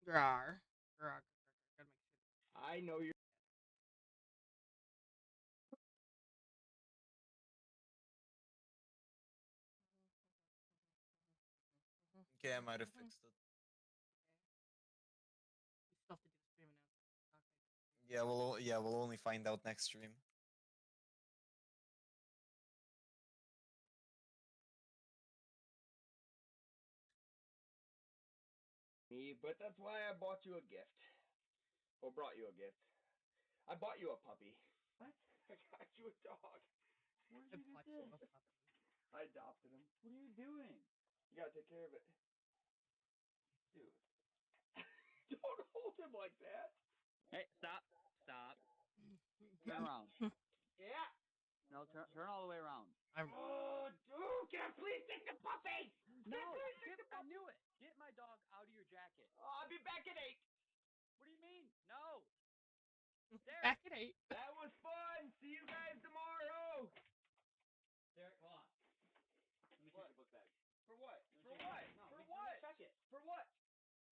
Grar. Grar. I know you're. Okay, I might have fixed it. Still have to do the stream announcement. Yeah, we'll only find out next stream. Me, but that's why I bought you a gift. Or brought you a gift. I bought you a puppy. What? I got you a dog. Where'd you get this? I adopted him. What are you doing? You gotta take care of it. Dude. Don't hold him like that. Hey, stop. Stop. Turn around. Yeah. No, turn all the way around. Oh, dude, can I please take the puppy? No, I knew it. Get my dog out of your jacket. Oh, I'll be back at 8. What do you mean? No. Back at 8. That was fun. See you guys tomorrow. Derek, hold on. Let me check your book bag. For what? For what? No, For let what? me check it. For what?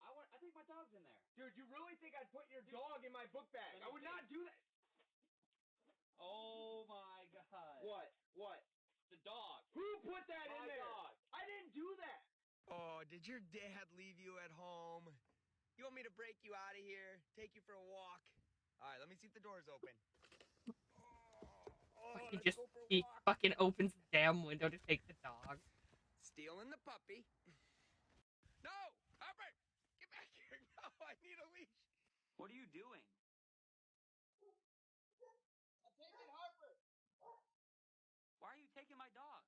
I think my dog's in there. Dude, you really think I'd put your dog in my book bag? I would not do that. Oh my god. What? What? The dog. Who put that in My there? dog. I didn't do that. Oh, did your dad leave you at home? You want me to break you out of here? Take you for a walk? All right, let me see if the door's open. He fucking opens the damn window to take the dog. Stealing the puppy. No! Harper! Get back here! No, I need a leash. What are you doing? I'm taking Harper. Why are you taking my dog?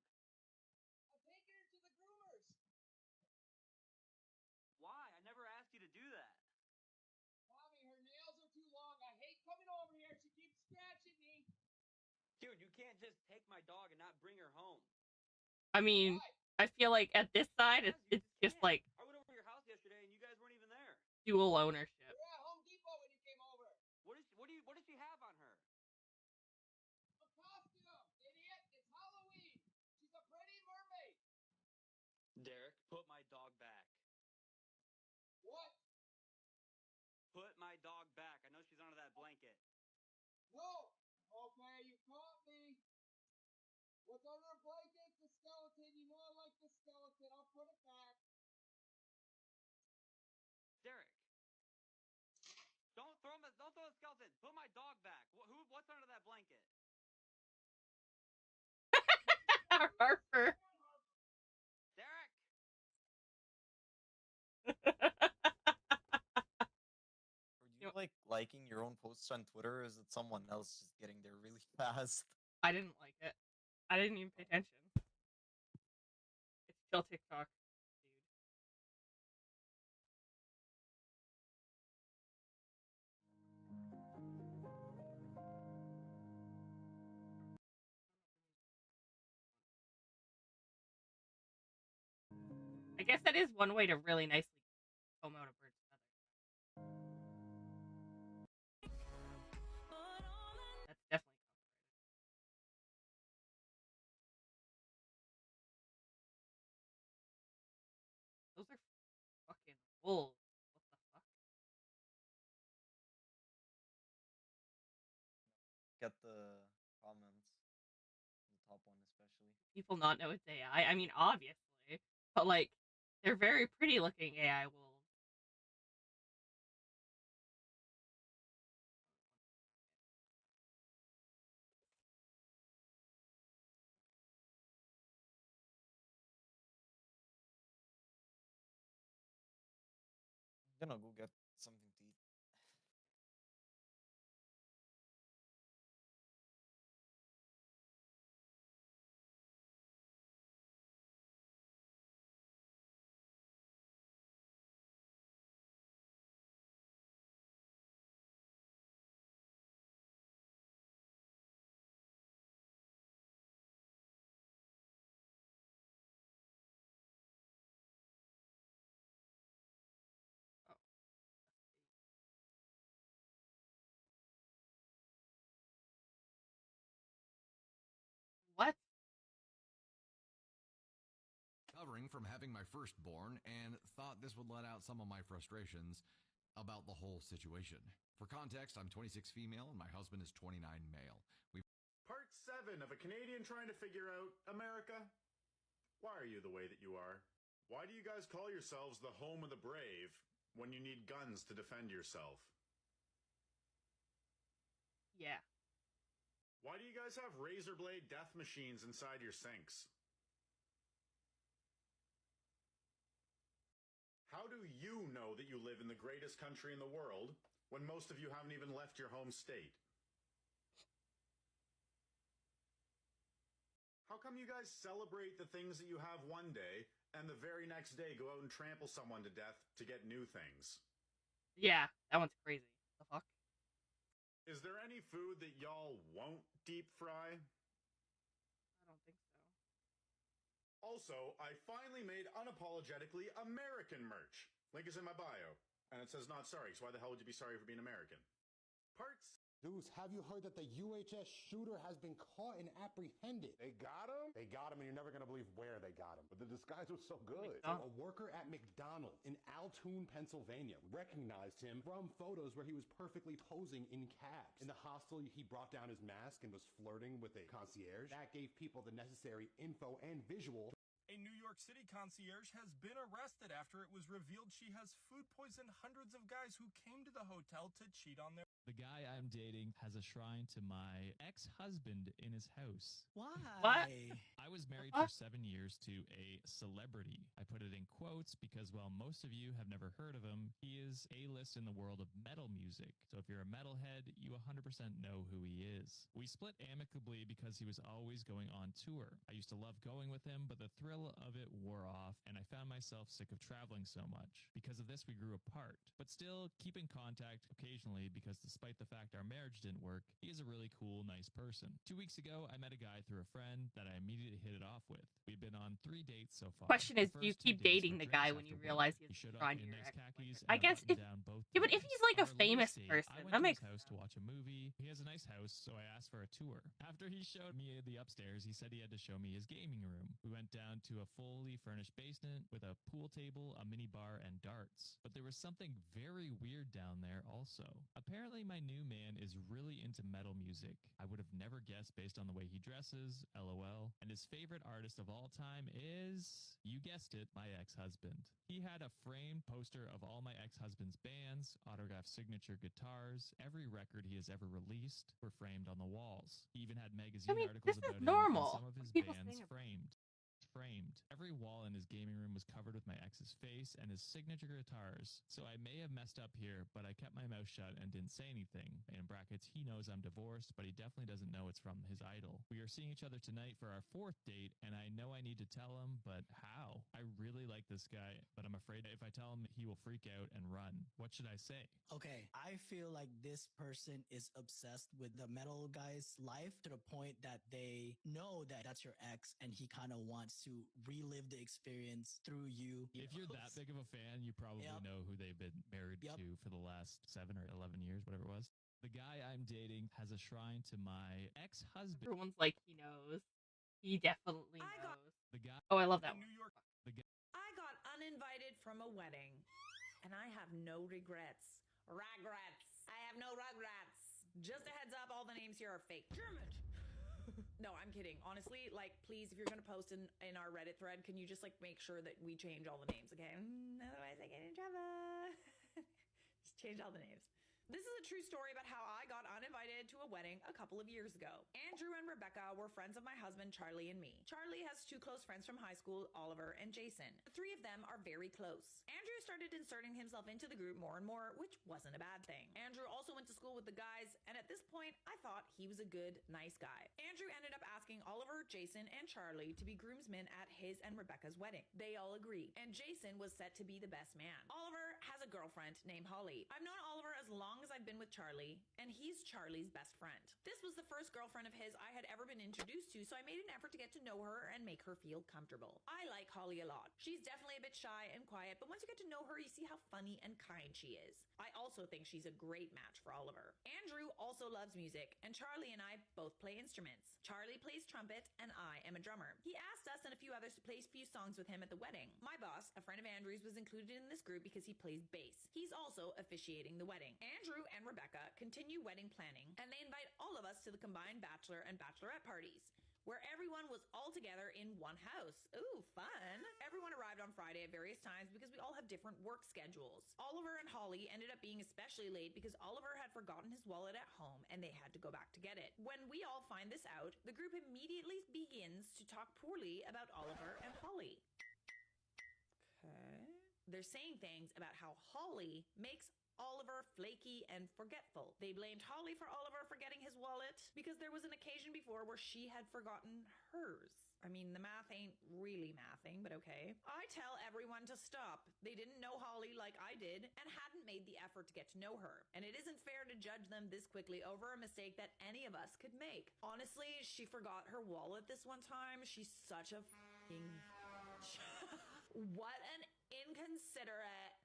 I'm taking her to the groomers. Why? I never asked you to do that. Mommy, her nails are too long. I hate coming over here. She keeps scratching me. Dude, you can't just take my dog and not bring her home. I mean, Why? I feel like at this side, it's just like I went over to your house yesterday and you guys weren't even there. dual ownership. We were at Home Depot when you came over. What does she have on her? A costume, idiot. It's Halloween. She's a pretty mermaid. Derek, put my dog back. What? Put my dog back. I know she's under that blanket. No. Okay, you caught me. What's under a blanket? The skeleton. You know I like the skeleton. I'll put it back. Derek. Don't throw the skeleton. Put my dog back. What's under that blanket? Harper. Derek. Are you like liking your own posts on Twitter, or is it someone else just getting there really fast? I didn't like it. I didn't even pay attention. It's still TikTok, dude. I guess that is one way to really nicely comb out a bird's feather. That's definitely copyrighted. Those are fucking wolves. What the fuck? Get the comments. The top one especially. People not know it's AI. I mean, obviously, but like, they're very pretty looking AI wolves. I'm gonna go get something to eat. What? Recovering from having my firstborn and thought this would let out some of my frustrations. about the whole situation. For context, I'm 26 female and my husband is 29 male. Part 7 of a Canadian trying to figure out America. Why are you the way that you are? Why do you guys call yourselves the home of the brave when you need guns to defend yourself? Yeah. Why do you guys have razor blade death machines inside your sinks? How do you know that you live in the greatest country in the world when most of you haven't even left your home state? How come you guys celebrate the things that you have one day and the very next day go out and trample someone to death to get new things? Yeah, that one's crazy. The fuck? Is there any food that y'all won't deep fry? I don't think so. Also, I finally made unapologetically American merch. Link is in my bio. And it says not sorry, so why the hell would you be sorry for being American? Parts. Dudes, have you heard that the UHS shooter has been caught and apprehended? They got him? They got him, and you're never going to believe where they got him. But the disguise was so good. So a worker at McDonald's in Altoona, Pennsylvania, recognized him from photos where he was perfectly posing in cabs. In the hostel, he brought down his mask and was flirting with a concierge. That gave people the necessary info and visual. A New York City concierge has been arrested after it was revealed she has food poisoned hundreds of guys who came to the hotel to cheat on their... The guy I'm dating has a shrine to my ex-husband in his house. Why? What? I was married for 7 years to a celebrity. I put it in quotes because while most of you have never heard of him, he is A-list in the world of metal music. So if you're a metalhead, you 100% know who he is. We split amicably because he was always going on tour. I used to love going with him, but the thrill of it wore off, and I found myself sick of traveling so much. Because of this, we grew apart, but still keep in contact occasionally because despite the fact our marriage didn't work, he is a really cool, nice person. 2 weeks ago, I met a guy through a friend that I immediately hit it off with. We've been on 3 dates so far. Question is, do you keep dating the guy when you realize he's on your ex? I guess if yeah, but if he's like a famous person, that makes sense. To watch a movie. He has a nice house, so I asked for a tour. After he showed me the upstairs, he said he had to show me his gaming room. We went down to a fully furnished basement with a pool table, a mini bar, and darts. But there was something very weird down there also. Apparently my new man is really into metal music. I would have never guessed based on the way he dresses, LOL. And his favorite artist of all time is, you guessed it, my ex-husband. He had a framed poster of all my ex-husband's bands, autographed signature guitars, every record he has ever released were framed on the walls. He even had magazine articles about him normal. and some of his bands framed. Every wall in his gaming room was covered with my ex's face and his signature guitars. So I may have messed up here, but I kept my mouth shut and didn't say anything. In brackets, he knows I'm divorced, but he definitely doesn't know it's from his idol. We are seeing each other tonight for our 4th date, and I know I need to tell him, but how? I really like this guy, but I'm afraid if I tell him, he will freak out and run. What should I say? Okay, I feel like this person is obsessed with the metal guy's life to the point that they know that that's your ex and he kind of wants to relive the experience through you. If you're that big of a fan, you probably know who they've been married to for the last 7 or 11 years, whatever it was. The guy I'm dating has a shrine to my ex-husband. Everyone's like, he knows. He definitely knows. The guy. Oh, I love that one. I got uninvited from a wedding, and I have no regrets. Regrets. I have no regrets. Just a heads up, all the names here are fake. Damn it. No, I'm kidding. Honestly, like, please, if you're going to post in our Reddit thread, can you just, like, make sure that we change all the names, okay? Otherwise, I get in trouble. Just change all the names. This is a true story about how I got uninvited to a wedding a couple of years ago. Andrew and Rebecca were friends of my husband, Charlie, and me. Charlie has 2 close friends from high school, Oliver and Jason. The 3 of them are very close. Andrew started inserting himself into the group more and more, which wasn't a bad thing. Andrew also went to school with the guys, and at this point, I thought he was a good, nice guy. Andrew ended up asking Oliver, Jason, and Charlie to be groomsmen at his and Rebecca's wedding. They all agreed, and Jason was set to be the best man. Oliver has a girlfriend named Holly. I've known Oliver as long as I've been with Charlie, and he's Charlie's best friend. This was the first girlfriend of his I had ever been introduced to, so I made an effort to get to know her and make her feel comfortable. I like Holly a lot. She's definitely a bit shy and quiet, but once you get to know her, you see how funny and kind she is. I also think she's a great match for Oliver. Andrew also loves music, and Charlie and I both play instruments. Charlie plays trumpet, and I am a drummer. He asked us and a few others to play a few songs with him at the wedding. My boss, a friend of Andrew's, was included in this group because he plays bass. He's also officiating the wedding. Andrew and Rebecca continue wedding planning, and they invite all of us to the combined bachelor and bachelorette parties, where everyone was all together in one house. Ooh, fun. Everyone arrived on Friday at various times because we all have different work schedules. Oliver and Holly ended up being especially late because Oliver had forgotten his wallet at home and they had to go back to get it. When we all find this out, the group immediately begins to talk poorly about Oliver and Holly. Okay. They're saying things about how Holly makes Oliver flaky and forgetful. They blamed Holly for Oliver forgetting his wallet because there was an occasion before where she had forgotten hers. I mean, the math ain't really mathing, but okay. I tell everyone to stop. They didn't know Holly like I did and hadn't made the effort to get to know her. And it isn't fair to judge them this quickly over a mistake that any of us could make. Honestly, she forgot her wallet this one time. She's such a f***ing what an inconsiderate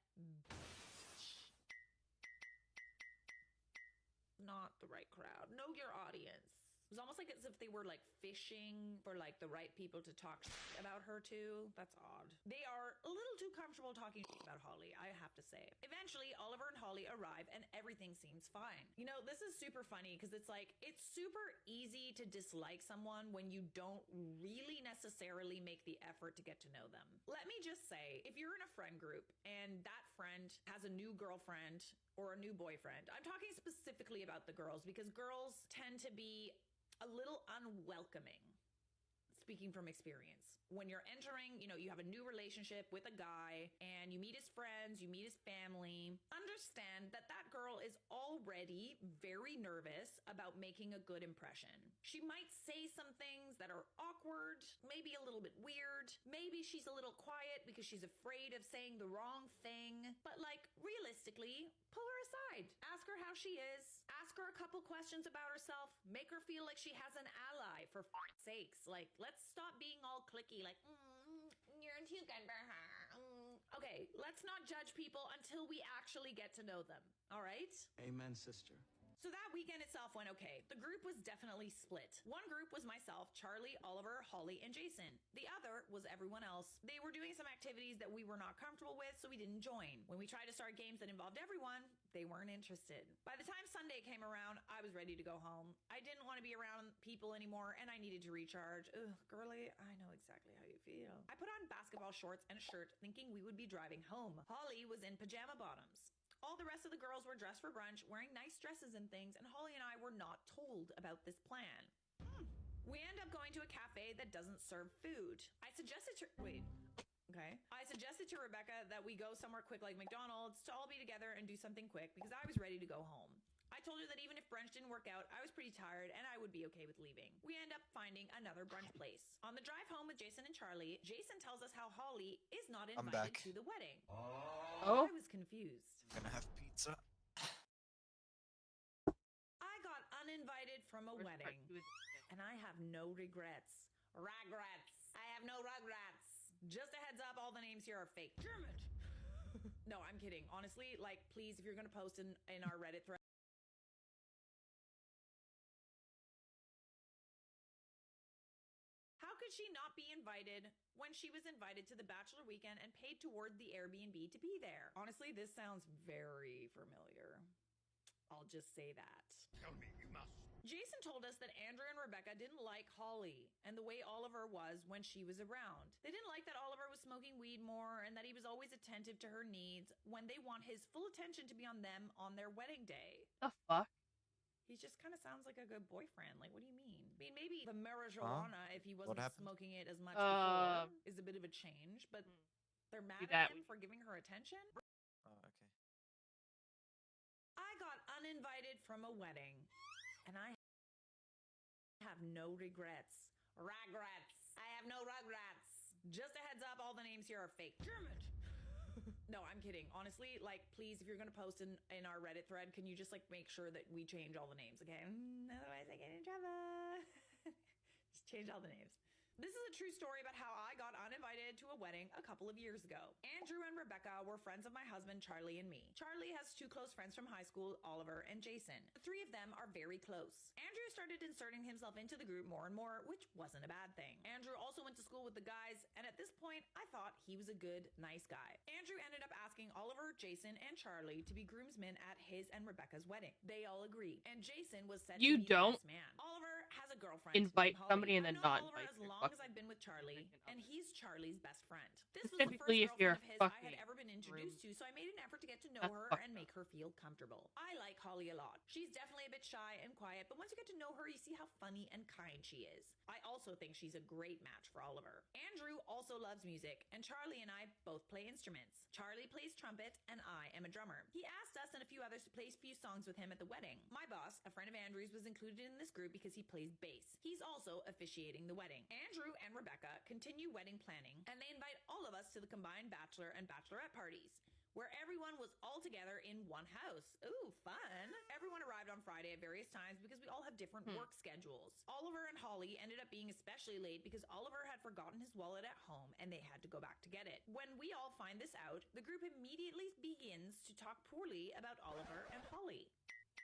not the right crowd. Know your audience. It was almost like as if they were like fishing for like the right people to talk about her too. That's odd. They are a little too comfortable talking about Holly, I have to say. Eventually, Oliver and Holly arrive and everything seems fine. You know, this is super funny because it's like, it's super easy to dislike someone when you don't really necessarily make the effort to get to know them. Let me just say, if you're in a friend group and that friend has a new girlfriend or a new boyfriend, I'm talking specifically about the girls because girls tend to be a little unwelcoming, speaking from experience. When you're entering, you know, you have a new relationship with a guy and you meet his friends, you meet his family, understand that that girl is already very nervous about making a good impression. She might say some things that are awkward, maybe a little bit weird. Maybe she's a little quiet because she's afraid of saying the wrong thing. But like, realistically, pull her aside. Ask her how she is. Ask her a couple questions about herself. Make her feel like she has an ally, for f***ing sakes. Like, let's stop being all cliquey, like, you're too good for her. Okay, let's not judge people until we actually get to know them, all right? Amen, sister. So that weekend itself went okay. The group was definitely split. One group was myself, Charlie, Oliver, Holly, and Jason. The other was everyone else. They were doing some activities that we were not comfortable with, so we didn't join. When we tried to start games that involved everyone, they weren't interested. By the time Sunday came around, I was ready to go home. I didn't want to be around people anymore, and I needed to recharge. Ugh, girly, I know exactly how you feel. I put on basketball shorts and a shirt, thinking we would be driving home. Holly was in pajama bottoms. All the rest of the girls were dressed for brunch, wearing nice dresses and things, and Holly and I were not told about this plan. We end up going to a cafe that doesn't serve food. I suggested to Rebecca that we go somewhere quick like McDonald's to all be together and do something quick because I was ready to go home. I told her that even if brunch didn't work out, I was pretty tired and I would be okay with leaving. We end up finding another brunch place. On the drive home with Jason and Charlie, Jason tells us how Holly is not invited to the wedding. Oh. I was confused. I'm gonna have pizza. I got uninvited from a wedding, and I have no regrets. Regrets. I have no regrets. Just a heads up, all the names here are fake. Damn it. No, I'm kidding. Honestly, like, please, if you're gonna post in our Reddit thread, how could she not be invited when she was invited to the bachelor weekend and paid toward the Airbnb to be there? Honestly, this sounds very familiar. I'll just say that. Tell me you must. Jason told us that Andrew and Rebecca didn't like Holly and the way Oliver was when she was around. They didn't like that Oliver was smoking weed more and that he was always attentive to her needs when they want his full attention to be on them on their wedding day. The fuck? He just kind of sounds like a good boyfriend. Like, what do you mean? I mean, maybe the marijuana, if he wasn't smoking it as much before, is a bit of a change, but they're mad at him for giving her attention? Oh, okay. I got uninvited from a wedding, and I have no regrets. Regrets. I have no regrets. Just a heads up, all the names here are fake. Damn it. No, I'm kidding. Honestly, like, please, if you're going to post in our Reddit thread, can you just, like, make sure that we change all the names, okay? Otherwise, I get in trouble. Just change all the names. This is a true story about how I got uninvited to a wedding a couple of years ago. Andrew and Rebecca were friends of my husband, Charlie, and me. Charlie has two close friends from high school, Oliver and Jason. The three of them are very close. Andrew started inserting himself into the group more and more, which wasn't a bad thing. Andrew also went to school with the guys, and at this point, I thought he was a good, nice guy. Andrew ended up asking Oliver, Jason, and Charlie to be groomsmen at his and Rebecca's wedding. They all agreed, and Jason was set You to be the don't best man. Oliver has a girlfriend invite named Holly. somebody and I've then known not Oliver invite as your long as fucking I've been with Charlie, and he's Charlie's best friend. This was the first Specifically if you're girlfriend of his I had fucking ever been introduced to, so I made an effort to get to know That's her fucked and make her feel comfortable. I like Holly a lot. She's definitely a bit shy and quiet, but once you get to know her, you see how funny and kind she is. I also think she's a great match for Oliver. Andrew also loves music, and Charlie and I both play instruments. Charlie plays trumpet, and I am a drummer. He asked us and a few others to play a few songs with him at the wedding. My boss, a friend of Andrew's, was included in this group because he plays bass. He's also officiating the wedding. Andrew and Rebecca continue wedding planning, and they invite all of us to the combined bachelor and bachelorette parties, where everyone was all together in one house. Ooh, fun. Everyone arrived on Friday at various times because we all have different work schedules. Oliver and Holly ended up being especially late because Oliver had forgotten his wallet at home and they had to go back to get it. When we all find this out, the group immediately begins to talk poorly about Oliver and Holly.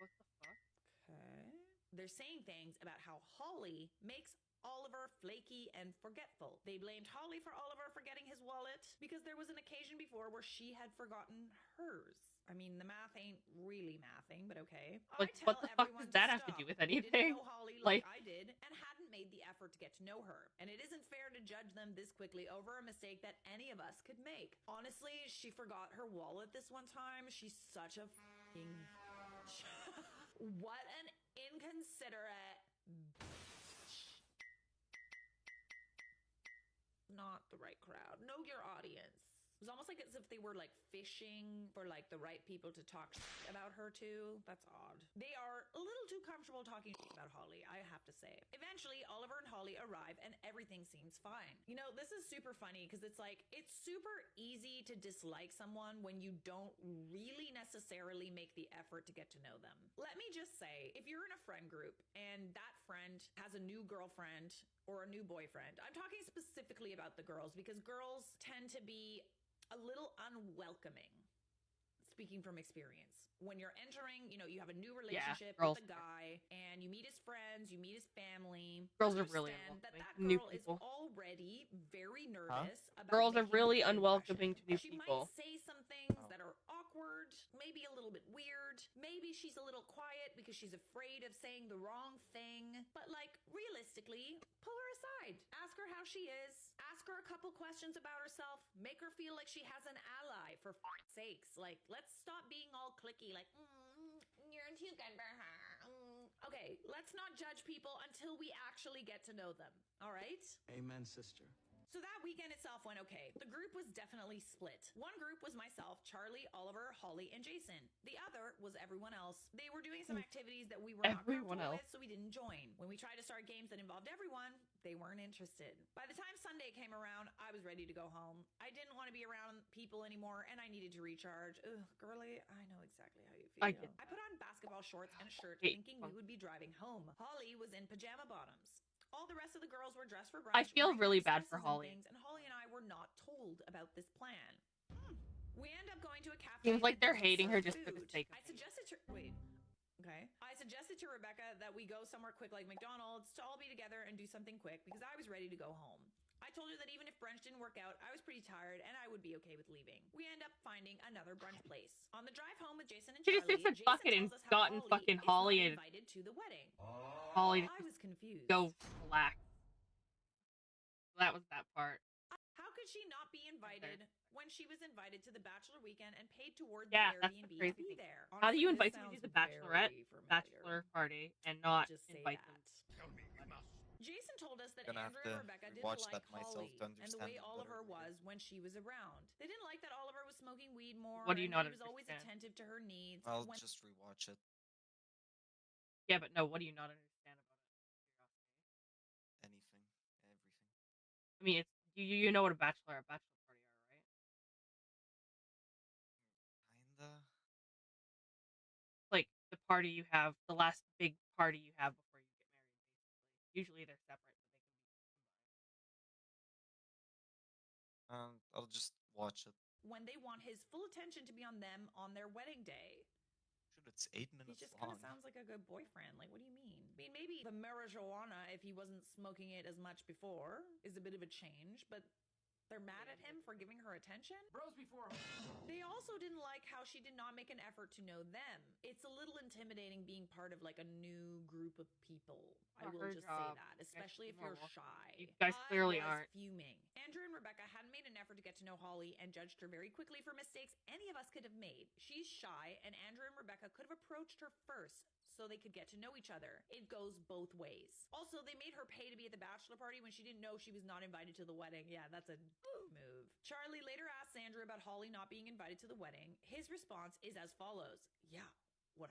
What the fuck? Okay. They're saying things about how Holly makes Oliver flaky and forgetful. They blamed Holly for Oliver forgetting his wallet because there was an occasion before where she had forgotten hers. I mean, the math ain't really mathing, but okay. Like, what the fuck does that have to do with They didn't anything? know Holly Like, I did and hadn't made the effort to get to know her. And it isn't fair to judge them this quickly over a mistake that any of us could make. Honestly, she forgot her wallet this one time. She's such a fucking... What an inconsiderate... Not the right crowd. Know your audience. It was almost like as if they were like fishing for like the right people to talk about her too. That's odd. They are a little too comfortable talking about Holly, I have to say. Eventually, Oliver and Holly arrive and everything seems fine. You know, this is super funny because it's like, it's super easy to dislike someone when you don't really necessarily make the effort to get to know them. Let me just say, if you're in a friend group and that friend has a new girlfriend or a new boyfriend, I'm talking specifically about the girls because girls tend to be a little unwelcoming, speaking from experience. When you're entering, you know, you have a new relationship with a guy and you meet his friends, you meet his family. Girls are really unwelcoming. That new girl is people. already very nervous about Girls are making really a good unwelcoming to new She people. might say some things that are awkward, maybe a little bit weird. Maybe she's a little quiet because she's afraid of saying the wrong thing. But like, realistically, pull her aside. Ask her how she is. Ask her a couple questions about herself. Make her feel like she has an ally, for f***'s sakes. Like, let's stop being all cliquey, like, you're too good for her. Okay, let's not judge people until we actually get to know them. All right? Amen, sister. So that weekend itself went okay. The group was definitely split. One group was myself, Charlie, Oliver, Holly, and Jason. The other was everyone else. They were doing some activities that we were not comfortable with, so we didn't join. When we tried to start games that involved everyone, they weren't interested. By the time Sunday came around, I was ready to go home. I didn't want to be around people anymore, and I needed to recharge. Ugh, girly, I know exactly how you feel. I put on basketball shorts and a shirt thinking we would be driving home. Holly was in pajama bottoms. All the rest of the girls were dressed for brunch. I feel really nice bad for dresses and Holly. things, and Holly and I were not told about this plan. We end up going to a cafe. Seems like they're that hating her served just for the food. sake of I suggested to okay. I suggested to Rebecca that we go somewhere quick like McDonald's to all be together and do something quick because I was ready to go home. I told her that even if brunch didn't work out, I was pretty tired and I would be okay with leaving. We end up finding another brunch place. On the drive home with Jason and She Charlie, just sits and Jason fucking and tells us how gotten fucking is Holly not and invited to the wedding. Holly I was confused. go black. That was that part. How could she not be invited when she was invited to the bachelor weekend and paid towards Yeah, the that's Airbnb the crazy to be thing. there? How do you Honestly, invite this somebody to the sounds bachelorette, very familiar. bachelor party and not Just say invite that. them? Jason told us that Gonna have Andrew and to Rebecca didn't watch like that myself Holly to and the understand way it Oliver better later. was when she was around. They didn't like that Oliver was smoking weed more. What do you and not he was always understand? attentive to her needs. I'll when just rewatch it. Yeah, but no, what do you not understand about it? Anything, everything. I mean, it's you know what a bachelor party are, right? Kinda. Like the party you have, the last big party you have before you get married. Basically, usually they're separate, but they can be combined. I'll just watch it. when they want his full attention to be on them on their wedding day. Shoot, it's 8 He minutes just kind long. of sounds like a good boyfriend. Like, what do you mean? I mean, maybe the marijuana, if he wasn't smoking it as much before, is a bit of a change, but they're mad at him for giving her attention? Bros before. They also didn't like how she did not make an effort to know them. It's a little intimidating being part of like a new group of people. I will Her just job. say that, especially if you're shy. You guys clearly I was aren't. fuming. Andrew and Rebecca hadn't made an effort to get to know Holly and judged her very quickly for mistakes any of us could have made. She's shy, and Andrew and Rebecca could have approached her first so they could get to know each other. It goes both ways. Also, they made her pay to be at the bachelor party when she didn't know she was not invited to the wedding. Yeah, that's a move. Charlie later asked Andrew about Holly not being invited to the wedding. His response is as follows. Yeah, 100%.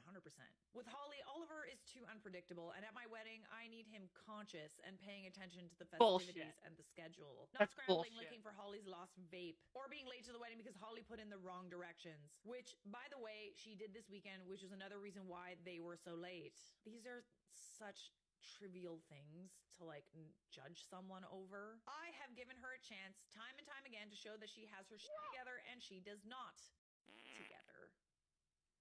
With Holly, Oliver is too unpredictable, and at my wedding, I need him conscious and paying attention to the festivities and the schedule. Not scrambling looking for Holly's lost vape, or being late to the wedding because Holly put in the wrong directions, which, by the way, she did this weekend, which is another reason why they were so late. These are such trivial things to like judge someone over. I have given her a chance time and time again to show that she has her shit together, and she does not together.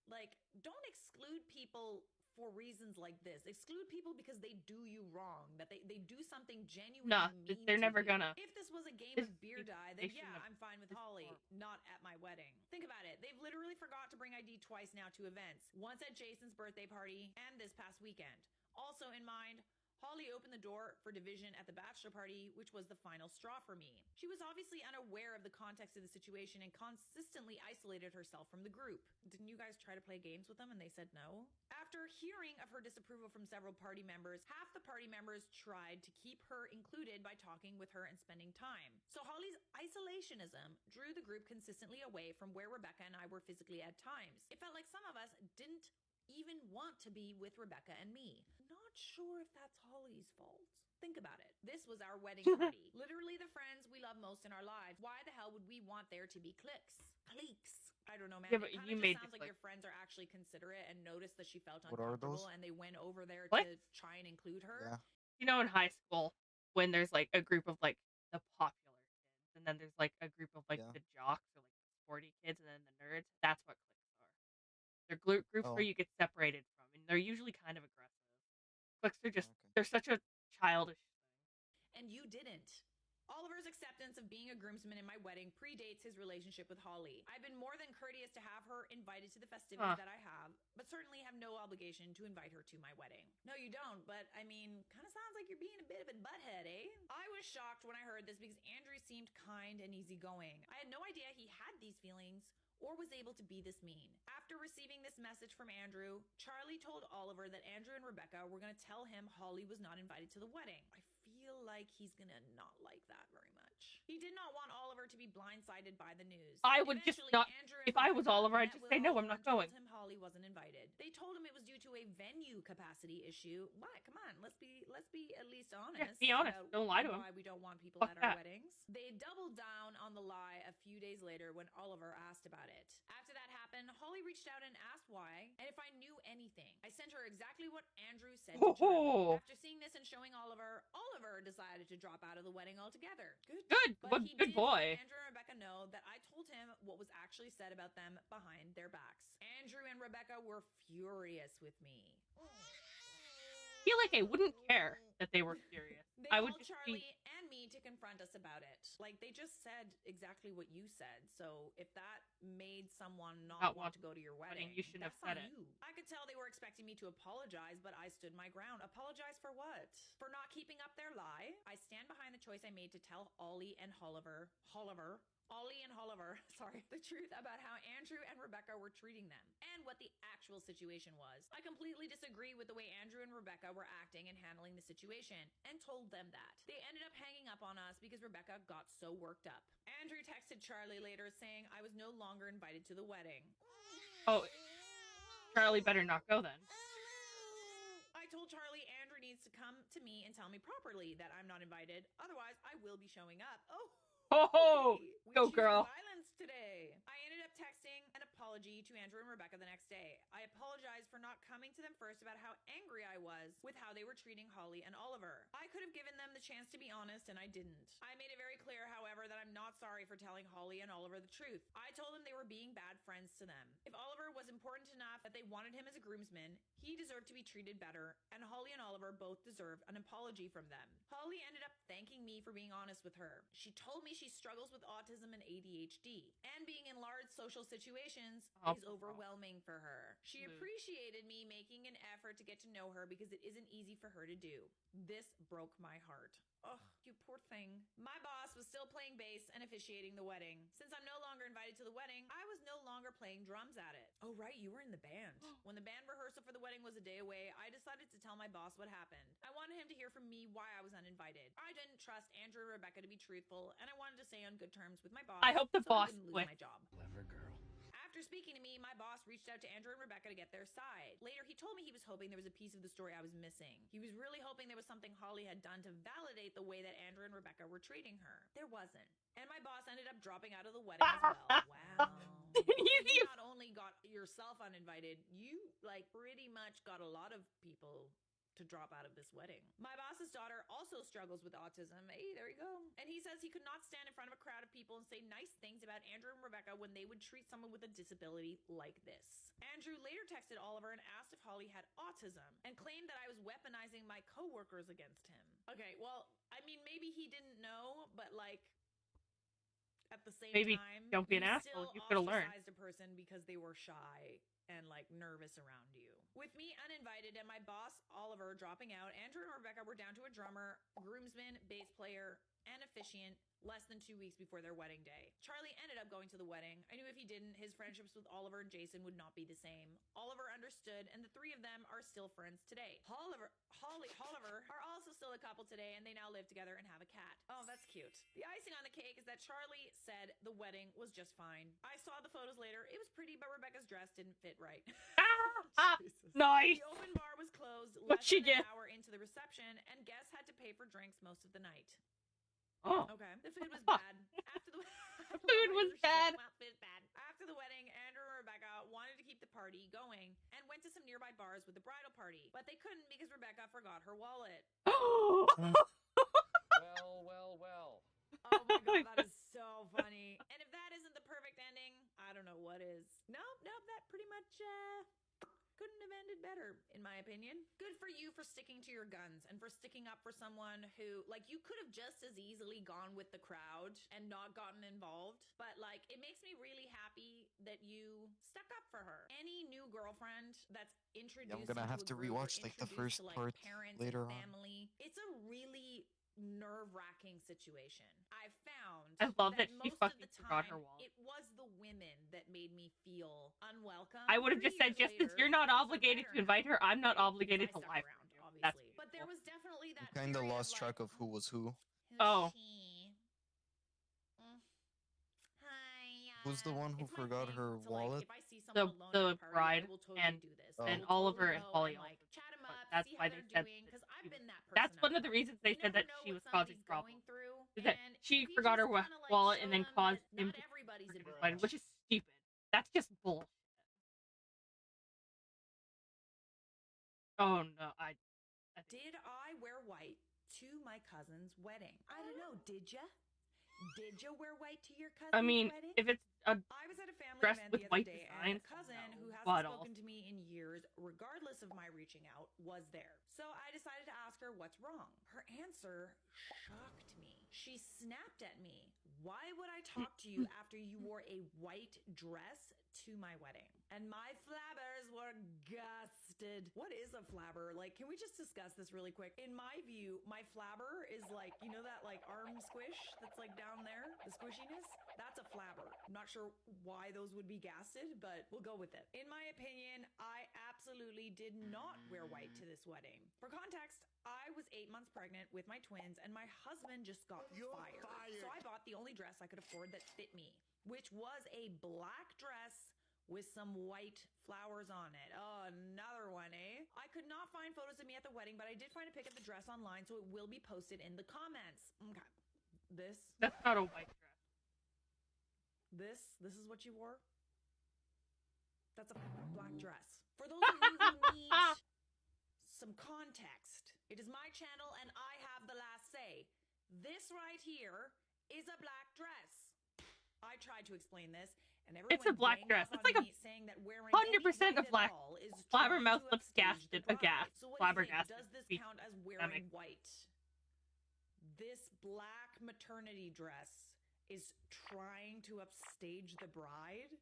Like, don't exclude people for reasons like this. Exclude people because they do you wrong, that they do something genuinely mean they're never to you. gonna. If this was a game of beer die, then they yeah, shouldn't have- I'm fine with Holly. Not at my wedding. Think about it. They've literally forgot to bring ID twice now to events. Once at Jason's birthday party and this past weekend. Also in mind, Holly opened the door for division at the bachelor party, which was the final straw for me. She was obviously unaware of the context of the situation and consistently isolated herself from the group. Didn't you guys try to play games with them and they said no? After hearing of her disapproval from several party members, half the party members tried to keep her included by talking with her and spending time. So Holly's isolationism drew the group consistently away from where Rebecca and I were physically at times. It felt like some of us didn't even want to be with Rebecca and me. Not sure if that's Holly's fault. Think about it. This was our wedding party. Literally the friends we love most in our lives. Why the hell would we want there to be cliques? Cliques. I don't know, man. Yeah, but it you just made sounds the like your friends are actually considerate and noticed that she felt What are uncomfortable those? and they went over there What? to try and include her. Yeah. You know, in high school, when there's like a group of like the popular kids, and then there's like a group of like the jocks or like the sporty kids, and then the nerds. That's what cliques are. They're groups where you get separated from, and they're usually kind of aggressive. Cliques are just they're such a childish thing. And you didn't. Oliver's acceptance of being a groomsman in my wedding predates his relationship with Holly. I've been more than courteous to have her invited to the festivities that I have, but certainly have no obligation to invite her to my wedding. No, you don't, but I mean, kind of sounds like you're being a bit of a butthead, eh? I was shocked when I heard this because Andrew seemed kind and easygoing. I had no idea he had these feelings or was able to be this mean. After receiving this message from Andrew, Charlie told Oliver that Andrew and Rebecca were going to tell him Holly was not invited to the wedding. I feel like he's going to not like that very much. He did not want Oliver to be blindsided by the news. I would just not. If I was Oliver, I'd just say no. I'm not going. Told him Holly wasn't invited. They told him it was due to a venue capacity issue. What? Come on, let's be at least honest. Yeah, be honest. Don't lie to him. Why we don't want people at our weddings. They doubled down on the lie a few days later when Oliver asked about it. After that happened, Holly reached out and asked why and if I knew anything. I sent her exactly what Andrew said to Charlie. After seeing this and showing Oliver decided to drop out of the wedding altogether. But he did let Andrew and Rebecca know that I told him what was actually said about them behind their backs. Andrew and Rebecca were furious with me. I feel like I wouldn't care that they were furious. They I would called just Charlie and me to confront us about it. Like, they just said exactly what you said. So if that made someone not want to go to your wedding, you shouldn't have said it. I could tell they were expecting me to apologize, but I stood my ground. Apologize for what? For not keeping up their lie? I stand behind the choice I made to tell Ollie and Oliver, sorry, the truth about how Andrew and Rebecca were treating them and what the actual situation was. I completely disagree with the way Andrew and Rebecca were acting and handling the situation and told them that. They ended up hanging up on us because Rebecca got so worked up. Andrew texted Charlie later saying I was no longer invited to the wedding. Oh, Charlie better not go then. I told Charlie Andrew needs to come to me and tell me properly that I'm not invited. Otherwise, I will be showing up. Oh, go girl. Violence today. I ended up texting an apology to Andrew and Rebecca the next day. I apologized for not coming to them first about how angry I was with how they were treating Holly and Oliver. I could have given them the chance to be honest, and I didn't. I made it very clear, however, that I'm not not sorry for telling Holly and Oliver the truth. I told them they were being bad friends to them. If Oliver was important enough that they wanted him as a groomsman, he deserved to be treated better, and Holly and Oliver both deserve an apology from them. Holly ended up thanking me for being honest with her. She told me she struggles with autism and ADHD, and being in large social situations is overwhelming for her. She appreciated me making an effort to get to know her because it isn't easy for her to do. This broke my heart. Oh, you poor thing. My boss was still playing bass and officiating the wedding. Since I'm no longer invited to the wedding, I was no longer playing drums at it. Oh, right, you were in the band. When the band rehearsal for the wedding was a day away, I decided to tell my boss what happened. I wanted him to hear from me why I was uninvited. I didn't trust Andrew and Rebecca to be truthful, and I wanted to stay on good terms with my boss. I hope the so boss I wouldn't lose quit. my job. Clever girl. After speaking to me, my boss reached out to Andrew and Rebecca to get their side. Later, he told me he was hoping there was a piece of the story I was missing. He was really hoping there was something Holly had done to validate the way that Andrew and Rebecca were treating her. There wasn't. And my boss ended up dropping out of the wedding as well. Wow. You not only got yourself uninvited, you pretty much got a lot of people to drop out of this wedding. My boss's daughter also struggles with autism. Hey, there you go. And he says he could not stand in front of a crowd of people and say nice things about Andrew and Rebecca when they would treat someone with a disability like this. Andrew later texted Oliver and asked if Holly had autism and claimed that I was weaponizing my coworkers against him. Okay, well, I mean, maybe he didn't know, but at the same time, don't be an asshole. You could have learned. Ostracized a person because they were shy and nervous around you. With me uninvited and my boss Oliver dropping out, Andrew and Rebecca were down to a drummer, groomsman, bass player, and officiant less than 2 weeks before their wedding day. Charlie ended up going to the wedding. I knew if he didn't, his friendships with Oliver and Jason would not be the same. Oliver understood, and the three of them are still friends today. Oliver are also still a couple today, and they now live together and have a cat. Oh, that's cute. The icing on the cake is that Charlie said the wedding was just fine. I saw the photos later. It was pretty, but Rebecca's dress didn't fit right. Nice. The open bar was closed What'd less she than get? an hour into the reception, and guests had to pay for drinks most of the night. Oh. Okay. The food was bad. After the food was bad. After the wedding, Andrew and Rebecca wanted to keep the party going and went to some nearby bars with the bridal party, but they couldn't because Rebecca forgot her wallet. Well. Oh my god, that is so funny. And if that isn't the perfect ending, I don't know what is. Nope, that pretty much couldn't have ended better, in my opinion. Good for you for sticking to your guns and for sticking up for someone who, you could have just as easily gone with the crowd and not gotten involved. But, it makes me really happy that you stuck up for her. Any new girlfriend that's introduced I'm gonna have to rewatch, the first part later on. Family, it's a really nerve-wracking situation. I found I love that she most fucking of the forgot time, her wallet. it was the women that made me feel unwelcome. I would have just said, just because you're not obligated to invite her, I'm not obligated to lie for you. That's But there was definitely that Kind of period lost of, track of who was who. Oh. Who's the one who forgot her wallet? If I see someone alone The at a party, bride I will totally and do this. and I will Oliver totally and go Holly. and, chat them up, That's see why how they they're said doing, because I've been that person. that's one of the reasons they You said never that know she what was causing somebody's problems. going through, Is that and she if you forgot her just kinda, wallet and show then them caused that him not to everybody's forget his involved. wedding, which is stupid. That's just bullshit. Oh no, Did I wear white to my cousin's wedding? I don't know. Did ya? Did you wear white to your cousin's I mean, wedding? if it's a I was at a family dress event with the other white day, and designs, a cousin who hasn't but spoken to me in years, regardless of my reaching out, was there. So I decided to ask her what's wrong. Her answer shocked me. She snapped at me. Why would I talk to you after you wore a white dress to my wedding? And my flabbers were gusted. What is a flabber? Can we just discuss this really quick? In my view, my flabber is that arm squish that's down there, the squishiness? That's a flabber. I'm not sure why those would be gasted, but we'll go with it. In my opinion, I absolutely did not wear white to this wedding. For context, I was 8 months pregnant with my twins, and my husband just got fired. So I bought the only dress I could afford that fit me, which was a black dress with some white flowers on it. Oh, another one, eh? I could not find photos of me at the wedding, but I did find a pic of the dress online, so it will be posted in the comments. Okay. That's not a white dress. This is what you wore? That's a black dress. For those of you who need some context, it is my channel and I have the last say. This right here is a black dress. tried to explain this, and It's a everyone black ganged dress. up It's on like me saying that wearing 100% any of black. white at all is Flabbermouth trying to looks upstage the bride. aghast. So what do you think? Flabbergasted. Does this Speak count as systemic. wearing white? This black maternity dress is trying to upstage the bride?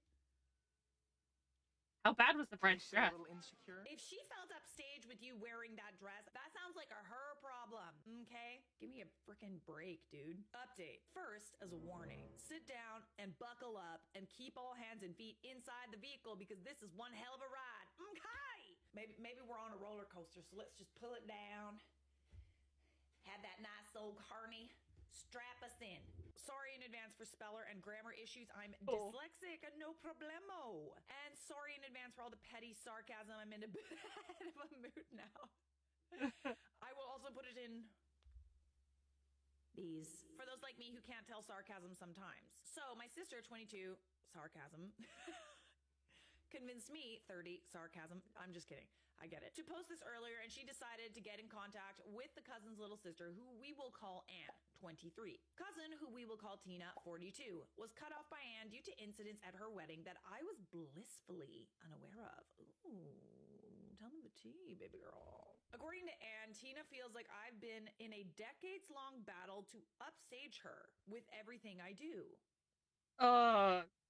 How bad was the bride's dress? A little insecure? If she felt upstage with you wearing that dress, that sounds like her problem, okay? Give me a freaking break, dude. Update. First, as a warning, sit down and buckle up and keep all hands and feet inside the vehicle because this is one hell of a ride, okay? Maybe we're on a roller coaster, so let's just pull it down. Have that nice old carny. Strap us in. Sorry in advance for speller and grammar issues. I'm dyslexic, no problemo. And sorry in advance for all the petty sarcasm. I'm in a bit of a mood now. I will also put it in these. For those like me who can't tell sarcasm sometimes. So my sister, 22, sarcasm, convinced me, 30, sarcasm. I'm just kidding. I get it. To post this earlier, and she decided to get in contact with the cousin's little sister, who we will call Anne, 23. Cousin, who we will call Tina, 42, was cut off by Anne due to incidents at her wedding that I was blissfully unaware of. Ooh, tell me the tea, baby girl. According to Anne, Tina feels like I've been in a decades-long battle to upstage her with everything I do.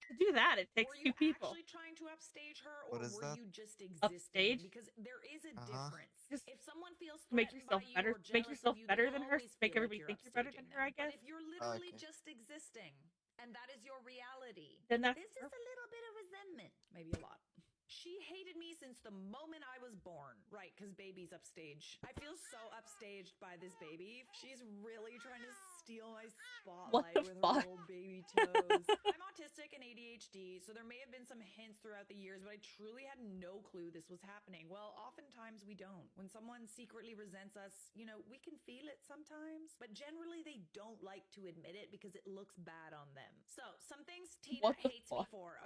To do that, it takes two people. Were you actually trying to upstage her, or What is were that? you just existing? Upstage? Because there is a Uh-huh. difference. Just if someone feels make threatened yourself by you better. or Make jealous yourself of you, better they than her. always Make feel everybody like think you're better than upstaging her. I them. guess. But if you're literally Okay. just existing, and that is your reality, Then that's there's just a little bit of resentment, maybe a lot. She hated me since the moment I was born. Right, because baby's upstage. I feel so upstaged by this baby. She's really trying to steal my spotlight with her little baby toes. I'm autistic and ADHD, so there may have been some hints throughout the years, but I truly had no clue this was happening. Well, oftentimes we don't. When someone secretly resents us, you know, we can feel it sometimes, but generally they don't like to admit it because it looks bad on them. So, some things Tina hates me for,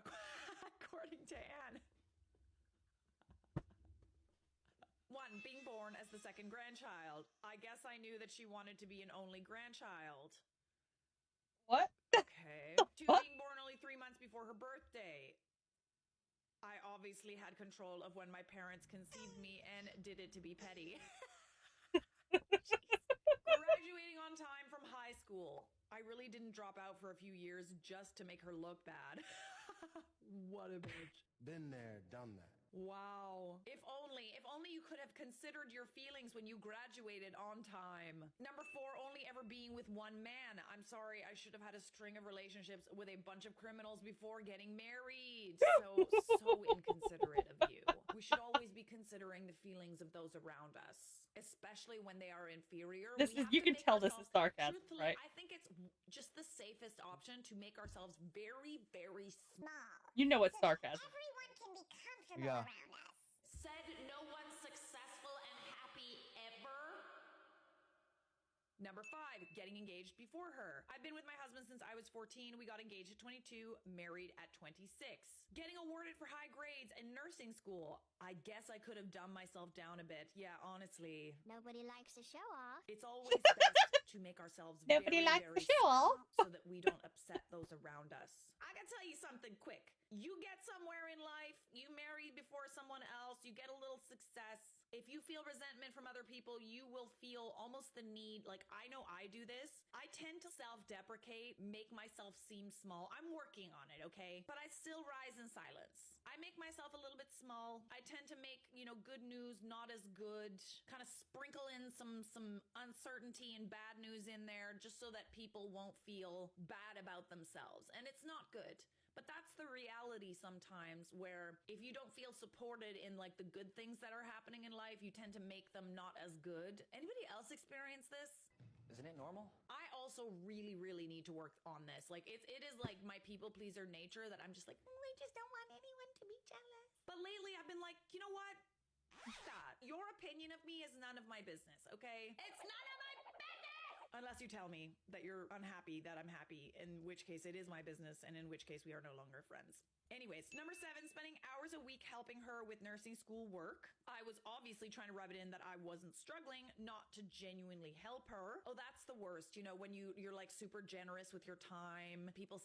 according to Anne. 1, being born as the second grandchild. I guess I knew that she wanted to be an only grandchild. What? Okay. 2, being born only 3 months before her birthday. I obviously had control of when my parents conceived me and did it to be petty. Graduating on time from high school. I really didn't drop out for a few years just to make her look bad. What a bitch. Been there, done that. Wow. If only you could have considered your feelings when you graduated on time. Number 4, only ever being with one man. I'm sorry, I should have had a string of relationships with a bunch of criminals before getting married. So inconsiderate of you. We should always be considering the feelings of those around us, especially when they are inferior. You can tell this is sarcasm, right? I think it's just the safest option to make ourselves very, very small. You know it's sarcasm. Everyone can be comfortable around us. Said no one successful and happy ever. Number 5, getting engaged before her. I've been with my husband since I was 14. We got engaged at 22, married at 26. Getting awarded for high grades in nursing school. I guess I could have dumbed myself down a bit. Yeah, honestly. Nobody likes to show off. It's always best to make ourselves Nobody very, likes very to show small off. so that we don't upset those around us. I can tell you something quick. You get somewhere in life, you marry before someone else, you get a little success. If you feel resentment from other people, you will feel almost the need, like I know I do this. I tend to self-deprecate, make myself seem small. I'm working on it, okay? But I still rise in silence. I make myself a little bit small. I tend to make, good news not as good, kind of sprinkle in some uncertainty and bad news in there just so that people won't feel bad about themselves. And it's not good. But that's the reality sometimes, where if you don't feel supported in like the good things that are happening in life, you tend to make them not as good. Anybody else experience this? Isn't it normal? I also really, really need to work on this. Like it is like my people pleaser nature that I'm just like, I just don't want anyone to be jealous. But lately I've been like, you know what? That your opinion of me is none of my business, okay? It's none of my business! Unless you tell me that you're unhappy that I'm happy, in which case it is my business, and in which case we are no longer friends. Anyways, number 7, spending hours a week helping her with nursing school work. I was obviously trying to rub it in that I wasn't struggling, not to genuinely help her. Oh, that's the worst. When you're like super generous with your time, people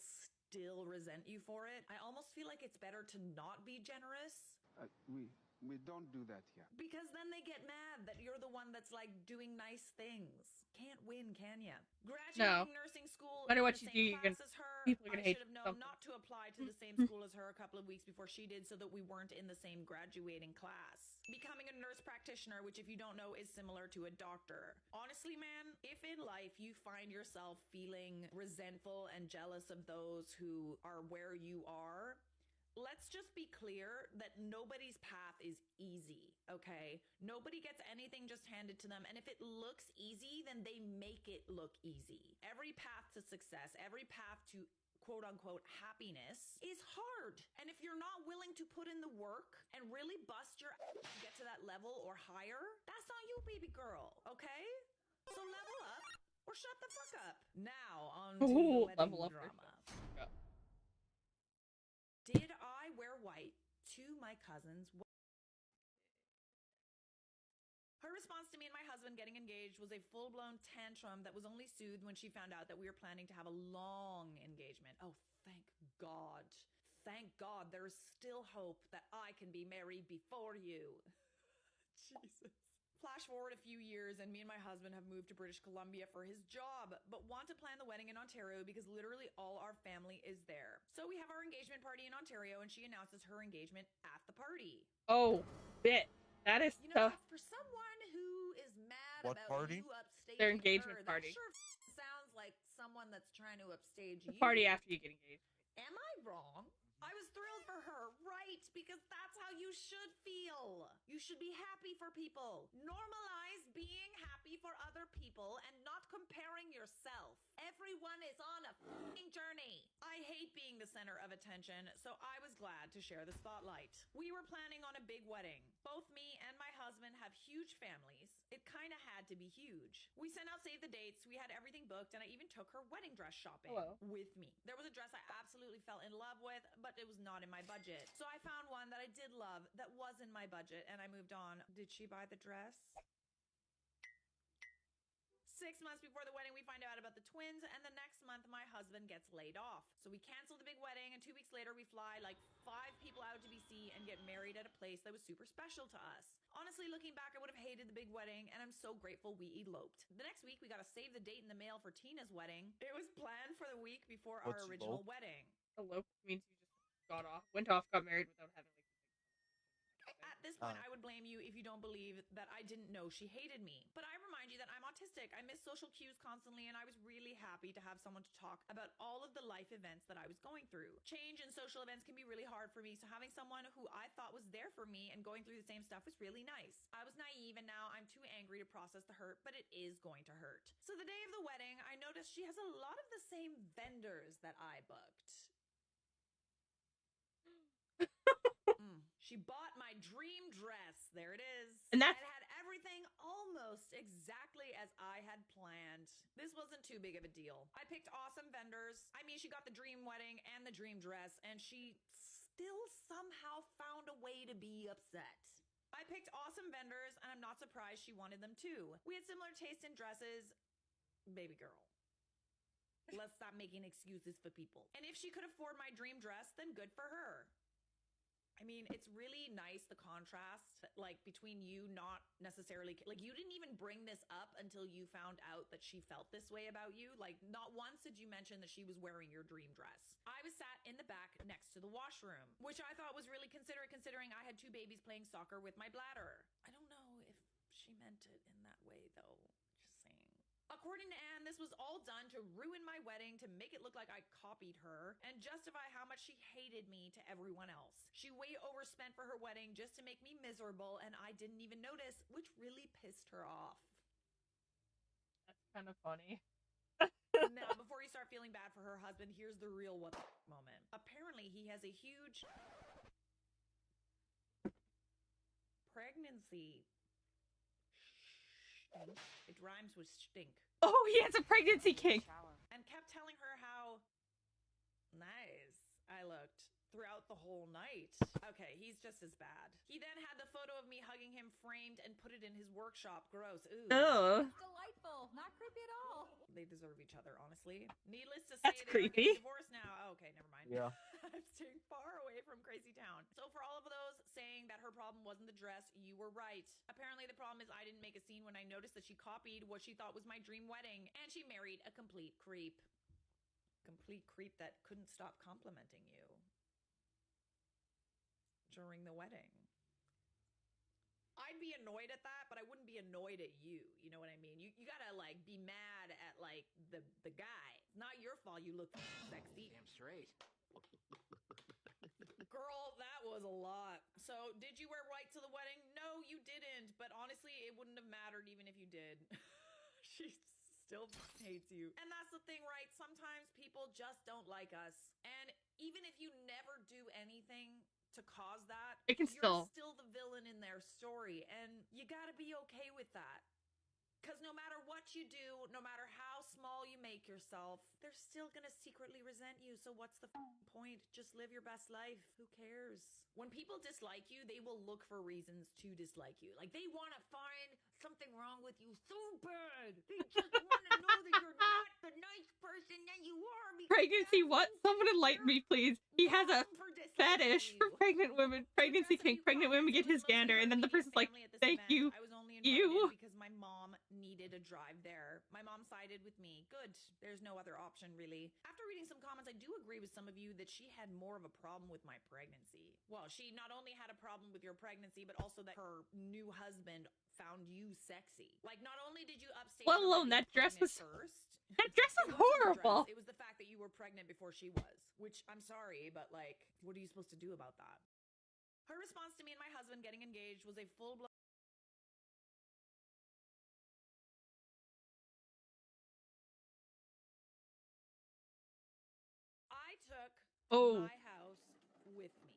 still resent you for it, I almost feel like it's better to not be generous. We don't do that here. Because then they get mad that you're the one that's like doing nice things. Can't win, can ya? Graduating nursing school No matter in what the you same do, class as her. people are gonna I hate should have you known something. not to apply to the same school as her a couple of weeks before she did, so that we weren't in the same graduating class. Becoming a nurse practitioner, which if you don't know is similar to a doctor. Honestly, man, if in life you find yourself feeling resentful and jealous of those who are where you are, let's just be clear that nobody's path is easy, okay? Nobody gets anything just handed to them. And if it looks easy, then they make it look easy. Every path to success, every path to quote unquote happiness is hard. And if you're not willing to put in the work and really bust your ass to get to that level or higher, that's on you, baby girl, okay? So level up or shut the fuck up. Now on to the wedding drama. Did I wear white to my cousin's wedding? Her response to me and my husband getting engaged was a full-blown tantrum that was only soothed when she found out that we were planning to have a long engagement. Oh, thank God. Thank God there is still hope that I can be married before you. Jesus. Flash forward a few years and me and my husband have moved to British Columbia for his job, but want to plan the wedding in Ontario because literally all our family is there. So we have our engagement party in Ontario and she announces her engagement at the party. Oh, bit. That is tough. For someone who is mad What about party? you upstaging Their engagement her, party. that sure sounds like someone that's trying to upstage The you. party after you get engaged. Am I wrong? I was thrilled for her, right? Because that's how you should feel. You should be happy for people. Normalize being happy for other people and not comparing yourself. Everyone is on a f***ing journey. I hate being the center of attention, so I was glad to share the spotlight. We were planning on a big wedding. Both me and my husband have huge families. It kind of had to be huge. We sent out save the dates. We had everything booked, and I even took her wedding dress shopping with me. There was a dress I absolutely fell in love with, but it was not in my budget. So I found one that I did love that was in my budget, and I moved on. Did she buy the dress? 6 months before the wedding, we find out about the twins, and the next month, my husband gets laid off. So we cancel the big wedding, and 2 weeks later, we fly like 5 people out to BC and get married at a place that was super special to us. Honestly, looking back, I would have hated the big wedding, and I'm so grateful we eloped. The next week, we got to save the date in the mail for Tina's wedding. It was planned for the week before our original wedding. Eloped means you just went off, got married without having At this point, I would blame you if you don't believe that I didn't know she hated me. But I remind you that I'm autistic. I miss social cues constantly, and I was really happy to have someone to talk about all of the life events that I was going through. Change and social events can be really hard for me, so having someone who I thought was there for me and going through the same stuff was really nice. I was naive, and now I'm too angry to process the hurt, but it is going to hurt. So the day of the wedding, I noticed she has a lot of the same vendors that I booked. She bought my dream dress. There it is. And that's it had everything almost exactly as I had planned. This wasn't too big of a deal. I picked awesome vendors. I mean, she got the dream wedding and the dream dress, and she still somehow found a way to be upset. I picked awesome vendors, and I'm not surprised she wanted them too. We had similar taste in dresses. Baby girl. Let's stop making excuses for people. And if she could afford my dream dress, then good for her. I mean, it's really nice, the contrast, like, between you not necessarily, like, you didn't even bring this up until you found out that she felt this way about you. Like, not once did you mention that she was wearing your dream dress. I was sat in the back next to the washroom, which I thought was really considerate considering I had 2 babies playing soccer with my bladder. I don't know if she meant it in that way, though. Just saying. According to Anne, this was all done to ruin my wedding, to make it look like I copied her, and justify how much she hated me to everyone else. She way overspent for her wedding just to make me miserable, and I didn't even notice, which really pissed her off. That's kind of funny. Now, before you start feeling bad for her husband, here's the real what the moment. Apparently, he has a huge pregnancy. It rhymes with stink. Oh, he has a pregnancy kink. And kept telling her how nice I looked throughout the whole night. Okay, he's just as bad. He then had the photo of me hugging him framed and put it in his workshop. Gross. Ooh. Ugh. Delightful. Not creepy at all. They deserve each other, honestly. Needless to say, That's creepy. They're getting divorced now. Oh, okay, never fine. Yeah. I'm staying far away from Crazy Town. So for all of those saying that her problem wasn't the dress, you were right. Apparently the problem is I didn't make a scene when I noticed that she copied what she thought was my dream wedding, and she married a complete creep. Complete creep that couldn't stop complimenting you during the wedding. I'd be annoyed at that, but I wouldn't be annoyed at you. You know what I mean? You gotta like be mad at like the guy. It's not your fault you look sexy. Damn straight. Girl, that was a lot. So, did you wear white to the wedding? No, you didn't. But honestly, it wouldn't have mattered even if you did. She still hates you. And that's the thing, right? Sometimes people just don't like us. And even if you never do anything to cause that, It can you're still the villain in their story. And you gotta be okay with that. Because no matter what you do, no matter how small you make yourself, they're still gonna secretly resent you. So what's the point? Just live your best life. Who cares? When people dislike you, they will look for reasons to dislike you. Like they want to find something wrong with you so bad. They just want to know that you're not the nice person that you are. Pregnancy what? Someone enlighten me, please. He has a fetish for pregnant women. Pregnancy king. Pregnant women get his gander, and then the person's like, thank you. I was only invited because my mom needed a drive there. My mom sided with me. Good. There's no other option, really. After reading some comments, I do agree with some of you that she had more of a problem with my pregnancy. Well, she not only had a problem with your pregnancy, but also that her new husband found you sexy. Like, not only did you upstage Let alone that dress was first. That dress was horrible. It was the fact that you were pregnant before she was, which I'm sorry, but like, what are you supposed to do about that? Her response to me and my husband getting engaged was a full-blown I took my house with me.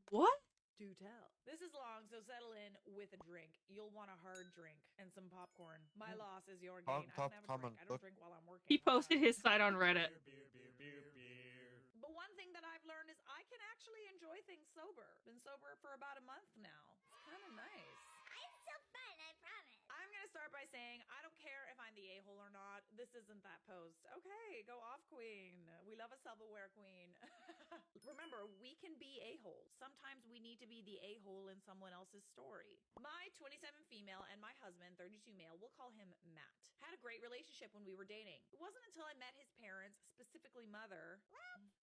What? Do tell. This is long, so settle in with a drink. You'll want a hard drink and some popcorn. My loss is your gain. I don't have a drink. I don't drink while I'm working. He posted his side on Reddit. But one thing that I've learned is I can actually enjoy things sober. Been sober for about a month now. It's kind of nice. I'm so fun, I promise. I'm going to start by saying I don't care if I'm the a-hole or not. This isn't that post. Okay, go off, queen. We love a self-aware queen. Remember, we can be a-holes. Sometimes we need to be the a-hole in someone else's story. My 27 female and my husband, 32 male, we'll call him Matt, had a great relationship when we were dating. It wasn't until I met his parents, specifically mother,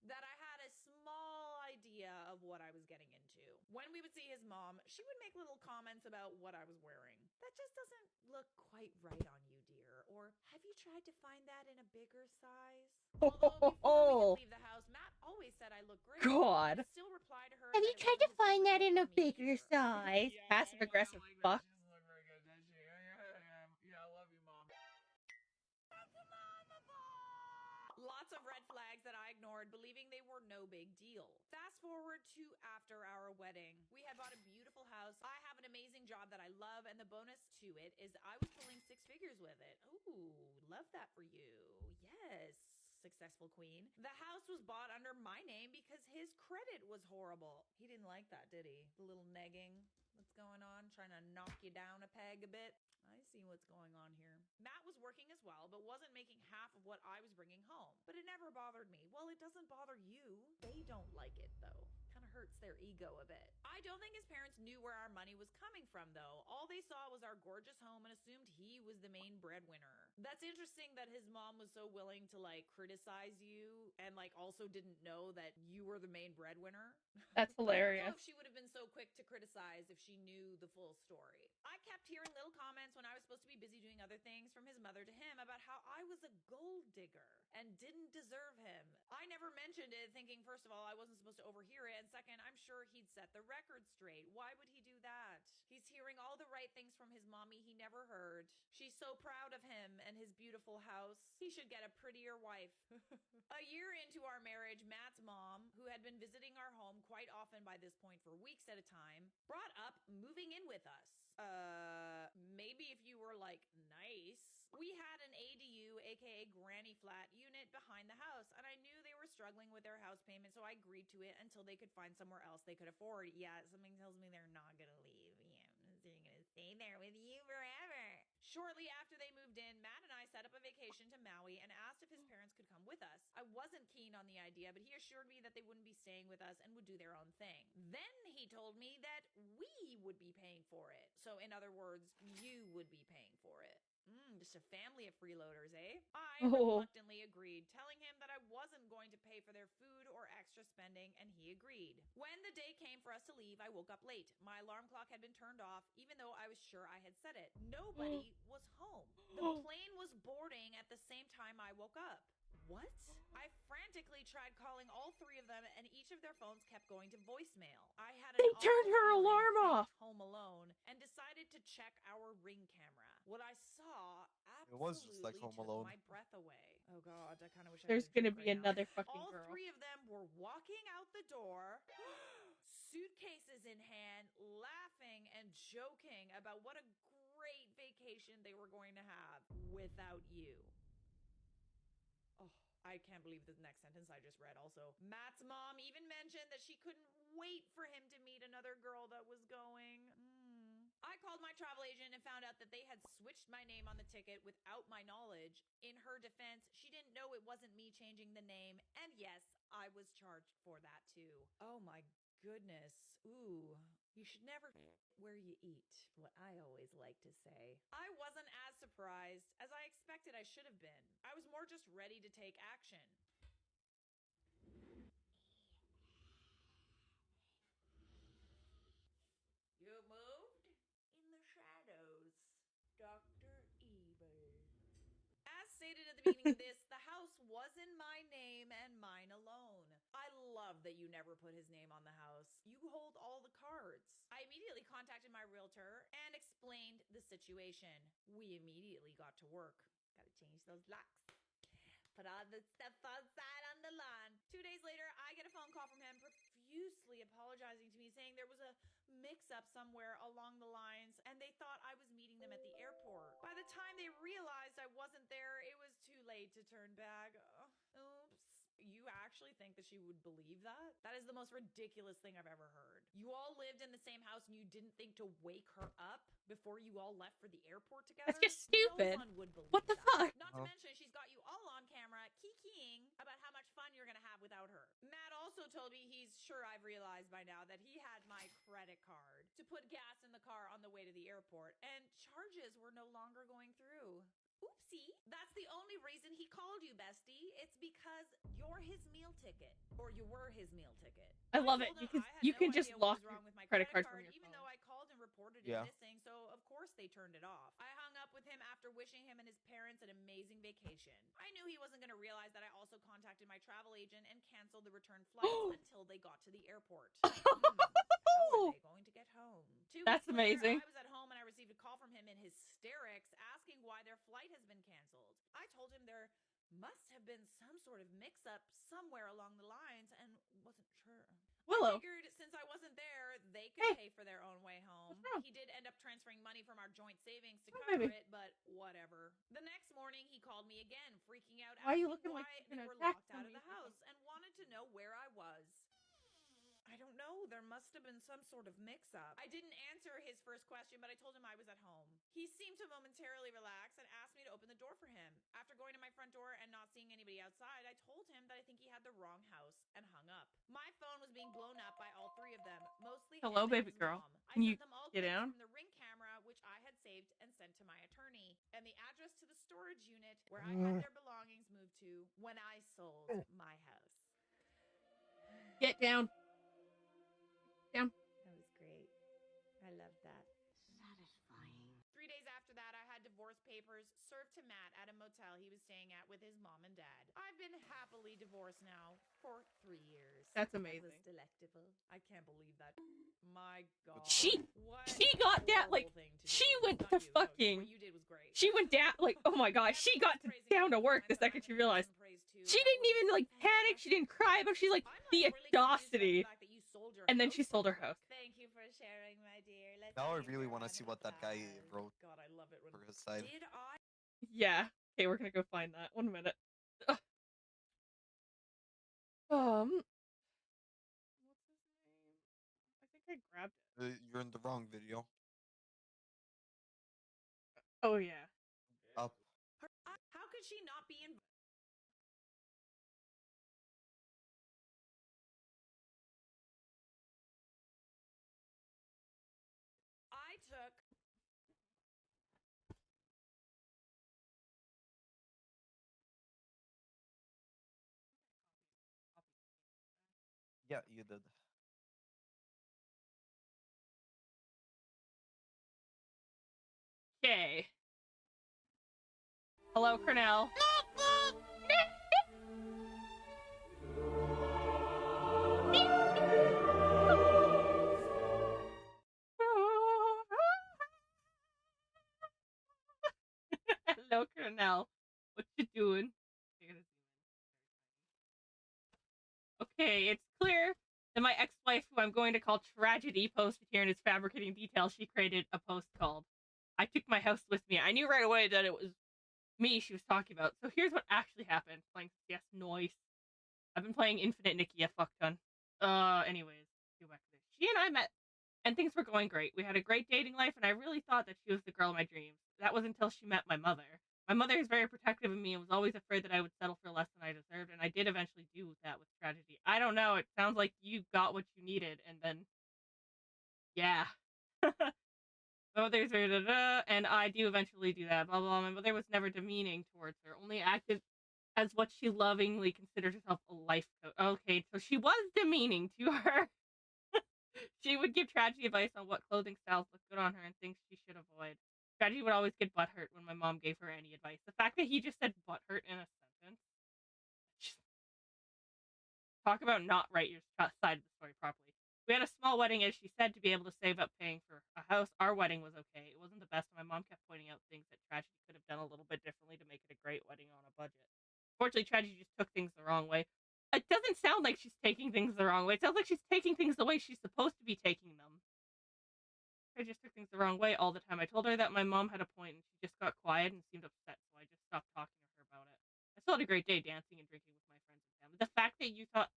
that I had a small idea of what I was getting into. When we would see his mom, she would make little comments about what I was wearing. That just doesn't look quite right on you, dear. Or have you tried to find that in a bigger size? Although before we could leave the house, Matt always said I look great. God. I still reply to her. Have you tried to find that in a bigger size? Passive aggressive fuck. Yeah, I love you, Mom. Lots of red flags that I ignored, believing they were no big deal. Fast forward to after our wedding. We had bought a beautiful house. I have an amazing job that I love, and the bonus to it is I was pulling 6 figures with it. Ooh, love that for you. Yes. Successful queen. The house was bought under my name because his credit was horrible. He didn't like that, did he? The little negging that's going on, trying to knock you down a peg a bit. I see what's going on here. Matt was working as well, but wasn't making half of what I was bringing home. But it never bothered me. Well, it doesn't bother you. They don't like it, though. Kind of hurts their ego a bit. I don't think his parents knew where our money was coming from, though. All they saw was our gorgeous home and assumed he was the main breadwinner. That's interesting that his mom was so willing to, like, criticize you and, like, also didn't know that you were the main breadwinner. That's I don't hilarious. know if she would have been so quick to criticize if she knew the full story. I kept hearing little comments when I was supposed to be busy doing other things from his mother to him about how I was a gold digger and didn't deserve him. I never mentioned it, thinking, first of all, I wasn't supposed to overhear it, and second, I'm sure he'd set the record straight. Why would he do that? He's hearing all the right things from his mommy he never heard. She's so proud of him and his beautiful house. He should get a prettier wife. A year into our marriage, Matt's mom, who had been visiting our home quite often by this point for weeks at a time, brought up moving in with us. Maybe if you were like nice. We had an ADU, aka granny flat unit behind the house, and I knew they were struggling with their house payment, so I agreed to it until they could find somewhere else they could afford. Yeah, something tells me they're not gonna leave. Yeah, they're gonna stay there with you forever. Shortly after they moved in, Matt and I set up a vacation to Maui and asked if his parents could come with us. I wasn't keen on the idea, but he assured me that they wouldn't be staying with us and would do their own thing. Then he told me that we would be paying for it. So in other words, you would be paying for it. Just a family of freeloaders, eh? I reluctantly agreed, telling him that I wasn't going to pay for their food or extra spending, and he agreed. When the day came for us to leave, I woke up late. My alarm clock had been turned off, even though I was sure I had set it. Nobody was home. The plane was boarding at the same time I woke up. What? I frantically tried calling all three of them, and each of their phones kept going to voicemail. I had an They turned her alarm off. Home alone and decided to check our ring camera. What I saw It was just like absolutely Home took Alone. my breath away. Oh God, I kind of wish I There's had a gonna drink be right now. another fucking All girl. three of them were walking out the door, suitcases in hand, laughing and joking about what a great vacation they were going to have without you. Oh, I can't believe the next sentence I just read. Also, Matt's mom even mentioned that she couldn't wait for him to meet another girl that was going. I called my travel agent and found out that they had switched my name on the ticket without my knowledge. In her defense, she didn't know it wasn't me changing the name, and yes, I was charged for that too. Oh my goodness. Ooh, you should never where you eat, what I always like to say. I wasn't as surprised as I expected I should have been. I was more just ready to take action. You moved? In the shadows, Dr. Evil. As stated at the beginning of this, the house was in my name and mine alone. I love that you never put his name on the house. You hold all the cards. I immediately contacted my realtor and explained the situation. We immediately got to work. Gotta change those locks. Put all the stuff outside on the lawn. 2 days later, I get a phone call from him profusely apologizing to me, saying there was a mix-up somewhere along the lines and they thought I was meeting them at the airport. By the time they realized I wasn't there, it was too late to turn back. Oops. You actually think that she would believe that? That is the most ridiculous thing I've ever heard. You all lived in the same house and you didn't think to wake her up before you all left for the airport together? That's just stupid. No one would believe What the fuck? Not to mention, she's got you all on camera kikiing about how much fun you're gonna have without her. Matt also told me he's sure I've realized by now that he had my credit card to put gas in the car on the way to the airport, and charges were no longer going through. Oopsie. That's the only reason he called you, bestie. It's because you're his meal ticket. Or you were his meal ticket. I love it because you can just lock your credit card from your even phone. though I called and reported it missing, so of course they turned it off. I hung up with him after wishing him and his parents an amazing vacation. I knew he wasn't going to realize that I also contacted my travel agent and canceled the return flights until they got to the airport. How are they going to get home? 2 That's weeks later, amazing. I was at home and I received a call from him in hysterics asking why their flight has been canceled. I told him there must have been some sort of mix-up somewhere along the lines and wasn't sure. Willow. I figured since I wasn't there, they could pay for their own way home. He did end up transferring money from our joint savings to cover it, but whatever. The next morning, he called me again, freaking out, Why are you asking looking why like they you're were gonna attack locked out of somebody the house and wanted to know where I was. I don't know. There must have been some sort of mix-up. I didn't answer his first question, but I told him I was at home. He seemed to momentarily relax and asked me to open the door for him. After going to my front door and not seeing anybody outside, I told him that I think he had the wrong house and hung up. My phone was being blown up by all three of them, mostly Hello, him and baby his girl. mom. Can I you sent them all get clips down? from the Ring camera, which I had saved and sent to my attorney, and the address to the storage unit where I had their belongings moved to when I sold my house. Get down. Down. That was great. I loved that. Satisfying. 3 days after that, I had divorce papers served to Matt at a motel he was staying at with his mom and dad. I've been happily divorced now for 3 years. That's That amazing. was delectable. I can't believe that. My God. She What got down like horrible thing to she do. went Not to you. No, fucking what you did was great. she went down like oh my god, she got down to work the second she realized. She didn't even like panic, she didn't cry, but she's like the audacity. And then she sold her house. Thank you for sharing, my dear. Now I really want to see what that guy wrote God, I love it when for his side. Did I? Yeah. Okay, we're gonna go find that. 1 minute. Ugh. What's his name? I think I grabbed it. You're in the wrong video. Oh yeah. she not be invited? I took Yeah, you did. Okay. Hello, Cornell. Hello, Cornell. What you doing? Okay, it's clear that my ex-wife, who I'm going to call Tragedy, posted here in his fabricating details. She created a post called "I took my house with me." I knew right away that it was me she was talking about. So here's what actually happened. Playing yes, noise. I've been playing Infinite Nikki a fuck ton. Anyways, go back to this. She and I met, and things were going great. We had a great dating life, and I really thought that she was the girl of my dreams. That was until she met my mother. My mother is very protective of me and was always afraid that I would settle for less than I deserved, and I did eventually do that with Tragedy. I don't know. It sounds like you got what you needed, and then, yeah. My mother's and I do eventually do that. Blah blah. My mother was never demeaning towards her, only acted as what she lovingly considered herself a life coach. Okay, so she was demeaning to her. She would give Tragedy advice on what clothing styles look good on her and things she should avoid. Tragedy would always get butthurt when my mom gave her any advice. The fact that he just said butthurt in a sentence. Just talk about not write your side of the story properly. We had a small wedding, as she said, to be able to save up paying for a house. Our wedding was okay. It wasn't the best. My mom kept pointing out things that Tragedy could have done a little bit differently to make it a great wedding on a budget. Fortunately, Tragedy just took things the wrong way. It doesn't sound like she's taking things the wrong way. It sounds like she's taking things the way she's supposed to be taking them. I just took things the wrong way all the time. I told her that my mom had a point, and she just got quiet and seemed upset, so I just stopped talking to her about it. I still had a great day dancing and drinking with my friends and family. The fact that you thought,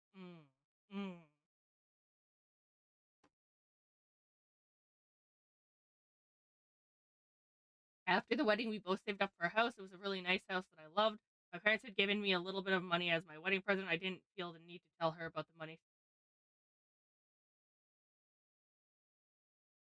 After the wedding, we both saved up for a house. It was a really nice house that I loved. My parents had given me a little bit of money as my wedding present. I didn't feel the need to tell her about the money.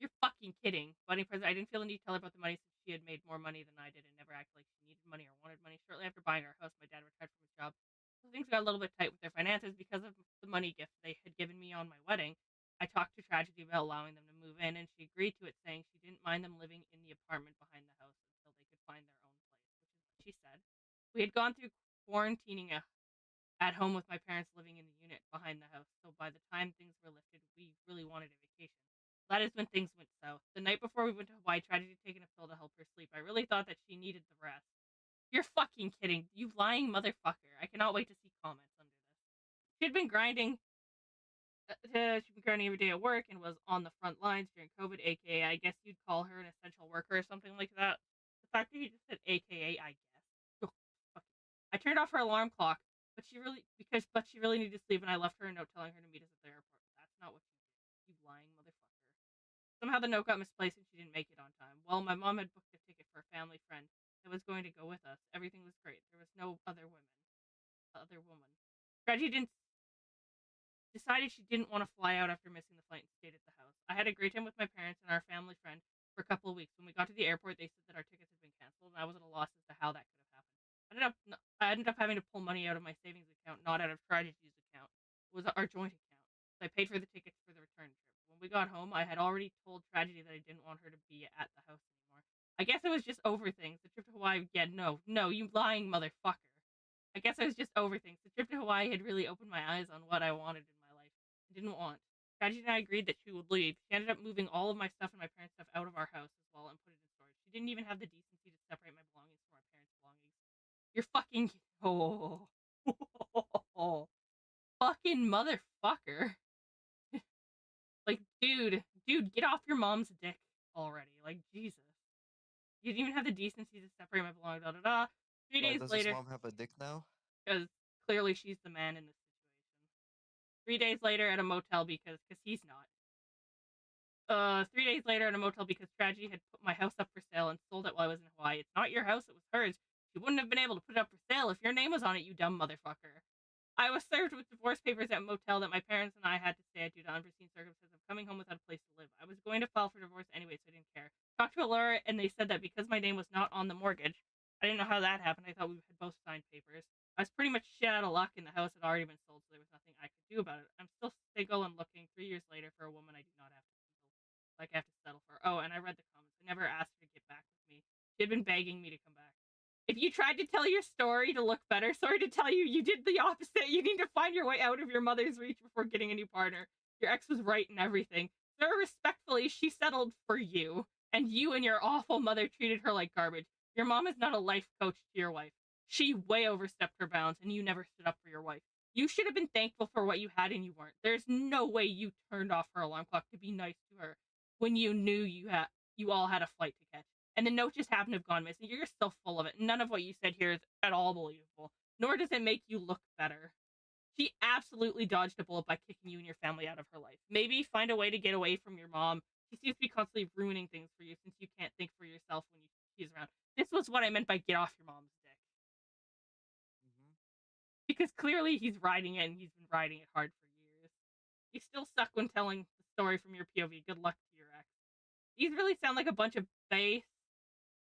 You're fucking kidding. Wedding present. I didn't feel the need to tell her about the money since she had made more money than I did and never acted like she needed money or wanted money. Shortly after buying our house, my dad retired from his job. So things got a little bit tight with their finances because of the money gift they had given me on my wedding. I talked to Tragedy about allowing them to move in, and she agreed to it, saying she didn't mind them living in the apartment behind the house until they could find their own place, which is what she said. We had gone through quarantining at home with my parents living in the unit behind the house, so by the time things were lifted, we really wanted a vacation. That is when things went south. The night before we went to Hawaii, Tragedy had taken a pill to help her sleep. I really thought that she needed the rest. You're fucking kidding. You lying motherfucker. I cannot wait to see comments under this. She'd been grinding. She'd been grinding every day at work and was on the front lines during COVID, aka I guess you'd call her an essential worker or something like that. The fact that you just said aka, I guess. Oh, fuck. I turned off her alarm clock, but she really needed to sleep, and I left her a note telling her to meet us at the airport. That's not what you did. You lying motherfucker. Somehow the note got misplaced and she didn't make it on time. Well, my mom had booked a ticket for a family friend that was going to go with us. Everything was great. There was no other woman. Tragedy decided she didn't want to fly out after missing the flight and stayed at the house. I had a great time with my parents and our family friend for a couple of weeks. When we got to the airport, they said that our tickets had been canceled, and I was at a loss as to how that could have happened. I ended up having to pull money out of my savings account, not out of Tragedy's account. It was our joint account. So I paid for the tickets for the return trip. When we got home, I had already told Tragedy that I didn't want her to be at the house anymore. I guess I was just over things. The trip to Hawaii, yeah, no, you lying motherfucker. I guess I was just over things. The trip to Hawaii had really opened my eyes on what I wanted in my life. I didn't want. Tragedy and I agreed that she would leave. She ended up moving all of my stuff and my parents' stuff out of our house as well and put it in storage. She didn't even have the decency to separate my belongings from my parents' belongings. You're fucking fucking motherfucker. Like, dude, get off your mom's dick already. Like, Jesus. You didn't even have the decency to separate my belongings. 3 days Does later, his mom have a dick now? because clearly she's the man in this situation. 3 days later at a motel because he's not. 3 days later at a motel because Tragedy had put my house up for sale and sold it while I was in Hawaii. It's not your house, it was hers. She wouldn't have been able to put it up for sale if your name was on it, you dumb motherfucker. I was served with divorce papers at a motel that my parents and I had to stay at due to unforeseen circumstances of coming home without a place to live. I was going to file for divorce anyway, so I didn't care. Talked to a lawyer, and they said that because my name was not on the mortgage, I didn't know how that happened. I thought we had both signed papers. I was pretty much shit out of luck, and the house had already been sold, so there was nothing I could do about it. I'm still single and looking 3 years later for a woman I do not have to settle for. Oh, and I read the comments. I never asked her to get back with me. She had been begging me to come back. If you tried to tell your story to look better, sorry to tell you, you did the opposite. You need to find your way out of your mother's reach before getting a new partner. Your ex was right in everything. Sir, respectfully, she settled for you, and you and your awful mother treated her like garbage. Your mom is not a life coach to your wife. She way overstepped her bounds, and you never stood up for your wife. You should have been thankful for what you had, and you weren't. There's no way you turned off her alarm clock to be nice to her when you knew you all had a flight to catch. And the note just happened to have gone missing. You're still full of it. None of what you said here is at all believable, nor does it make you look better. She absolutely dodged a bullet by kicking you and your family out of her life. Maybe find a way to get away from your mom. She seems to be constantly ruining things for you since you can't think for yourself when she's around. This was what I meant by get off your mom's dick. Because clearly he's riding it, and he's been riding it hard for years. You still suck when telling the story from your POV. Good luck to your ex. These really sound like a bunch of bass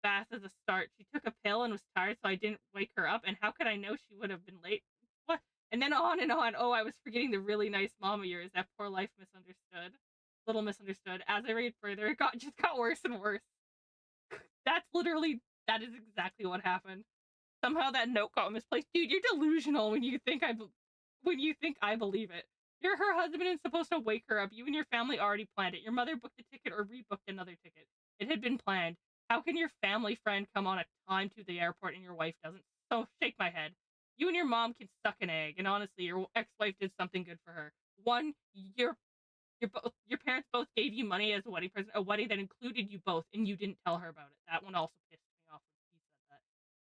as a start. She took a pill and was tired, so I didn't wake her up. And how could I know she would have been late? What? And then on and on. Oh, I was forgetting the really nice mom of yours. That poor life misunderstood. Little misunderstood. As I read further, it just got worse and worse. That is exactly what happened. Somehow that note got misplaced. Dude, you're delusional when you think I believe it. You're her husband and supposed to wake her up. You and your family already planned it. Your mother booked a ticket or rebooked another ticket. It had been planned. How can your family friend come on a time to the airport and your wife doesn't? So shake my head. You and your mom can suck an egg, and honestly, your ex-wife did something good for her. One, your parents both gave you money as a wedding present, a wedding that included you both, and you didn't tell her about it. That one also pissed me off when he said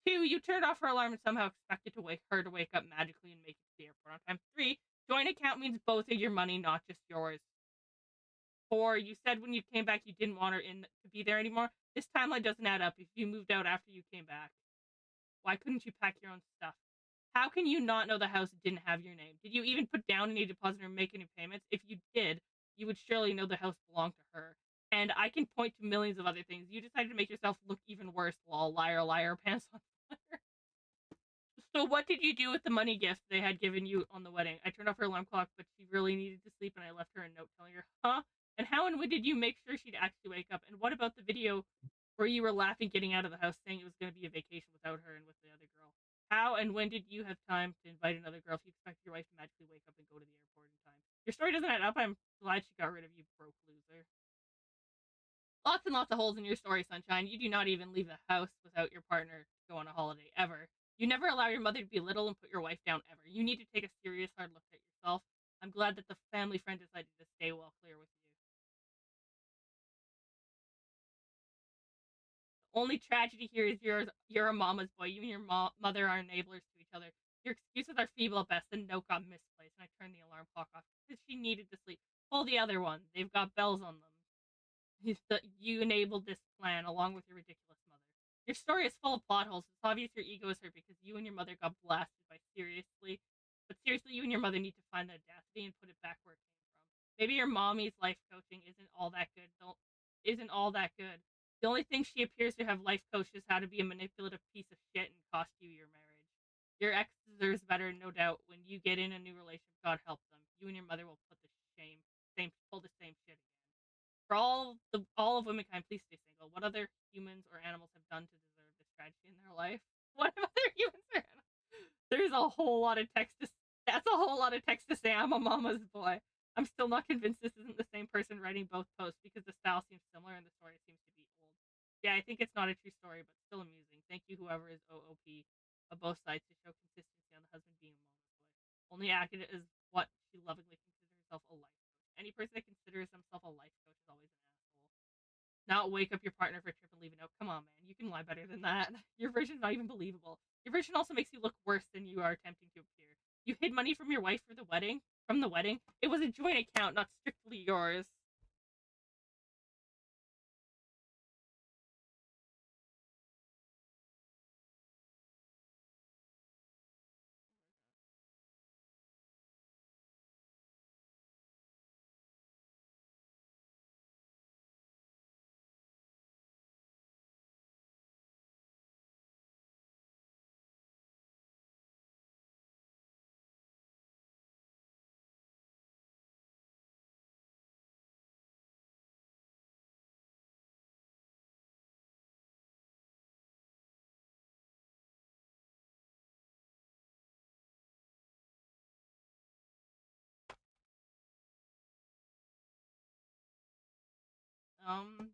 that. 2, you turned off her alarm and somehow expected her to wake up magically and make it to the airport on time. 3, joint account means both of your money, not just yours. 4, you said when you came back you didn't want her to be there anymore. This timeline doesn't add up if you moved out after you came back. Why couldn't you pack your own stuff? How can you not know the house didn't have your name? Did you even put down any deposit or make any payments? If you did, you would surely know the house belonged to her. And I can point to millions of other things. You decided to make yourself look even worse. Lol, liar, liar, pants on fire. So what did you do with the money gift they had given you on the wedding? I turned off her alarm clock, but she really needed to sleep, and I left her a note telling her, huh? And how and when did you make sure she'd actually wake up? And what about the video where you were laughing getting out of the house saying it was going to be a vacation without her and with the other girl? How and when did you have time to invite another girl if you expect your wife to magically wake up and go to the airport in time? Your story doesn't add up. I'm glad she got rid of you, broke loser. Lots and lots of holes in your story, Sunshine. You do not even leave the house without your partner to go on a holiday, ever. You never allow your mother to be little and put your wife down, ever. You need to take a serious, hard look at yourself. I'm glad that the family friend decided to stay well clear with you. The only tragedy here is you're a mama's boy. You and your mother are enablers to each other. Your excuses are feeble at best. The note got misplaced, and I turned the alarm clock off because she needed to sleep. Pull the other one. They've got bells on them. You enabled this plan along with your ridiculous mother. Your story is full of plot holes. It's obvious your ego is hurt because you and your mother got blasted by seriously. But seriously, you and your mother need to find the audacity and put it back where it came from. Maybe your mommy's life coaching isn't all that good. The only thing she appears to have life coached is how to be a manipulative piece of shit and cost you your marriage. Your ex deserves better, no doubt. When you get in a new relationship, God help them. You and your mother will pull the same shit again. For all of womankind, please stay single. What other humans or animals have done to deserve this tragedy in their life? What other humans or animals? There's a whole lot of text to. That's a whole lot of text to say. I'm a mama's boy. I'm still not convinced this isn't the same person writing both posts because the style seems similar and the story seems to be old. Yeah, I think it's not a true story, but still amusing. Thank you, whoever is OOP of both sides, to show consistency on the husband being a mama's boy. Only accurate is what she lovingly considers herself a life coach. Any person that considers themselves a life coach is always an asshole. Not wake up your partner for a trip and leave a note. Come on, man. You can lie better than that. Your version's not even believable. Your version also makes you look worse than you are attempting to appear. You hid money from your wife from the wedding. It was a joint account, not strictly yours.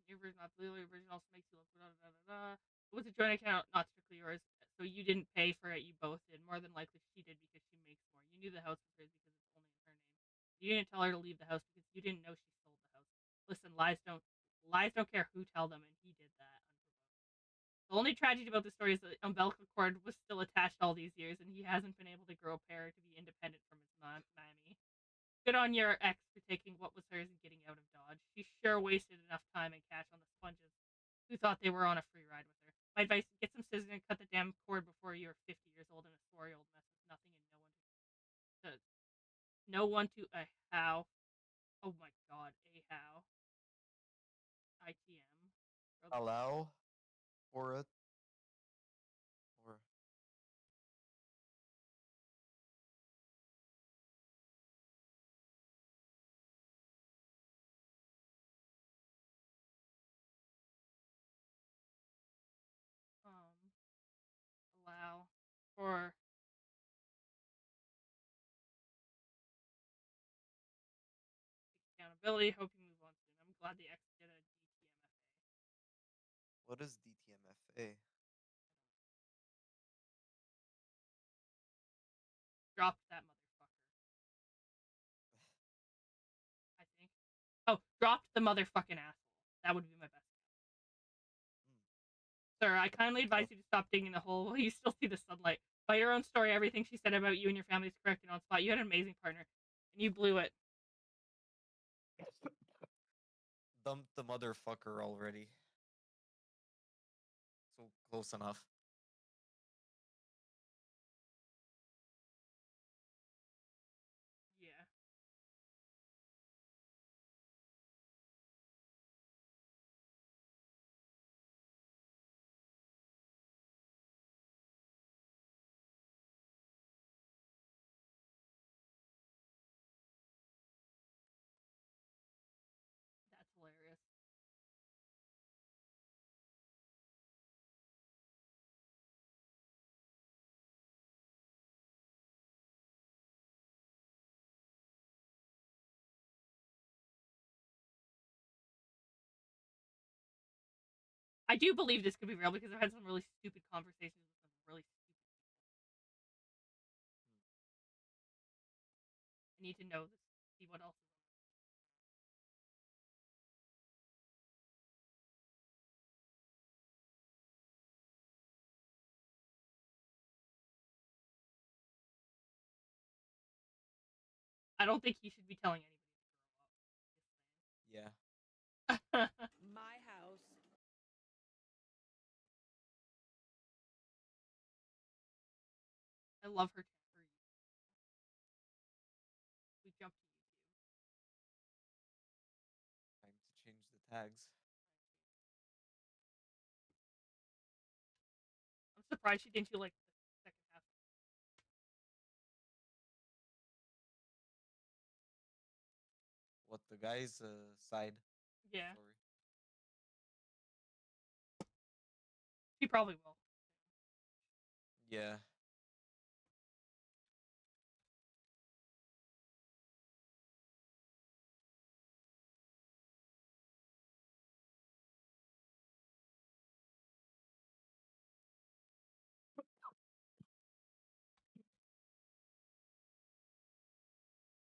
Your version not legally version also makes you look It was a joint account, not strictly yours. So you didn't pay for it, you both did. More than likely she did because she makes more. You knew the house was hers because it's only in her name. You didn't tell her to leave the house because you didn't know she sold the house. Listen, lies don't care who tell them, and he did that. The only tragedy about the story is that umbilical cord was still attached all these years, and he hasn't been able to grow a pair to be independent from his mammy. Good on your ex for taking what was hers and getting out of Dodge. She sure wasted enough time and cash on the sponges who thought they were on a free ride with her. My advice, get some scissors and cut the damn cord before you're 50 years old and a sorry old mess with nothing and no one to a how. Oh my god, a how. ITM. Allow for it. Or Allow for accountability. Hope you move on soon. I'm glad the ex did a DTMFA. what is DTMFA? Dropped that motherfucker. I think. Oh, dropped the motherfucking asshole. That would be my best. Sir, I kindly advise you to stop digging the hole while you still see the sunlight. By your own story, everything she said about you and your family is correct and on spot. You had an amazing partner, and you blew it. Dumped the motherfucker already. So close enough. Yeah. That's hilarious. I do believe this could be real because I've had some really stupid conversations with some really stupid people. I need to know this, see what else is on this. I don't think he should be telling anybody to Yeah. grow up. My house. I love her temper. We jumped to YouTube. Time to change the tags. I'm surprised she didn't do like the second half. What the guy's side? Yeah. Sorry. She probably will. Yeah.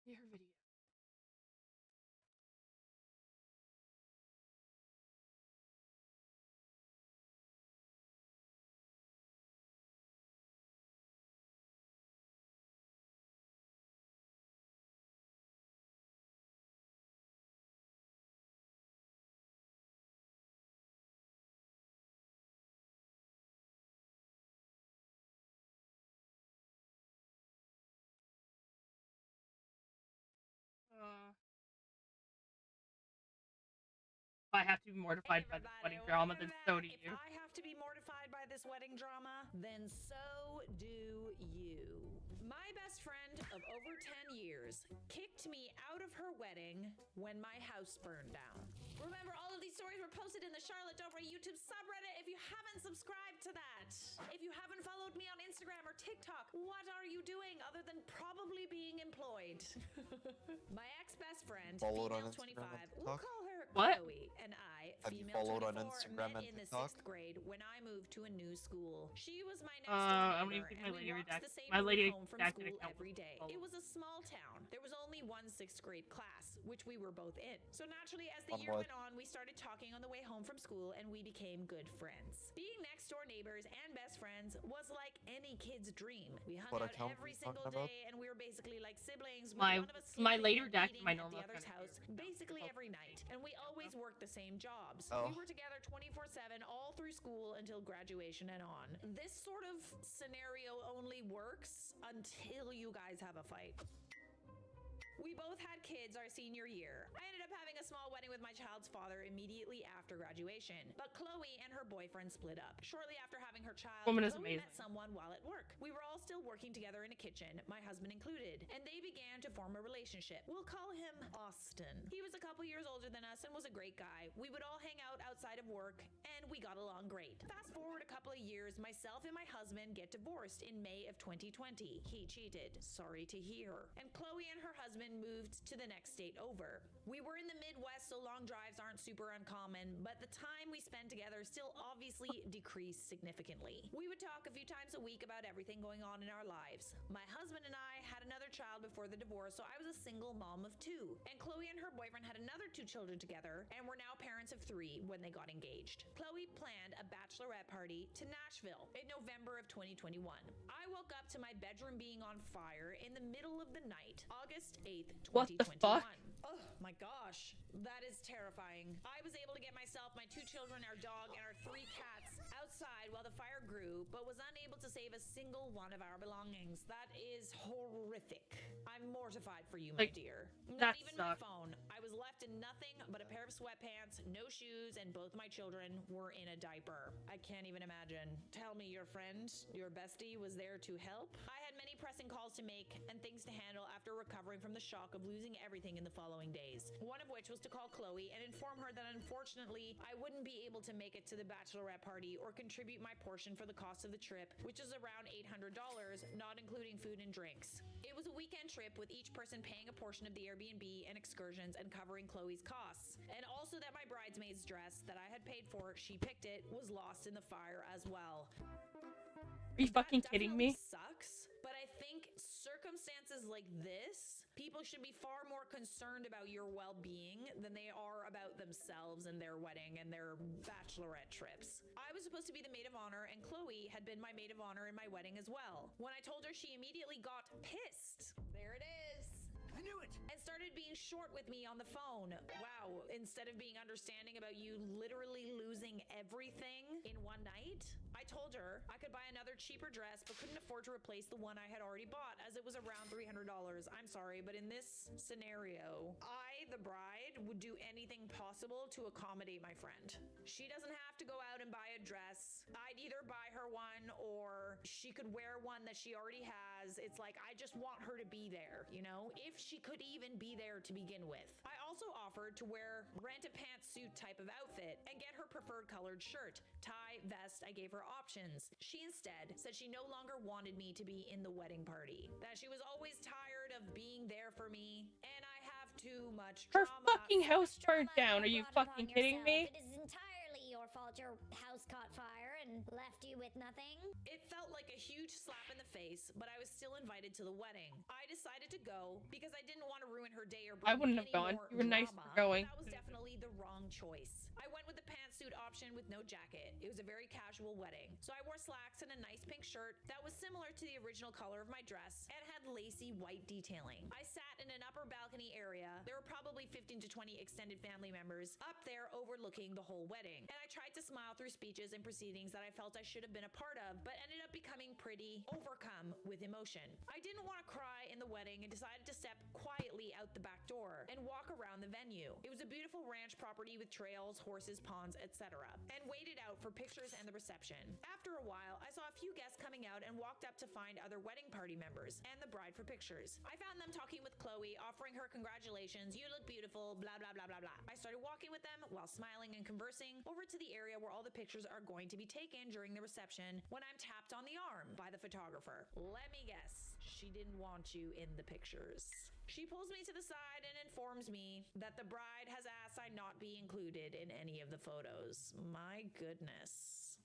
Hear her video. If I have to be mortified by this wedding drama, then so do you. If I have to be mortified by this wedding drama, then so do you. My best friend of over 10 years kicked me out of her wedding when my house burned down. Remember, all of these stories were posted in the Charlotte Dobre YouTube subreddit if you haven't subscribed to that. If you haven't followed me on Instagram or TikTok, what are you doing other than probably being employed? My ex-best friend, Followed on female Instagram 25, and we'll TikTok? call her What? Chloe and I, Have you female followed on 24, Instagram met and in the TikTok? 6th grade when I moved to a new school. She was my next door I'm gonna neighbor, even think and my we lady walked redacted. the same My route lady home from redacted school account was every day. It was a small town. There was only one 6th grade class, which we were both in. So naturally, as the On year what? went on, we started talking on the way home from school, and we became good friends. Being next door neighbors and best friends was like any kid's dream. We hung What out account every are you single talking about? day, and we were basically like siblings. With My one of us my sleeping lady and redacted eating my at normal the other's account. house basically every night, and we always worked the same jobs. Oh. We were together 24/7 all through school until graduation and on. This sort of scenario only works until you guys have a fight. We both had kids our senior year. I ended up having a small wedding with my child's father immediately after graduation. But Chloe and her boyfriend split up. Shortly after having her child, Woman is Chloe amazing. met someone while at work. We were all still working together in a kitchen, my husband included, and they began to form a relationship. We'll call him Austin. He was a couple years older than us and was a great guy. We would all hang out outside of work, and we got along great. Fast forward a couple of years, myself and my husband get divorced in May of 2020. He cheated. Sorry to hear. And Chloe and her husband moved to the next state over. We were in the Midwest, so long drives aren't super uncommon, but the time we spend together still obviously decreased significantly. We would talk a few times a week about everything going on in our lives. My husband and I had another child before the divorce, so I was a single mom of 2. And Chloe and her boyfriend had another 2 children together, and were now parents of 3 when they got engaged. Chloe planned a bachelorette party to Nashville in November of 2021. I woke up to my bedroom being on fire in the middle of the night, August 8th, 2021. What the fuck? Oh my gosh, that is terrifying. I was able to get myself, my 2 children, our dog, and our 3 cats outside while the fire grew, but was unable to save a single one of our belongings. That is horrific. I'm mortified for you, my dear. Not even my phone. I was left in nothing but a pair of sweatpants, no shoes, and both my children were in a diaper. I can't even imagine. Tell me your friend, your bestie, was there to help? I had many pressing calls to make and things to handle after recovering from the shock of losing everything in the following days. One of which was to call Chloe and inform her that unfortunately I wouldn't be able to make it to the bachelorette party or contribute my portion for the cost of the trip, which is around $800, not including food and drinks. It was a weekend trip with each person paying a portion of the Airbnb and excursions and covering Chloe's costs. And also that my bridesmaid's dress that I had paid for, she picked it, was lost in the fire as well. Are you fucking kidding me? Sucks, but I think circumstances like this, people should be far more concerned about your well-being than they are about themselves and their wedding and their bachelorette trips. I was supposed to be the maid of honor, and Chloe had been my maid of honor in my wedding as well. When I told her, she immediately got pissed. There it is. I knew it. And started being short with me on the phone. Wow. Instead of being understanding about you literally losing everything in one night, I told her I could buy another cheaper dress, but couldn't afford to replace the one I had already bought as it was around $300. I'm sorry, but in this scenario, I, the bride, would do anything possible to accommodate my friend. She doesn't have to go out and buy a dress. I'd either buy her one or she could wear one that she already has. It's like, I just want her to be there, you know? If she could even be there to begin with. I also offered to wear rent a pantsuit type of outfit and get her preferred colored shirt, tie, vest. I gave her options. She instead said she no longer wanted me to be in the wedding party, that she was always tired of being there for me, and I have too much Her drama. fucking house burnt down. Are you fucking kidding me? It is entirely your fault your house caught fire and left you with nothing. It felt like a huge slap in the face, but I was still invited to the wedding. I decided to go because I didn't want to ruin her day or bring I wouldn't have any gone. more You were nice for drama. going. That was definitely the wrong choice. I went with the pantsuit option with no jacket. It was a very casual wedding. So I wore slacks and a nice pink shirt that was similar to the original color of my dress and had lacy white detailing. I sat in an upper balcony area. There were probably 15 to 20 extended family members up there overlooking the whole wedding. And I tried to smile through speeches and proceedings that I felt I should have been a part of, but ended up becoming pretty overcome with emotion. I didn't want to cry in the wedding and decided to step quietly out the back door and walk around the venue. It was a beautiful ranch property with trails, horses, ponds, etc., and waited out for pictures and the reception. After a while, I saw a few guests coming out and walked up to find other wedding party members and the bride for pictures. I found them talking with Chloe, offering her congratulations, you look beautiful, blah, blah, blah, blah, blah. I started walking with them while smiling and conversing over to the area where all the pictures are going to be taken during the reception when I'm tapped on the arm by the photographer. Let me guess, she didn't want you in the pictures. She pulls me to the side and informs me that the bride has asked I not be included in any of the photos. My goodness.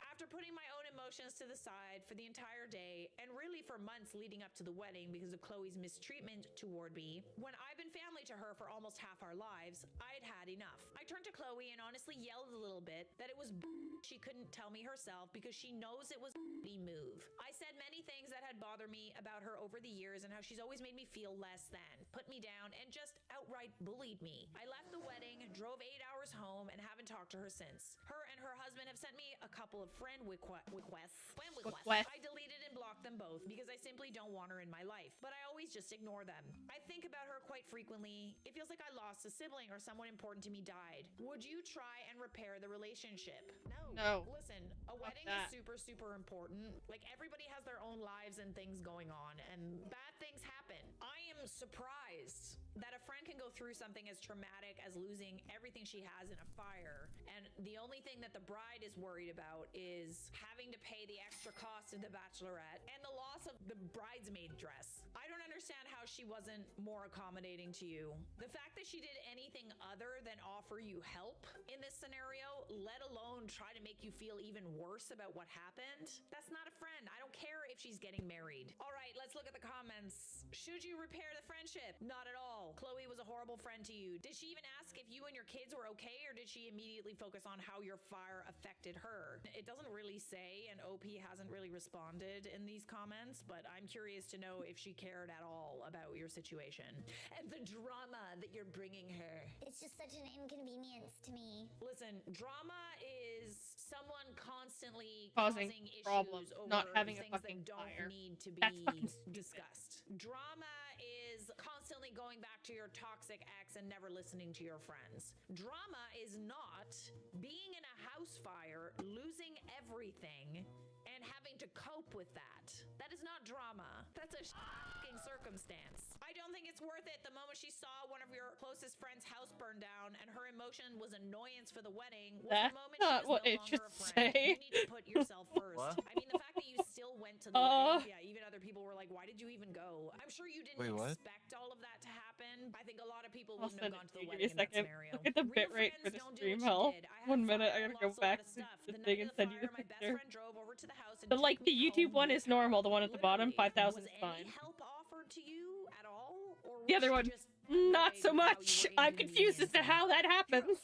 After putting my own emotions to the side for the entire day, and really for months leading up to the wedding because of Chloe's mistreatment toward me, when I've been family to her for almost half our lives, I'd had enough. I turned to Chloe and honestly yelled a little bit that it was she couldn't tell me herself because she knows it was move. I said many things that had bothered me about her over the years and how she's always made me feel less than, put me down, and just outright bullied me. I left the wedding, drove 8 hours home, and haven't talked to her since. Her and her husband have sent me a couple of friend requests. I deleted and blocked them both because I simply don't want her in my life, but I always just ignore them. I think about her quite frequently. It feels like I lost a sibling or someone important to me died. Would you try and repair the relationship? No. Listen, a wedding is super, super important. Like, everybody has their own lives and things going on, and bad things happen. I am surprised that a friend can go through something as traumatic as losing everything she has in a fire, and the only thing that the bride is worried about is having to pay the extra cost of the bachelorette and the loss of the bridesmaid dress. I don't understand how she wasn't more accommodating to you. The fact that she did anything other than offer you help in this scenario, let alone try to make you feel even worse about what happened, that's not a friend. I don't care if she's getting married. All right, let's look at the comments. Should you repair the friendship? Not at all. Chloe was a horrible friend to you. Did she even ask if you and your kids were okay, or did she immediately focus on how your fire affected her? It doesn't really say, and OP hasn't really responded in these comments, but I'm curious to know if she cared at all about your situation and the drama that you're bringing her. It's just such an inconvenience to me. Listen, drama is someone constantly Causing issues problems, over not having a things fucking that don't fire. need to be That's fucking stupid. discussed. Drama is constantly going back to your toxic ex and never listening to your friends. Drama is not being in a house fire, losing everything, and having to cope with that. That is not drama. That's a fucking circumstance. I don't think it's worth it. The moment she saw one of your closest friends' house burn down and her emotion was annoyance for the wedding, was That's the moment not she was what no it should longer a friend. say. You need to put yourself first. What? I mean, the fact that you still went to the wedding, yeah, even other people were like, why did you even go? I'm sure you didn't Wait, what? expect all of that to happen. I think a lot of people I'll wouldn't have send gone it to to the you. Give me wedding a in that second. scenario. Look at the Real bitrate for friends the don't do stream what you health. did. I had 1 minute, I fire, gotta go lost a lot back of to stuff. the The thing night and of the send you the fire, my best picture. friend drove over to the house and But like took the me YouTube home one with is normal, the her. one at the bottom, Literally. 5,000 Was is any fine. help offered to you at all? Or The was other she one, just not annoyed so with how you much. were I'm confused as to inconveniencing how her? that happens.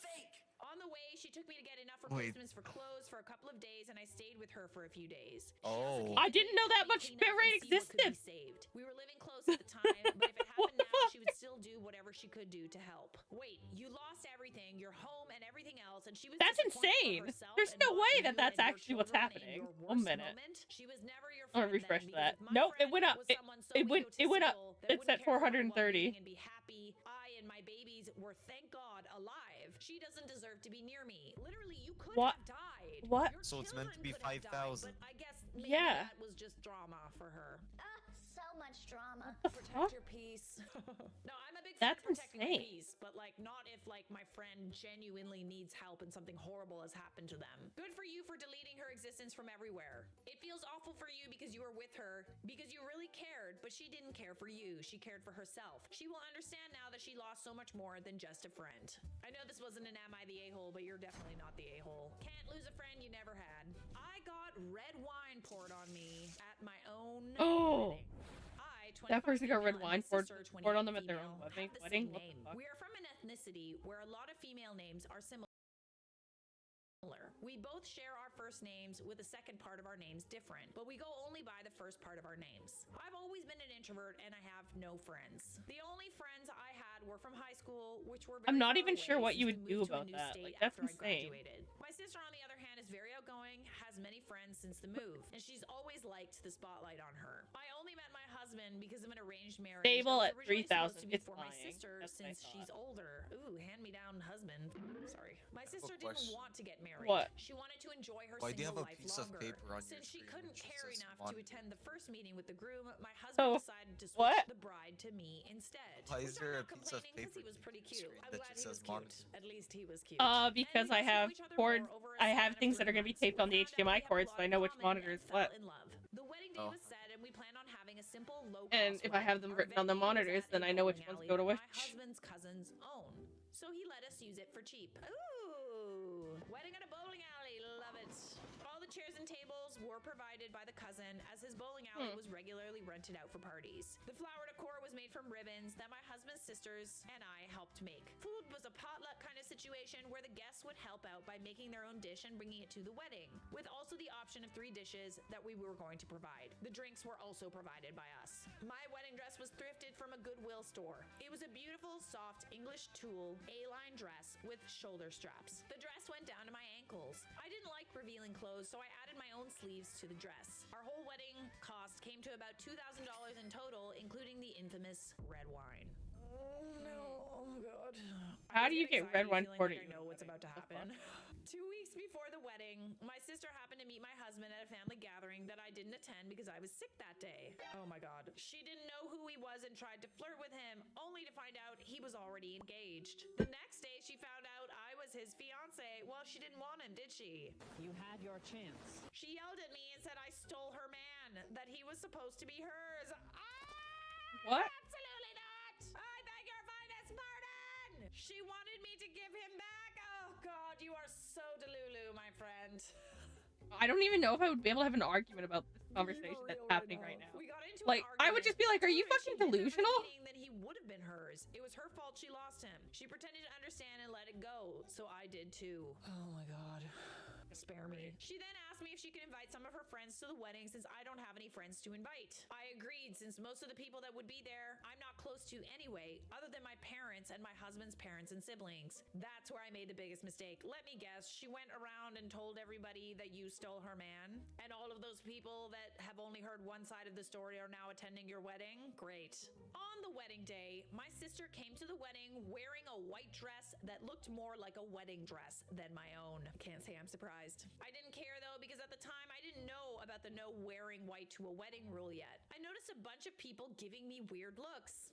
On the way, she took me to get enough Wait. replacements for clothes for a couple of days, and I stayed with her for a few days. Oh. I didn't know that much bitrate existed. Saved. We were living close at the time, but if it happened now, she would still do whatever she could do to help. Wait, you lost everything, your home and everything else, and she was That's disappointed for insane. herself There's and no not way you that that's and your actually what's children in happening. your 1 worst minute. moment. She was never your I'm friend gonna refresh then, that. because if my Nope, it friend went up. was someone so It went up. egotistical that It's wouldn't at care about my 430. well-being and be happy, I and my babies were, thank God, alive. She doesn't deserve to be near me. Literally, you could What? have died. What? Your So it's meant to be children could have died, 5,000. but I guess maybe Yeah. that was just drama for her. So much drama. Protect your peace. No, I'm a big fan That's of protecting my insane. peace, but like not if like my friend genuinely needs help and something horrible has happened to them. Good for you for deleting her existence from everywhere. It feels awful for you because you were with her, because you really cared, but she didn't care for you. She cared for herself. She will understand now that she lost so much more than just a friend. I know this wasn't an Am I the A-hole, but you're definitely not the a-hole. Can't lose a friend you never had. I got red wine poured on me at my own Oh. wedding. That person got red female, wine and my poured sister, on 28 them at their own female, wedding. have the Wedding? same What the name. fuck? We are from an ethnicity where a lot of female names are similar. We both share our first names with the second part of our names different, but we go only by the first part of our names. I've always been an introvert and I have no friends. The only friends I had were from high school, which were very I'm not far even away sure what since you we would do moved to a about new that. state Like, that's after I insane. graduated. My sister, on the other hand, is very outgoing, has many friends since the move, and she's always liked the spotlight on her. I only met my husband because of an arranged marriage. Stable that at was originally supposed 3,000. to be It's for my lying. sister That's what I since she's thought. older. Ooh, hand-me-down husband. Sorry. My sister didn't question. want to get married. What? She wanted to enjoy her Why do you single have a life piece of longer. paper on your Since she screen couldn't which care says enough to money? attend the first meeting with the groom, my husband So, decided to switch what? the bride to me instead. Why Which is I'm there a not piece of complaining 'cause paper he was pretty on your cute. screen I'm that glad just he was says money? cute. At least he was cute. Because I have have things that are gonna be taped on the HDMI cord, so I know which monitor is what. The wedding day Oh. was set, and we planned on having having a simple, low-cost And if I wedding. have them Our written on the venue was monitors, at then a I know which bowling ones alley go to that which. my husband's cousins own. So he let us use it for cheap. Ooh, wedding at a bowling alley, love it. All the chairs and tables were provided by the cousin, as his bowling alley was regularly rented out for parties. The flower decor was made from ribbons that my husband's sisters and I helped make. Food was a potluck kind of situation where the guests would help out by making their own dish and bringing it to the wedding, with also the option of 3 dishes that we were going to provide. The drinks were also provided by us. My wedding dress was thrifted from a Goodwill store. It was a beautiful, soft English tulle A-line dress with shoulder straps. The dress went down to my ankles. I didn't like revealing clothes, so I added my own sleeves to the dress. Our whole wedding cost came to about $2,000 in total, including the infamous red wine. Oh no, oh my god. How do you get red wine poured at I you? know what's about to happen. 2 weeks before the wedding, my sister happened to meet my husband at a family gathering that I didn't attend because I was sick that day. Oh my god. She didn't know who he was and tried to flirt with him, only to find out he was already engaged. The next day, she found out I was his fiance. Well, she didn't want him, did she? You had your chance. She yelled at me and said I stole her man, that he was supposed to be hers. What? Absolutely not! I beg your finest pardon! She wanted me to give him back. Oh god, you are so delulu, my friend. I don't even know if I would be able to have an argument about this conversation that's happening right now. We got into Like, I would just be like, are you fucking delusional? That he would have been hers. It was her fault she lost him. She pretended to understand and let it go, so I did too. Oh my god. Spare me. She then asked me if she could invite some of her friends to the wedding since I don't have any friends to invite. I agreed since most of the people that would be there I'm not close to anyway, other than my parents and my husband's parents and siblings. That's where I made the biggest mistake. Let me guess, she went around and told everybody that you stole her man? And all of those people that have only heard one side of the story are now attending your wedding? Great. On the wedding day, my sister came to the wedding wearing a white dress that looked more like a wedding dress than my own. Can't say I'm surprised. I didn't care though because at the time I didn't know about the no wearing white to a wedding rule yet. I noticed a bunch of people giving me weird looks.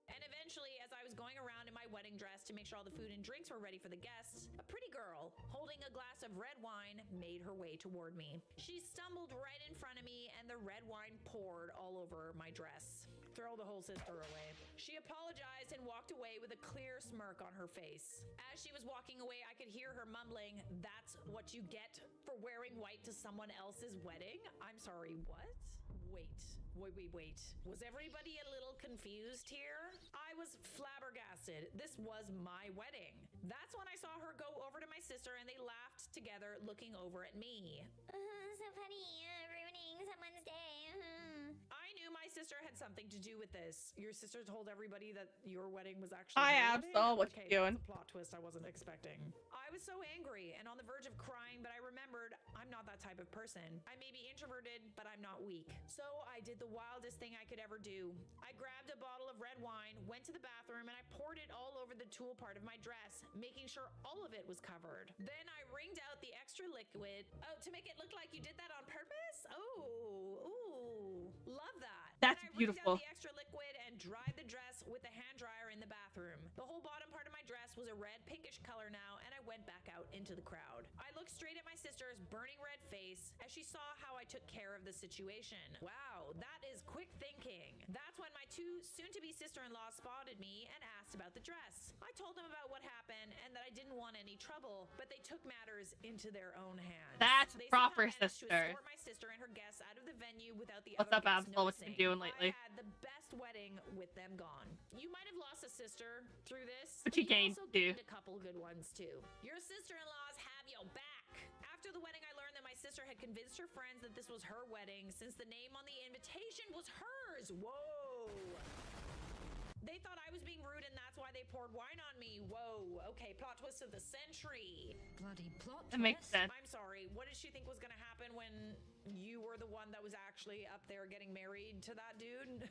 And eventually, as I was going around in my wedding dress to make sure all the food and drinks were ready for the guests, a pretty girl holding a glass of red wine made her way toward me. She stumbled right in front of me and the red wine poured all over my dress. Throw the whole sister away. She apologized and walked away with a clear smirk on her face. As she was walking away, I could hear her mumbling, "That's what you get for wearing white to someone else's wedding?" I'm sorry, what? Wait. Was everybody a little confused here? I was flabbergasted. This was my wedding. That's when I saw her go over to my sister and they laughed together, looking over at me. So funny, ruining someone's day. I knew my sister had something to do with this. Your sister told everybody that your wedding was actually I saw what okay, you're doing. that's a plot twist I wasn't expecting. I was so angry and on the verge of crying, but I remembered I'm not that type of person. I may be introverted, but I'm not weak. So I did the wildest thing I could ever do. I grabbed a bottle of red wine, went to the bathroom, and I poured it all over the tulle part of my dress, making sure all of it was covered. Then I wringed out the extra liquid. Oh, to make it look like you did that on purpose? Ooh, love that. That's then I beautiful. wringed out the extra liquid and dried the dress with the hand dryer in the bathroom. The whole bottom part of my dress was a red pinkish color now, and I went back out into the crowd. I looked straight at my sister's burning red face as she saw how I took care of the situation. Wow, that is quick thinking. That's when my 2 soon-to-be sister-in-laws spotted me and asked about the dress. I told them about what happened and that I didn't want any trouble, but they took matters into their own hands. That's They proper, somehow managed to sister. escort my sister and her guests out of the venue without the What's other up, guests Absol? What you been noticing. doing lately? I had the best wedding with them gone. You might have lost a sister through this, But you gained also two. gained a couple good ones too. Your sister-in-laws have your back. After the wedding, I learned that my sister had convinced her friends that this was her wedding since the name on the invitation was hers. Whoa. They thought I was being rude and that's why they poured wine on me. Whoa. Okay, plot twist of the century. Bloody plot That makes sense. I'm sorry. What did she think was going to happen when you were the one that was actually up there getting married to that dude?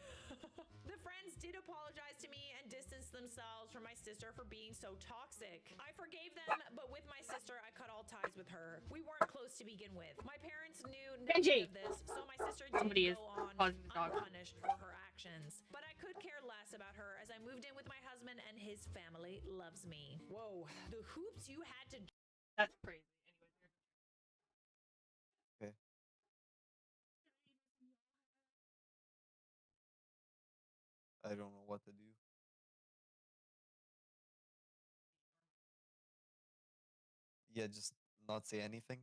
The friends did apologize to me and distance themselves from my sister for being so toxic. I forgave them, but with my sister, I cut all ties with her. We weren't close to begin with. My parents knew Benji! nothing of this, so my sister Somebody did is go on causing the dog. unpunished for her actions. But I could care less about her as I moved in with my husband and his family loves me. Whoa, the hoops you had to That's crazy. I don't know what to do. Yeah, just not say anything.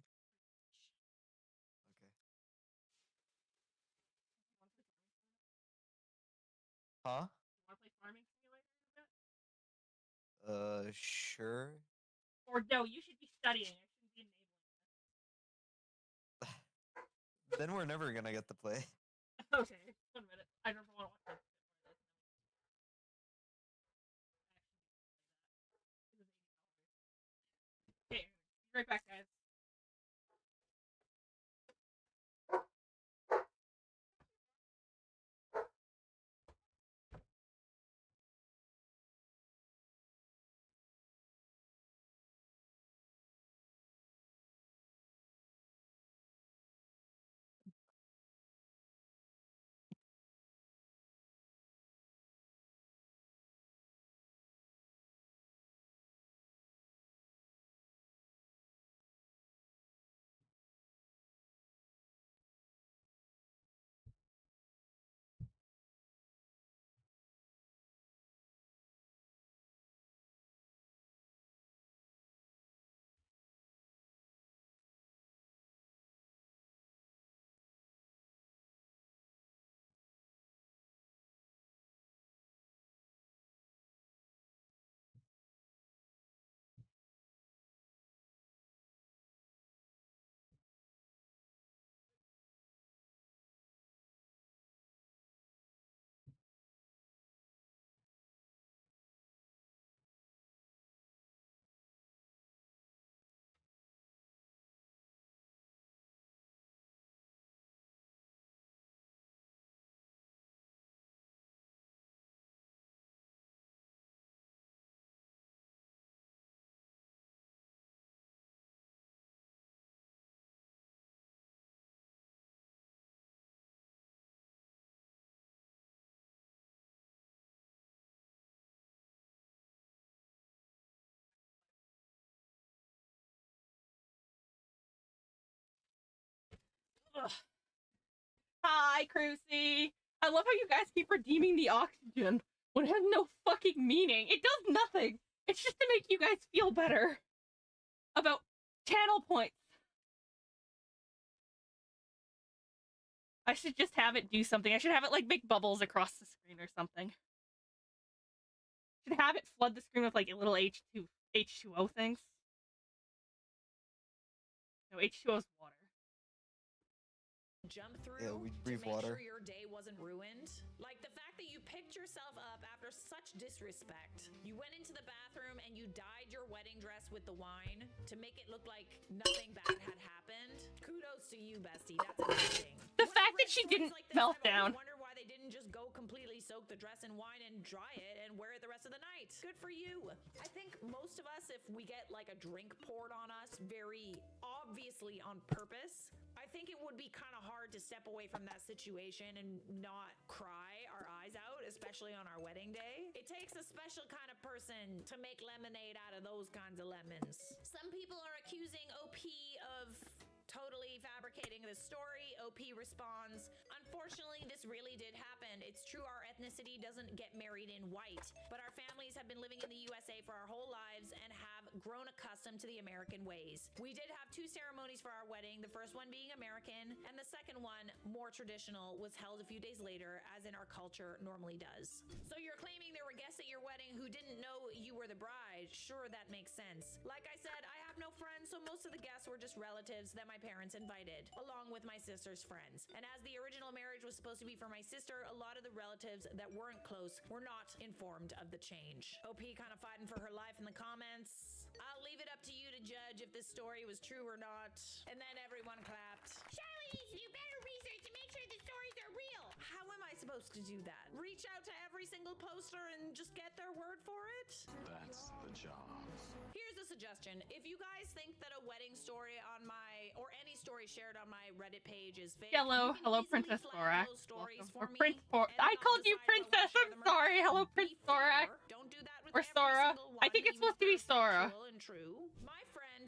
Okay. Huh? Want to play Farming Simulator a bit? Sure. Or no, you should be studying. I shouldn't be enabling. Then we're never gonna get to play. Okay, 1 minute. I don't want to watch this. Okay, be right back, guys. Ugh. Hi, Crucy. I love how you guys keep redeeming the oxygen when it has no fucking meaning. It does nothing. It's just to make you guys feel better about channel points. I should just have it do something. I should have it like make bubbles across the screen or something. Should have it flood the screen with like little H2O things. No, H2O is water. Jump through Yeah, we to breathe make water. sure your day wasn't ruined. Like the fact that you picked yourself up after such disrespect. You went into the bathroom and you dyed your wedding dress with the wine to make it look like nothing bad had happened. Kudos to you, bestie. That's amazing. The fact that she didn't melt down. I wonder why they didn't just go completely soak the dress in wine and dry it and wear it the rest of the night. Good for you. I think most of us, if we get like a drink poured on us very obviously on purpose, I think it would be kind of hard to step away from that situation and not cry our eyes out, especially on our wedding day. It takes a special kind of person to make lemonade out of those kinds of lemons. Some people are accusing OP of totally fabricating this story. OP responds, unfortunately, this really did happen. It's true our ethnicity doesn't get married in white, but our families have been living in the USA for our whole lives and have grown accustomed to the American ways. We did have 2 ceremonies for our wedding, the first one being American, and the second one, more traditional, was held a few days later, as in our culture normally does. So you're claiming there were guests at your wedding who didn't know you were the bride. Sure, that makes sense. Like I said, I have no friends, so most of the guests were just relatives that my parents invited, along with my sister's friends. And as the original marriage was supposed to be for my sister, a lot of the relatives that weren't close were not informed of the change. OP kind of fighting for her life in the comments. I'll leave it up to you to judge if this story was true or not. And then everyone clapped. Charlize, you better research to make sure the stories are real. How am I supposed to do that? Reach out to every single poster and just get their word for it? That's the job. Here's a suggestion. If you guys think that a wedding story on my, or any story shared on my Reddit page is fake, Hello, hello, Princess Thorax. I called you Princess. I'm sorry. Hello, Prince Thorax. Don't do that with or Sora. I think it's supposed to be Sora. and true. My friend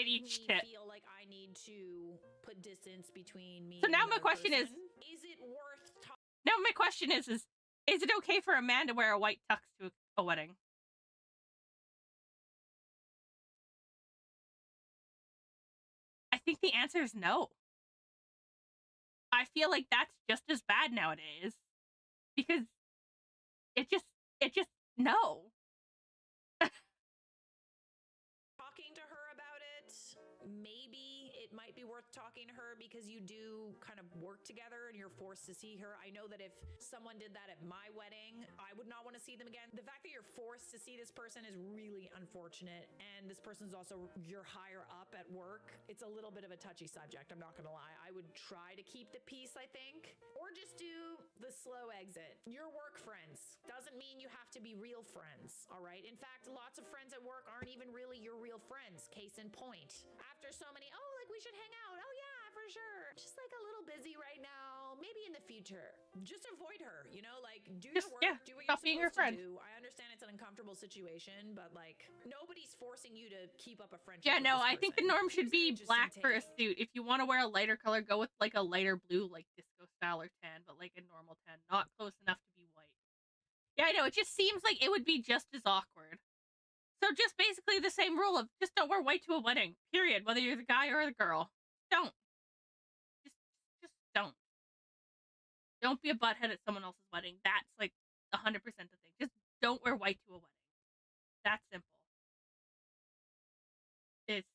at each tit. Feel like I need to put distance between me. So now and my the question person. is it worth? Now my question is it okay for a man to wear a white tux to a wedding? I think the answer is no. I feel like that's just as bad nowadays because it just no. Talking to her about it, maybe it might be worth talking to her because you do kind of work together and you're forced to see her. I know that if someone did that at my wedding, I would not want to see them again. The fact that you're forced to see this person is really unfortunate, and this person's also your higher up at work. It's a little bit of a touchy subject, I'm not gonna lie. I would try to keep the peace, I think, or just do the slow exit. Your work friends doesn't mean you have to be real friends, all right? In fact, lots of friends at work aren't even really your real friends. Case in point. After so many, oh, like we should hang out. Oh yeah, for sure. Just like a little busy right now. Maybe in the future. Just avoid her, you know, like do your work, do what stop you're being her supposed friend. to do. I understand it's an uncomfortable situation, but like nobody's forcing you to keep up a friendship. Yeah, with no, this I think the person. norm should be black for a suit. If you want to wear a lighter color, go with like a lighter blue, like disco style or tan, but like a normal tan, not close enough to be white. Yeah, I know, it just seems like it would be just as awkward. So just basically the same rule of just don't wear white to a wedding, period, whether you're the guy or the girl. Don't. Just don't. Don't be a butthead at someone else's wedding. That's like 100% the thing. Just don't wear white to a wedding. That's simple. It's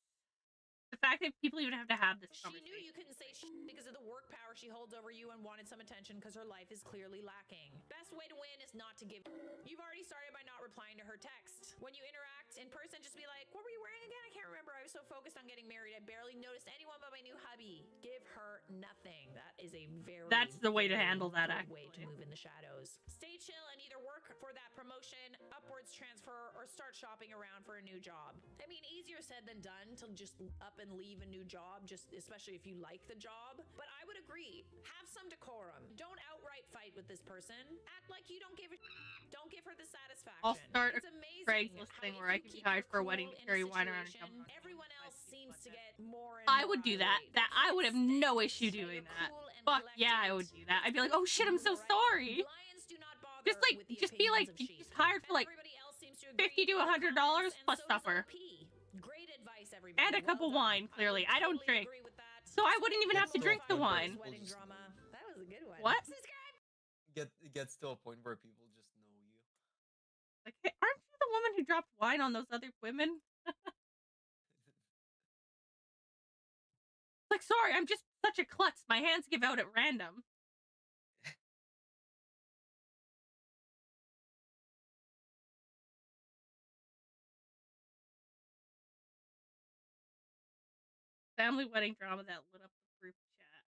the fact that people even have to have this conversation. She knew you couldn't say because of the work power she holds over you and wanted some attention because her life is clearly lacking. Best way to win is not to give. You've already started by not replying to her text. When you interact in person, just be like, what were you wearing again? I can't remember. I was so focused on getting married. I barely noticed anyone but my new hubby. Give her nothing. That is a That's the way to handle that, way to move in the shadows. Stay chill and either work for that promotion, upwards transfer, or start shopping around for a new job. I mean, easier said than done to just up and leave a new job, just especially if you like the job. But I would agree, have some decorum. Don't outright fight with this person. Act like you don't give a don't give her the satisfaction. I'll start it's a amazing Craigslist thing where I can be hired for a wedding to carry wine around and come. Everyone else seems to get more and I would do that. That I would have no issue doing that. Fuck yeah, I would do that. I'd be like, oh shit, I'm so sorry. Just be like, just hired for like $50 to $100 plus supper. Great advice, everybody. And a cup of wine, clearly. I don't drink. So I wouldn't even have to drink the wine. That was a good one. What? It gets to a point where people just know you. Like, hey, aren't you the woman who dropped wine on those other women? Like, sorry, I'm just such a klutz. My hands give out at random. Family wedding drama that lit up the group chat.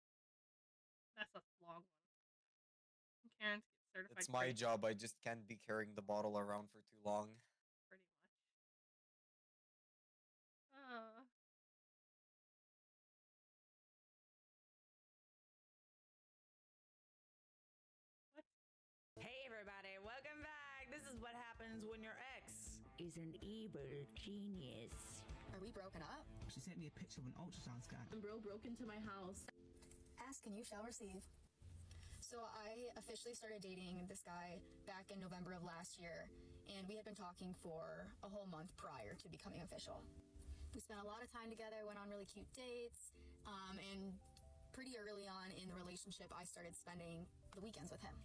That's a long one. Karen's certified. It's my job. I just can't be carrying the bottle around for too long. Pretty much. Hey everybody, welcome back. This is what happens when your ex is an evil genius. Are we broken up? She sent me a picture of an ultrasound scan. And bro broke into my house. Ask and you shall receive. So I officially started dating this guy back in November of last year, and we had been talking for a whole month prior to becoming official. We spent a lot of time together, went on really cute dates, and pretty early on in the relationship, I started spending the weekends with him.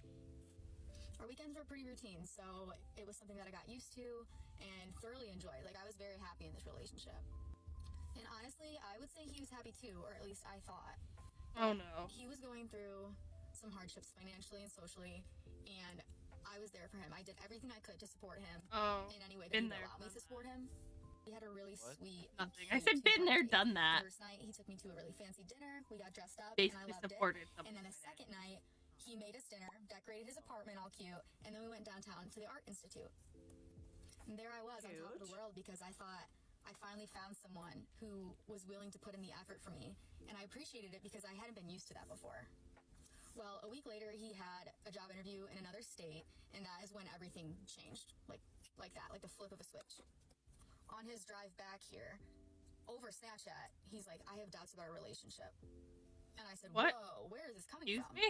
Our weekends were pretty routine, so it was something that I got used to and thoroughly enjoyed. Like, I was very happy in this relationship. And honestly, I would say he was happy too, or at least I thought. Oh no. He was going through some hardships financially and socially, and I was there for him. I did everything I could to support him in any way that he would allow me to support him. We had a really sweet... Nothing. I said been there, done that. First night, he took me to a really fancy dinner. We got dressed up, Basically and I loved supported it. And then the second night, he made us dinner, decorated his apartment all cute, and then we went downtown to the Art Institute. And there I was on top of the world because I thought I finally found someone who was willing to put in the effort for me, and I appreciated it because I hadn't been used to that before. Well, a week later, he had a job interview in another state, and that is when everything changed, like that, like the flip of a switch. On his drive back here, over Snapchat, he's like, I have doubts about our relationship. And I said, what? Whoa, where is this coming Excuse from? me?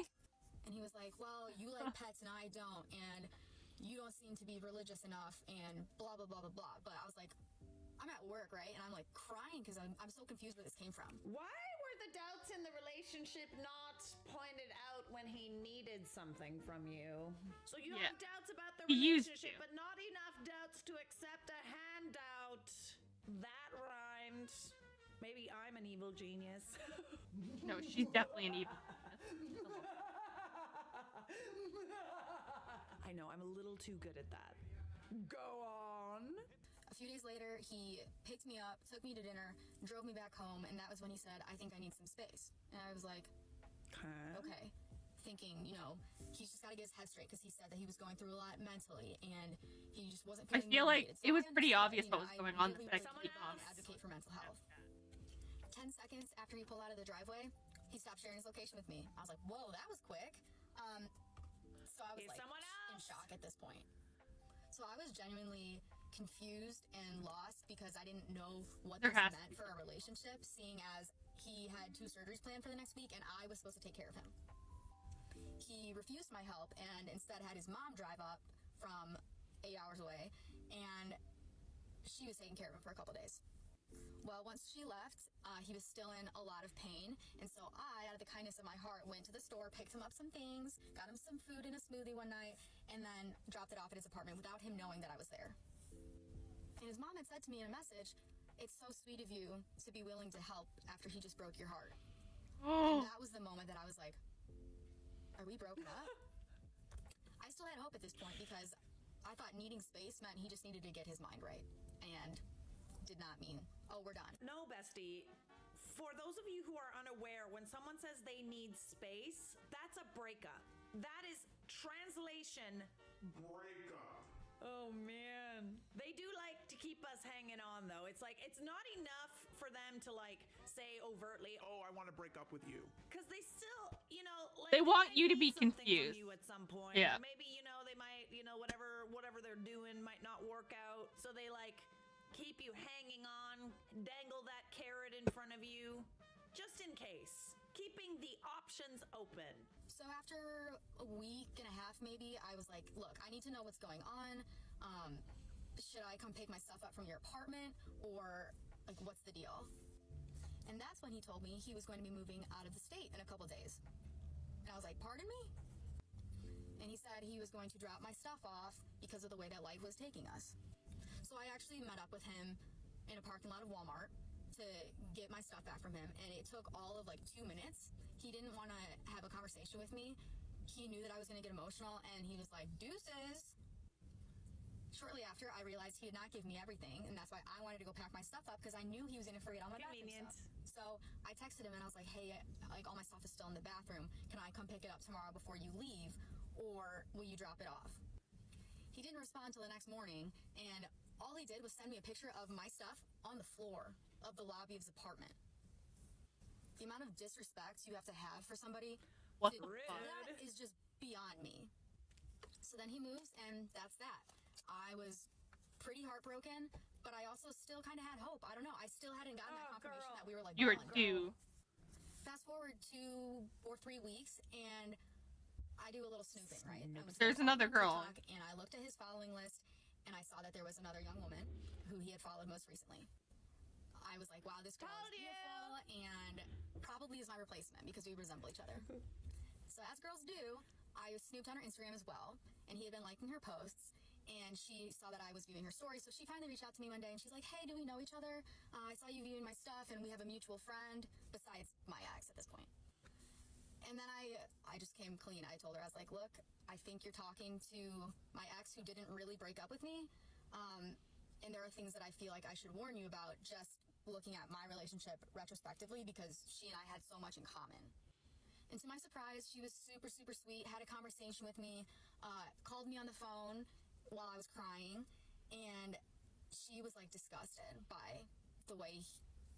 And he was like, well, you like pets and I don't, and you don't seem to be religious enough and blah, blah, blah, blah, blah. But I was like, I'm at work, right? And I'm like crying because I'm so confused where this came from. Why were the doubts in the relationship not pointed out when he needed something from you? So you have doubts about the relationship, but not enough doubts to accept a handout. That rhymed. Maybe I'm an evil genius. No, she's definitely an evil genius. I know, I'm a little too good at that. Go on. A few days later, he picked me up, took me to dinner, drove me back home, and that was when he said, I think I need some space. And I was like, okay. Thinking, you know, he's just got to get his head straight because he said that he was going through a lot mentally and he just wasn't feeling I feel like motivated. it was pretty obvious you know, what was going on the really, second he advocate for mental health. 10 seconds after he pulled out of the driveway, he stopped sharing his location with me. I was like, whoa, that was quick. So I was like in shock at this point. So I was genuinely confused and lost because I didn't know what this meant for our relationship, seeing as he had 2 surgeries planned for the next week and I was supposed to take care of him. He refused my help and instead had his mom drive up from 8 hours away, and she was taking care of him for a couple days. Well, once she left, he was still in a lot of pain, and so I, out of the kindness of my heart, went to the store, picked him up some things, got him some food and a smoothie one night, and then dropped it off at his apartment without him knowing that I was there. And his mom had said to me in a message, it's so sweet of you to be willing to help after he just broke your heart. And that was the moment that I was like, are we broken up? I still had hope at this point because I thought needing space meant he just needed to get his mind right, and did not mean, oh, we're done. No, bestie. For those of you who are unaware, when someone says they need space, that's a breakup. That is translation breakup. Oh man. They do like to keep us hanging on though. It's like, it's not enough for them to like say overtly, oh, I want to break up with you. Cause they still, you know, like they want you to be confused. You at some point. Yeah. Or maybe, you know, they might, you know, whatever they're doing might not work out. So they like keep you hanging on, dangle that carrot in front of you, just in case. Keeping the options open. So after a week and a half, maybe, I was like, look, I need to know what's going on. Should I come pick my stuff up from your apartment, or like, what's the deal? And that's when he told me he was going to be moving out of the state in a couple days. And I was like, pardon me? And he said he was going to drop my stuff off because of the way that life was taking us. So I actually met up with him in a parking lot of Walmart to get my stuff back from him, and it took all of like 2 minutes. He didn't want to have a conversation with me. He knew that I was going to get emotional, and he was like, deuces. Shortly after, I realized he did not give me everything, and that's why I wanted to go pack my stuff up because I knew he was going to forget all my bathroom stuff. So I texted him and I was like, hey, like all my stuff is still in the bathroom. Can I come pick it up tomorrow before you leave, or will you drop it off? He didn't respond till the next morning, and all he did was send me a picture of my stuff on the floor of the lobby of his apartment. The amount of disrespect you have to have for somebody that is just beyond me. So then he moves, and that's that. I was pretty heartbroken, but I also still kind of had hope. I don't know. I still hadn't gotten that confirmation that we were like, you were due. Fast forward 2 or 3 weeks, and I do a little snooping, right? There's another girl. And I looked at his following list, and I saw that there was another young woman who he had followed most recently. I was like, wow, this girl is beautiful and probably is my replacement because we resemble each other. So as girls do, I snooped on her Instagram as well, and he had been liking her posts, and she saw that I was viewing her story, so she finally reached out to me one day, and she's like, hey, do we know each other? I saw you viewing my stuff, and we have a mutual friend besides my ex at this point. And then I just came clean. I told her, I was like, look, I think you're talking to my ex who didn't really break up with me, and there are things that I feel like I should warn you about just looking at my relationship retrospectively because she and I had so much in common. And to my surprise, she was super, super sweet, had a conversation with me, called me on the phone while I was crying, and she was like disgusted by the way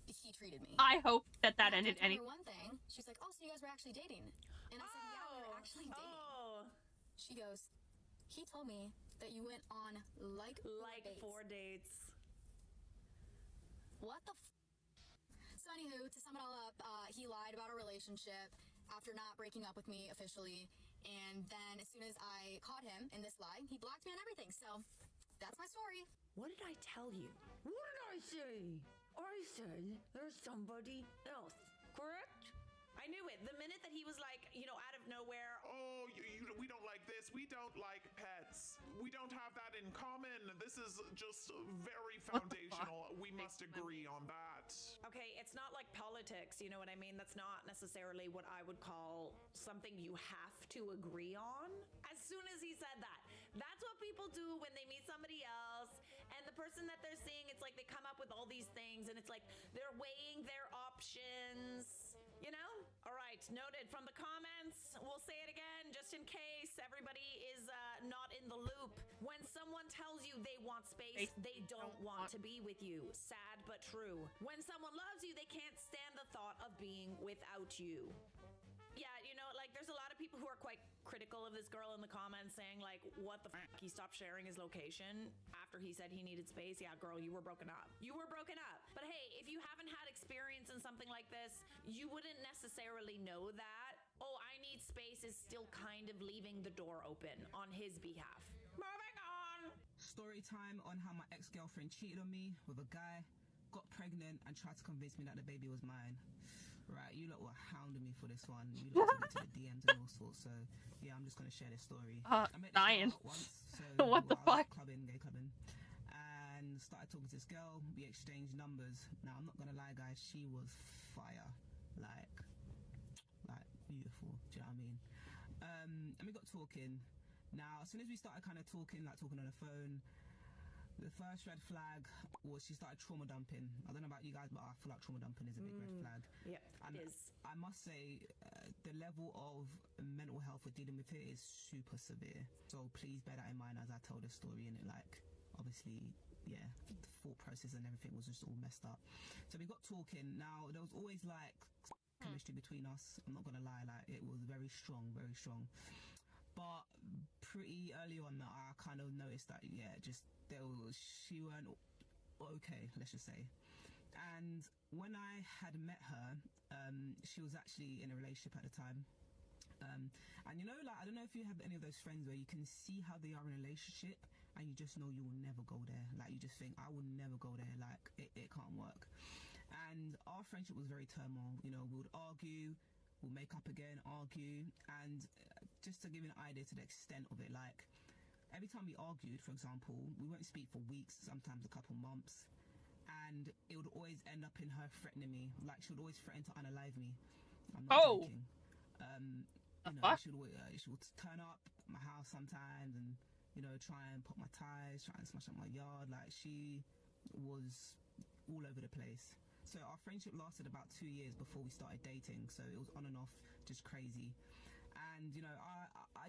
he treated me. I hope that ended anything. One thing, she's like, oh, so you guys were actually dating? And I said, yeah, we were actually dating. She goes, he told me that you went on like 4 dates. What the So anywho, to sum it all up, he lied about our relationship after not breaking up with me officially, And then as soon as I caught him in this lie, he blocked me on everything. So that's my story. What did I tell you? What did I say? I said there's somebody else, correct? I knew it. The minute that he was like, out of nowhere. Oh, we don't like this. We don't like pets. We don't have that in common. This is just very foundational. We must agree on that. Okay, it's not like politics, you know what I mean? That's not necessarily what I would call something you have to agree on. As soon as he said that, that's what people do when they meet somebody else. And the person that they're seeing, it's like they come up with all these things and it's like they're weighing their options. All right, noted from the comments. We'll say it again just in case everybody is not in the loop. When someone tells you they want space, they don't want to be with you. Sad but true. When someone loves you, they can't stand the thought of being without you. Yeah, there's a lot of people who are quite critical of this girl in the comments saying what the fuck, he stopped sharing his location after he said he needed space. Yeah, girl, you were broken up. You were broken up. But hey, if you haven't had experience in something like this, you wouldn't necessarily know that. Oh, I need space is still kind of leaving the door open on his behalf. Moving on. Story time on how my ex-girlfriend cheated on me with a guy, got pregnant, and tried to convince me that the baby was mine. Right, you lot were hounding me for this one. You lot took it to the DMs and all sorts. So yeah, I'm just gonna share this story. I met this dying. girl once. So What the fuck? Gay clubbing, and started talking to this girl. We exchanged numbers. Now I'm not gonna lie, guys. She was fire, like beautiful. Do you know what I mean? And we got talking. Now as soon as we started kind of talking on the phone. The first red flag was she started trauma dumping. I don't know about you guys, but I feel like trauma dumping is a big red flag. Yep, and it is. I must say, the level of mental health we're dealing with here is super severe. So please bear that in mind as I tell this story. And obviously, yeah, the thought process and everything was just all messed up. So we got talking. Now there was always chemistry between us. I'm not gonna lie, it was very strong, very strong. But pretty early on, I kind of noticed that, yeah, she weren't okay, let's just say. And when I had met her, she was actually in a relationship at the time. And I don't know if you have any of those friends where you can see how they are in a relationship and you just know you will never go there. You just think, I will never go there. It can't work. And our friendship was very turmoil. We would argue, we'll make up again, argue. And just to give you an idea to the extent of it, every time we argued, for example, we won't speak for weeks, sometimes a couple months, and it would always end up in her threatening me. She would always threaten to unalive me. I'm not joking. She would turn up at my house sometimes and try and put my ties, try and smash up my yard. She was all over the place. So our friendship lasted about 2 years before we started dating. So it was on and off, just crazy. And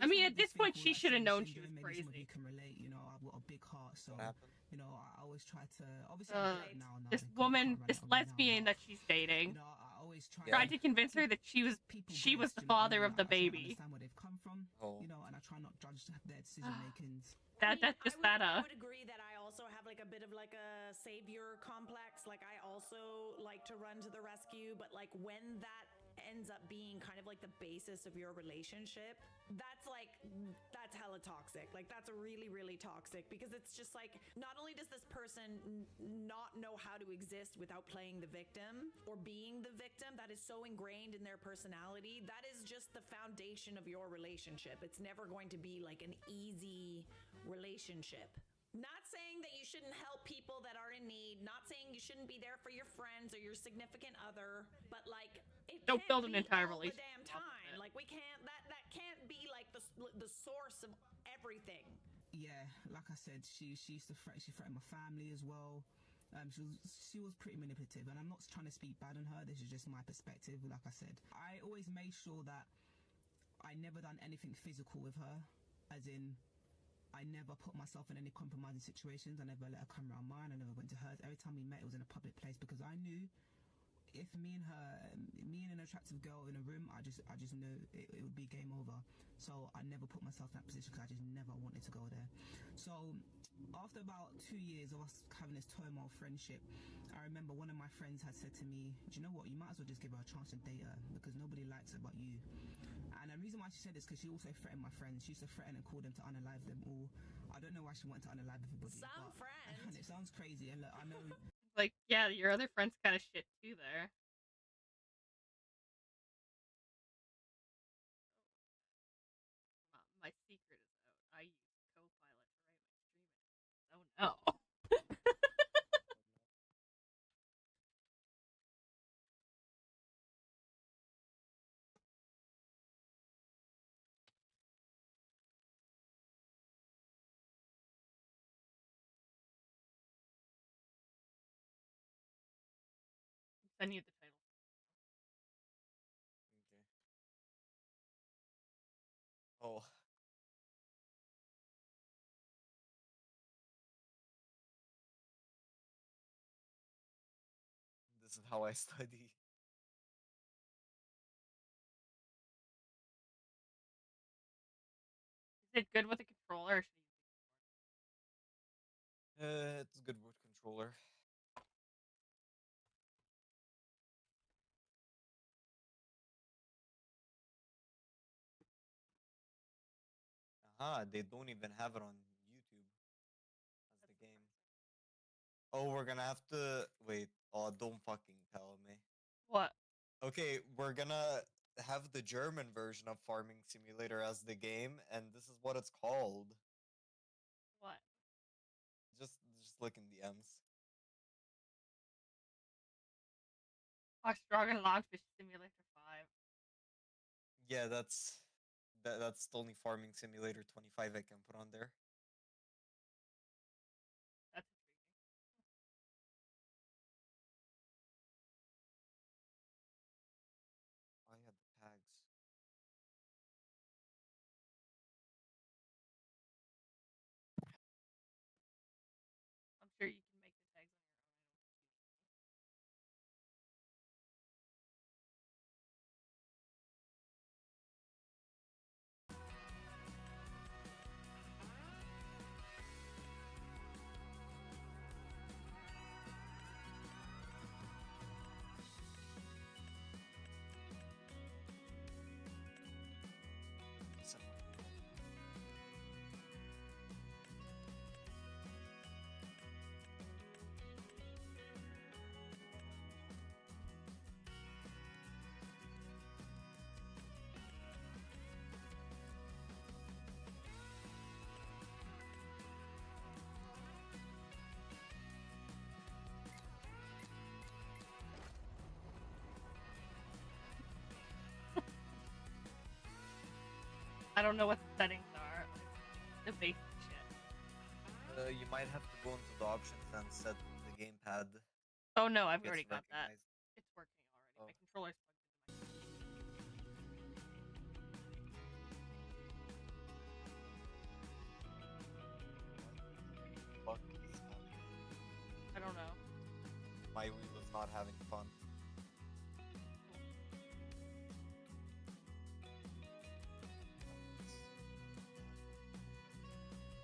I mean, at this point, she should have known she was maybe crazy. Some of you can relate. I've got a big heart, so I always try to. Obviously, this woman, this lesbian that she's dating, I always tried to convince her that she was the father of the baby. Understand where they've come from, and I try not to judge their decision makings. I would agree that I also have a bit of a savior complex. I also like to run to the rescue, but when that ends up being kind of the basis of your relationship, that's hella toxic. That's really, really toxic, because it's just not only does this person not know how to exist without playing the victim or being the victim, that is so ingrained in their personality. That is just the foundation of your relationship. It's never going to be an easy relationship. Not saying that you shouldn't help people that are in need, not saying you shouldn't be there for your friends or your significant other, but it don't build an can't be entire all the relationship damn time. We can't, that can't be the source of everything. Yeah, like I said, she used to threaten my family as well. She was pretty manipulative, and I'm not trying to speak bad on her. This is just my perspective. Like I said, I always made sure that I never done anything physical with her, as in I never put myself in any compromising situations. I never let her come around mine. I never went to hers. Every time we met, it was in a public place, because I knew if me and an attractive girl in a room, I just knew it would be game over. So I never put myself in that position, because I just never wanted to go there. So after about 2 years of us having this turmoil friendship, I remember one of my friends had said to me, do you know what, you might as well just give her a chance to date her because nobody likes her but you. And the reason why she said this because she also threatened my friends. She used to threaten and call them to unalive them all. I don't know why she wanted to unalive everybody. Some friend. And it sounds crazy, and look, I know. Like, yeah, your other friend's kind of shit too there. My secret is out. I use Copilot to write my stream. Oh no. Send you the title. Okay. Oh. This is how I study. Is it good with a controller? Or should It's good with controller. They don't even have it on YouTube as the game. Oh, we're gonna have to wait. Oh, don't fucking tell me. What? Okay, we're gonna have the German version of Farming Simulator as the game, and this is what it's called. What? Just look in the M's. Strong and Logfish Simulator 5. Yeah, that's the only Farming Simulator 25 I can put on there. That's I had the tags. I'm sure you can make the tags on your own. I don't know what the settings are. The basic shit. You might have to go into the options and set the gamepad. Oh no, I've gets already got that. recognized. It's working already. My controller's plugged into my Fuck is happening? I don't know. My wheel is not having fun.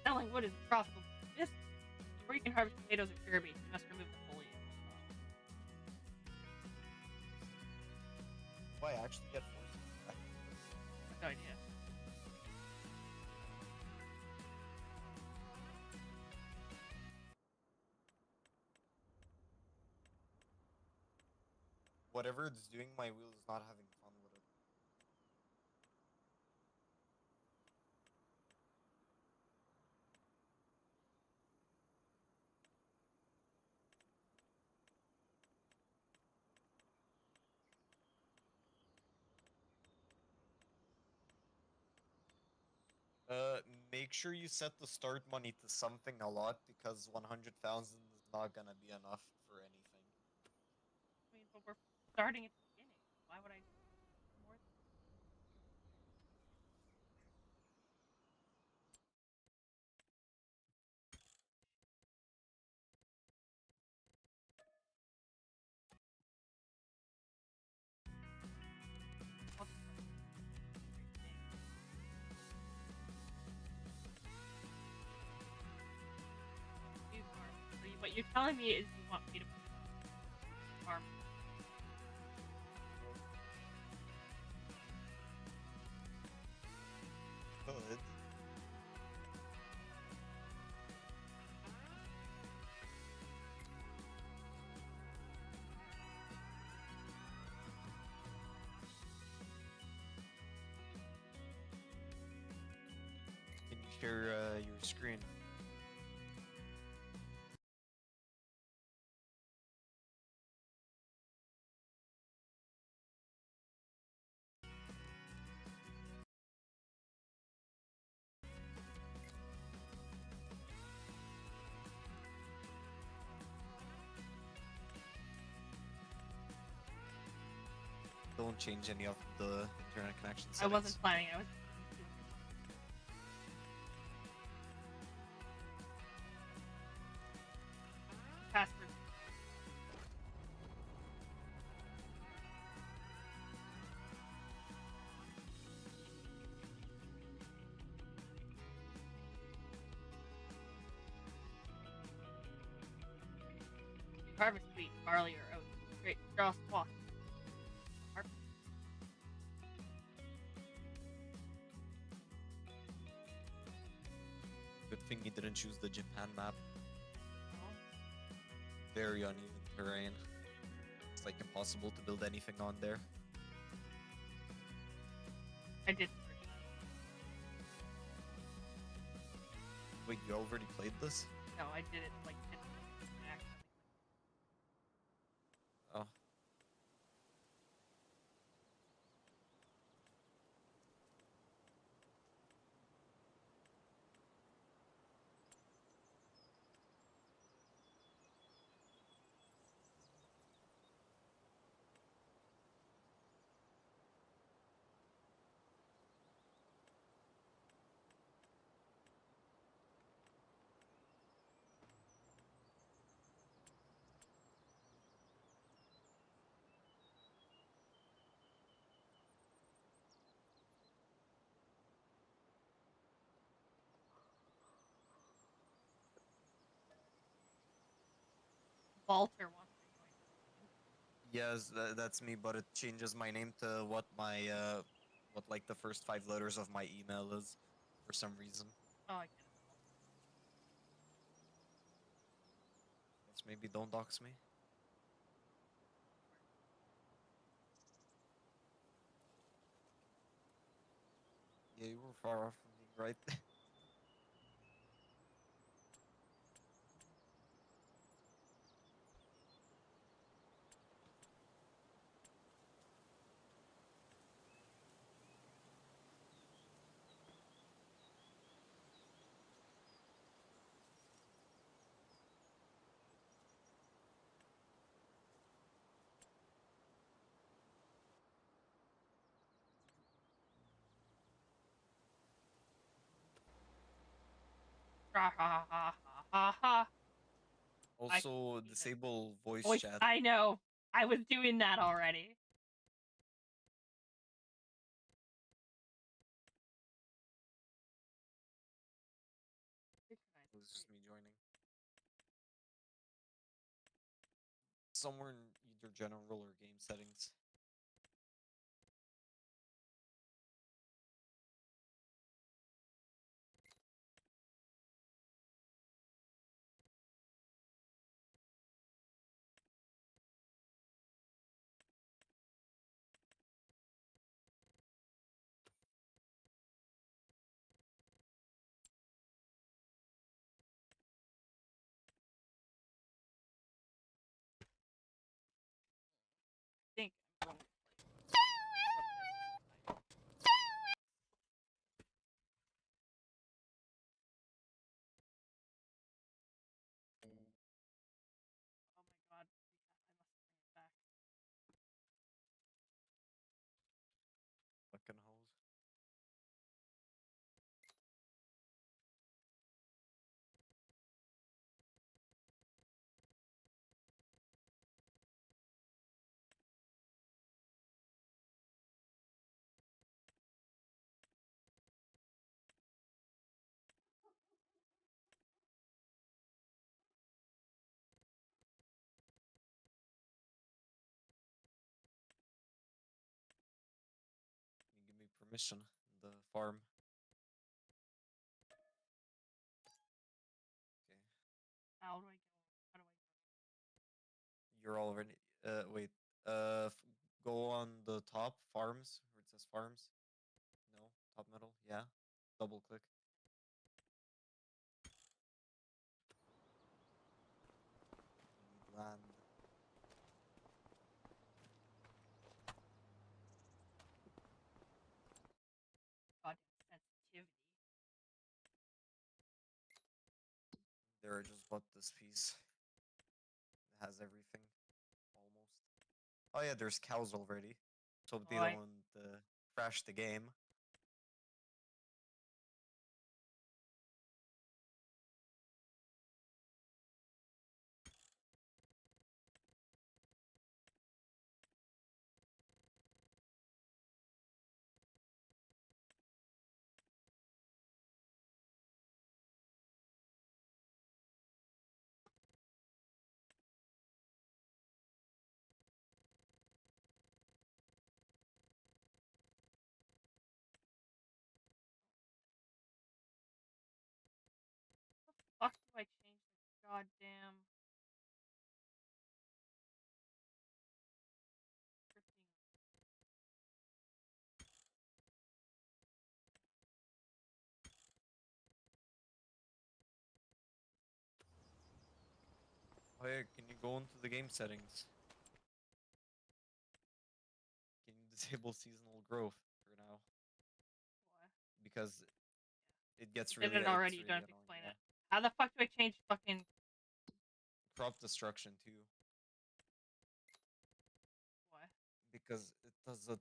Selling wood is a profitable business. Before you can harvest potatoes or sugar beets, you must remove the foliage. Do I actually get forces back? No idea. Whatever it's doing, my wheel is not having fun with it. Make sure you set the start money to something a lot because 100,000 is not gonna be enough for anything. I mean, but we're starting at the beginning. Why would I do more than you're telling me is you want me to put farm. Good. Can you share your screen? Don't change any of the internet connection settings. I wasn't planning. I was. Password. Harvest wheat, barley, or oats. Great straw squash. Harvest. Good thing you didn't choose the Japan map. Very uneven terrain. It's like impossible to build anything on there. I did. Wait, you already played this? No, I did it like 10 minutes and accidentally. Oh. Walter wants to join. Yes, that's me, but it changes my name to what my what like the first 5 letters of my email is for some reason. Oh, I get it. Guess maybe don't dox me. Yeah, you were far off from being right. Ha ha ha ha ha ha. Also, disable voice chat. I know. I was doing that already. It was just me joining. Somewhere in either general or game settings. Think. Oh my god, I must bring it back. Fucking hoes. mission, the farm. Okay. How do I go? How do I go? You're already. Wait. Go on the top farms where it says farms. No, top middle. Yeah. Double click. You need land. Goddamn sensitivity. There, I just bought this piece. It has everything. Almost. Oh yeah, there's cows already. So they Boy. don't crash the game. Fuck do I change this goddamn freaking Oh yeah, can you go into the game settings? Can you disable seasonal growth for now? what? Because it gets You did really, it already, it's you really don't have to annoying. explain Yeah. it. How the fuck do I change fucking Crop destruction too, what? because it does it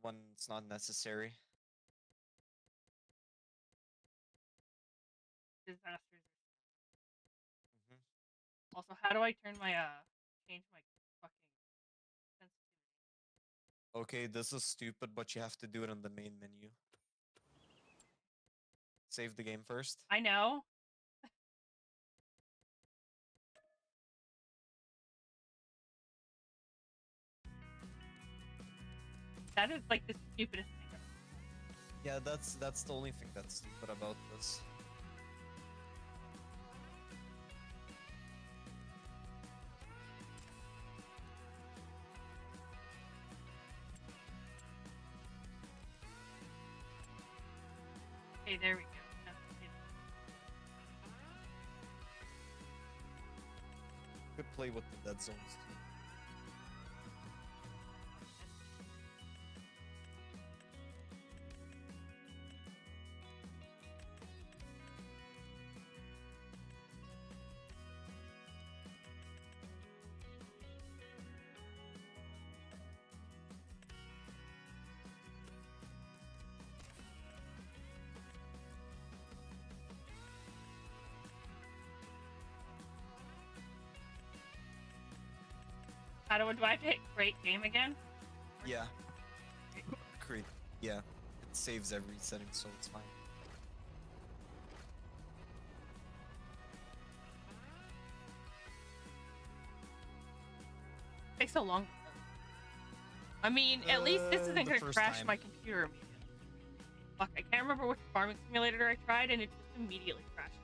when it's not necessary. Disasters. Mhm. Also, how do I turn my change my fucking sensitivity? Okay, this is stupid, but you have to do it on the main menu. Save the game first. I know. That is like the stupidest thing ever. Yeah, that's the only thing that's stupid about this. Okay, there we go. Could play with the dead zones too. How do I have to hit create game again? Yeah. Create. Yeah. It saves every setting, so it's fine. Takes so long. I mean, at least this isn't gonna crash time. my computer immediately. Fuck, I can't remember which farming simulator I tried, and it just immediately crashed.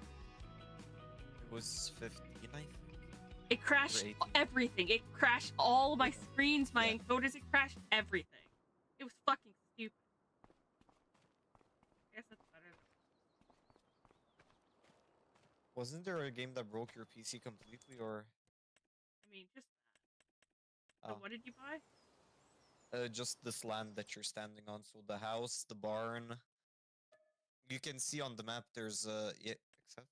It was 15, I think. It crashed everything. It crashed all my screens, my encoders. It crashed everything. It was fucking stupid. I guess that's better than. Wasn't there a game that broke your PC completely, or? I mean, just that. So what did you buy? Just this land that you're standing on. So the house, the barn. You can see on the map there's yeah, except.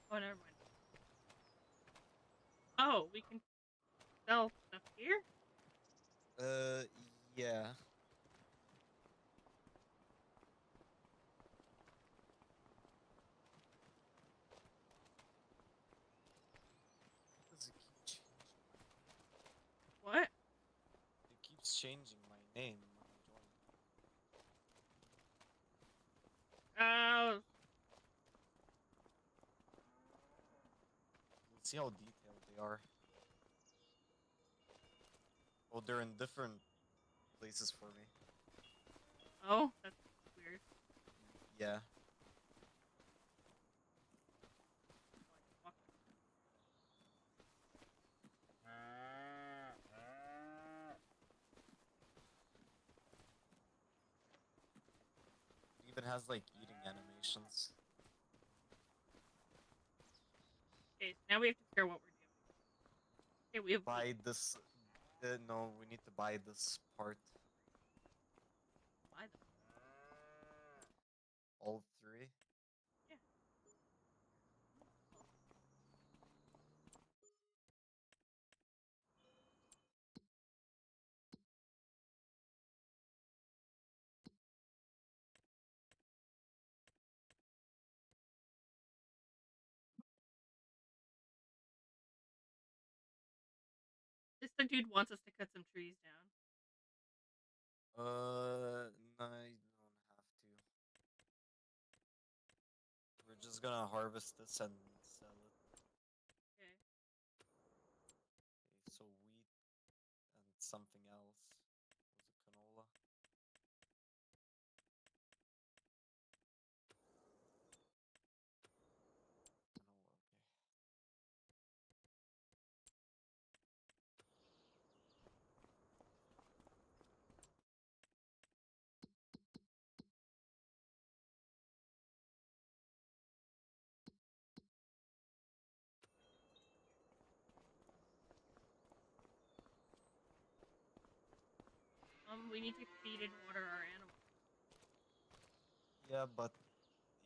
Oh, never mind. Oh, we can sell stuff here? Yeah. Does it keep changing my name? What? It keeps changing my name when I join. Oh. See how detailed they are. Oh, they're in different places for me. Oh, that's weird. Yeah. It even has like eating animations. Okay, so now we have to figure out what we're doing. Okay, we have buy this. No, we need to buy this part. buy them. All three. Yeah. This the dude wants us to cut some trees down. No, you don't have to. We're just gonna harvest this and sell it. Okay. Okay, so wheat and something else. Was it canola? Canola, okay. We need to feed and water our animals. Yeah, but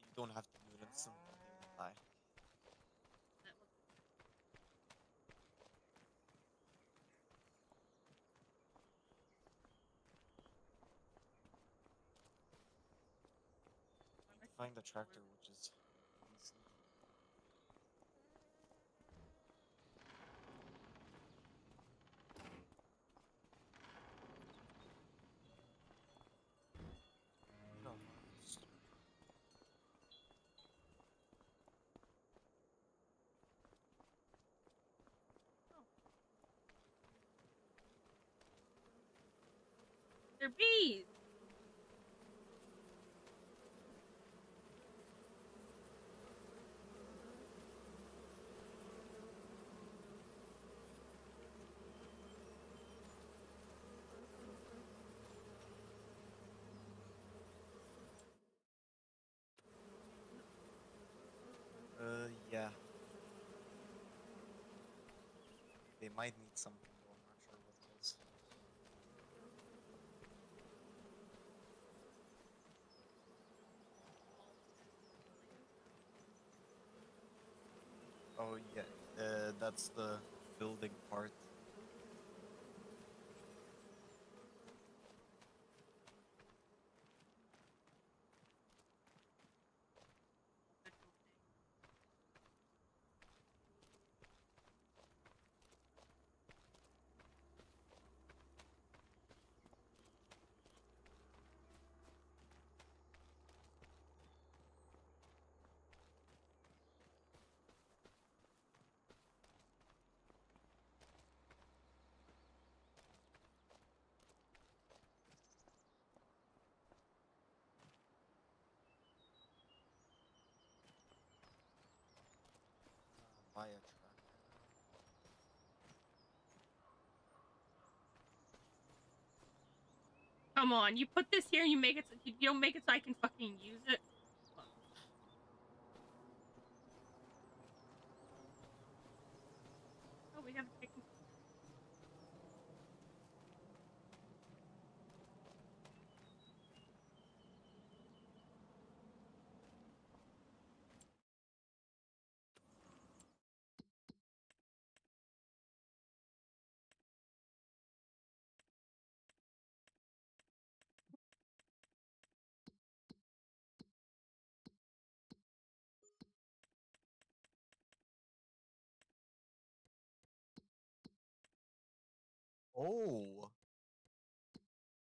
you don't have to do it instantly. They will die. That looks Find a tractor which is decent. No, harvest. they're bees. Yeah. They might need something though, I'm not sure what it is. Oh yeah, that's the building part. Buy a tractor now. Come on, you put this here and you make it so you don't make it so I can fucking use it. Oh, we have a chicken. Oh!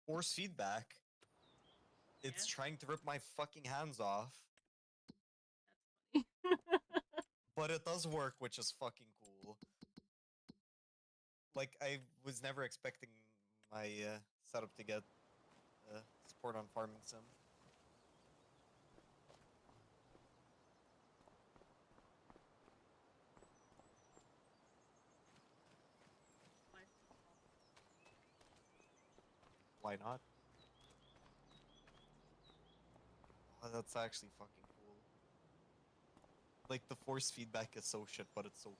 Force feedback. It's Yeah. trying to rip my fucking hands off. That's funny. But it does work, which is fucking cool. cool. Like, I was never expecting my setup to get support on Farming Sim. Why not? Oh, that's actually fucking cool. Like, the force feedback is so shit, but it's so cool.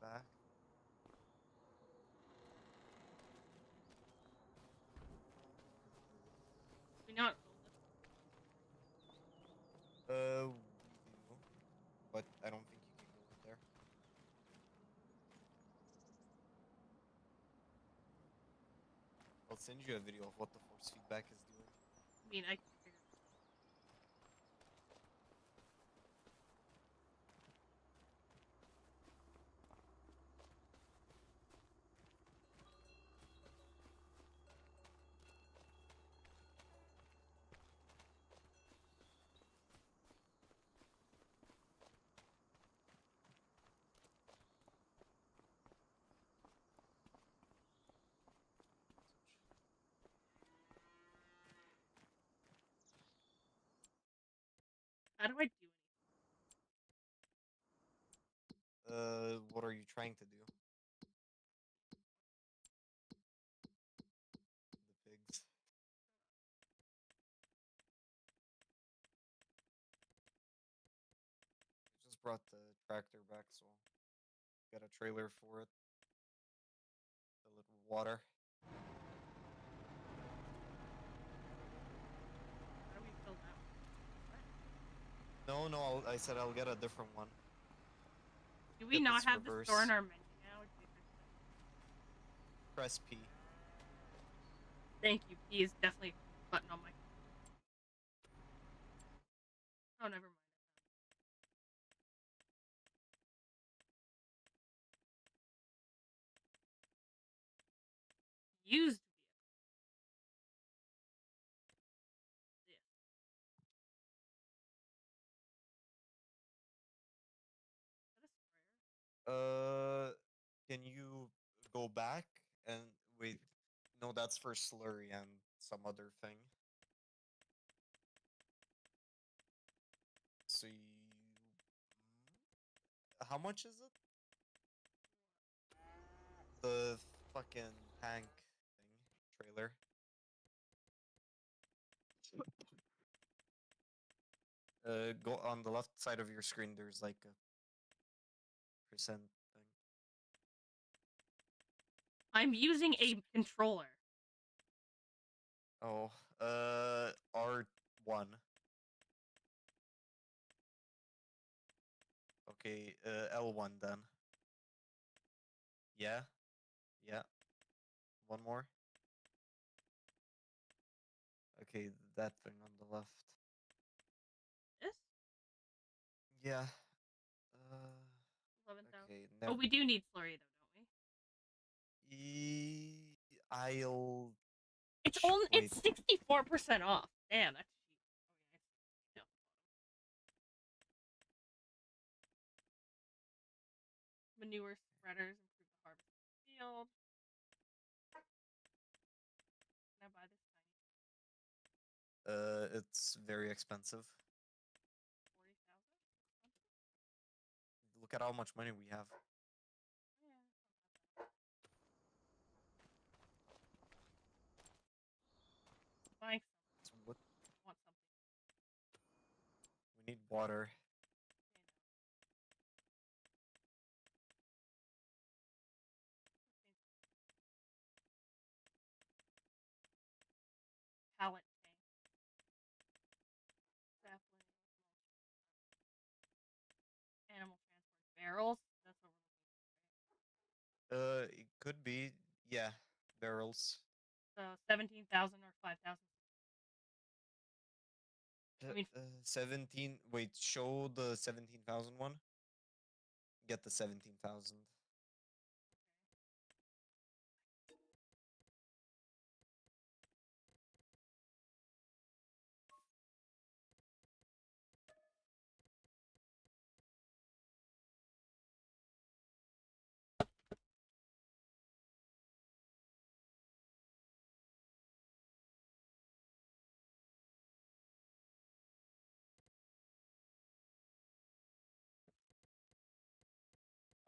I'm back. We not. We do, but I don't think you can go in there. I'll send you a video of what the force feedback is doing. I mean, I can figure it out. How do I do anything? What are you trying to do? The pigs. I just brought the tractor back, so got a trailer for it. Fill it with water. How do we fill that No, one? no, I said I'll get a different one. Do we Get not this have the reverse. store in our menu now? Press P. Thank you. P is definitely a button on my. Oh, never mind. Used Can you go back and wait? No, that's for slurry and some other thing. So you... How much is it? The fucking tank thing trailer. Go on the left side of your screen. There's like a percent thing. I'm using a controller. Oh, R1. Okay, L1 then. Yeah, yeah. One more. Okay, that thing on the left. This? Yeah. 11,000. Okay, Oh, we do need slurry though, don't we? I'll. It's only Wait. it's 64% off. Damn, that's cheap. Oh yeah, no. Manure spreaders improve the harvest of the field. Can I buy this tiny? It's very expensive. 40,000. Look at how much money we have. Buying So what? Want something? We need water. Pallet tank. Sapling. Animal transport barrels. That's what we're looking for. It could be. Yeah, barrels. So 17,000 or 5,000. I mean, 17. Wait, show the 17,000 one. Get the 17,000.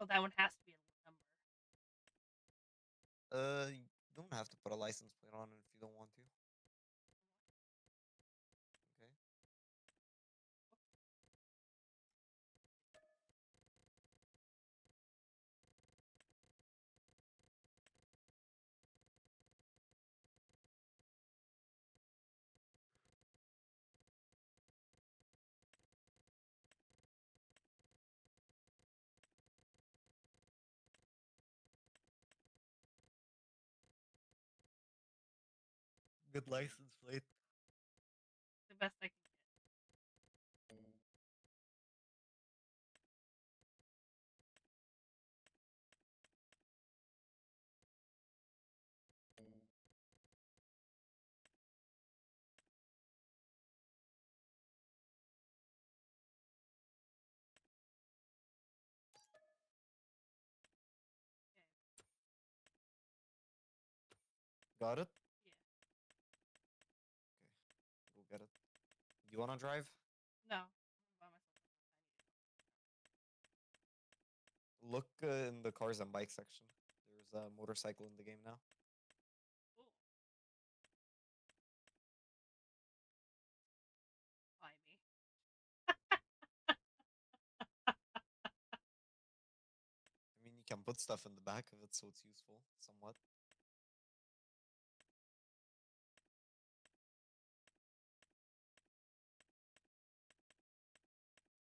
So that one has to be a number. You don't have to put a license plate on it if you don't want to. Okay. Good license plate. The best I can get. Got it? Yeah. Okay. Go get it. Do you wanna drive? No. I'm by myself. Look in the cars and bike section. There's a motorcycle in the game now. Cool. Buy me. I mean, you can put stuff in the back of it, so it's useful, somewhat.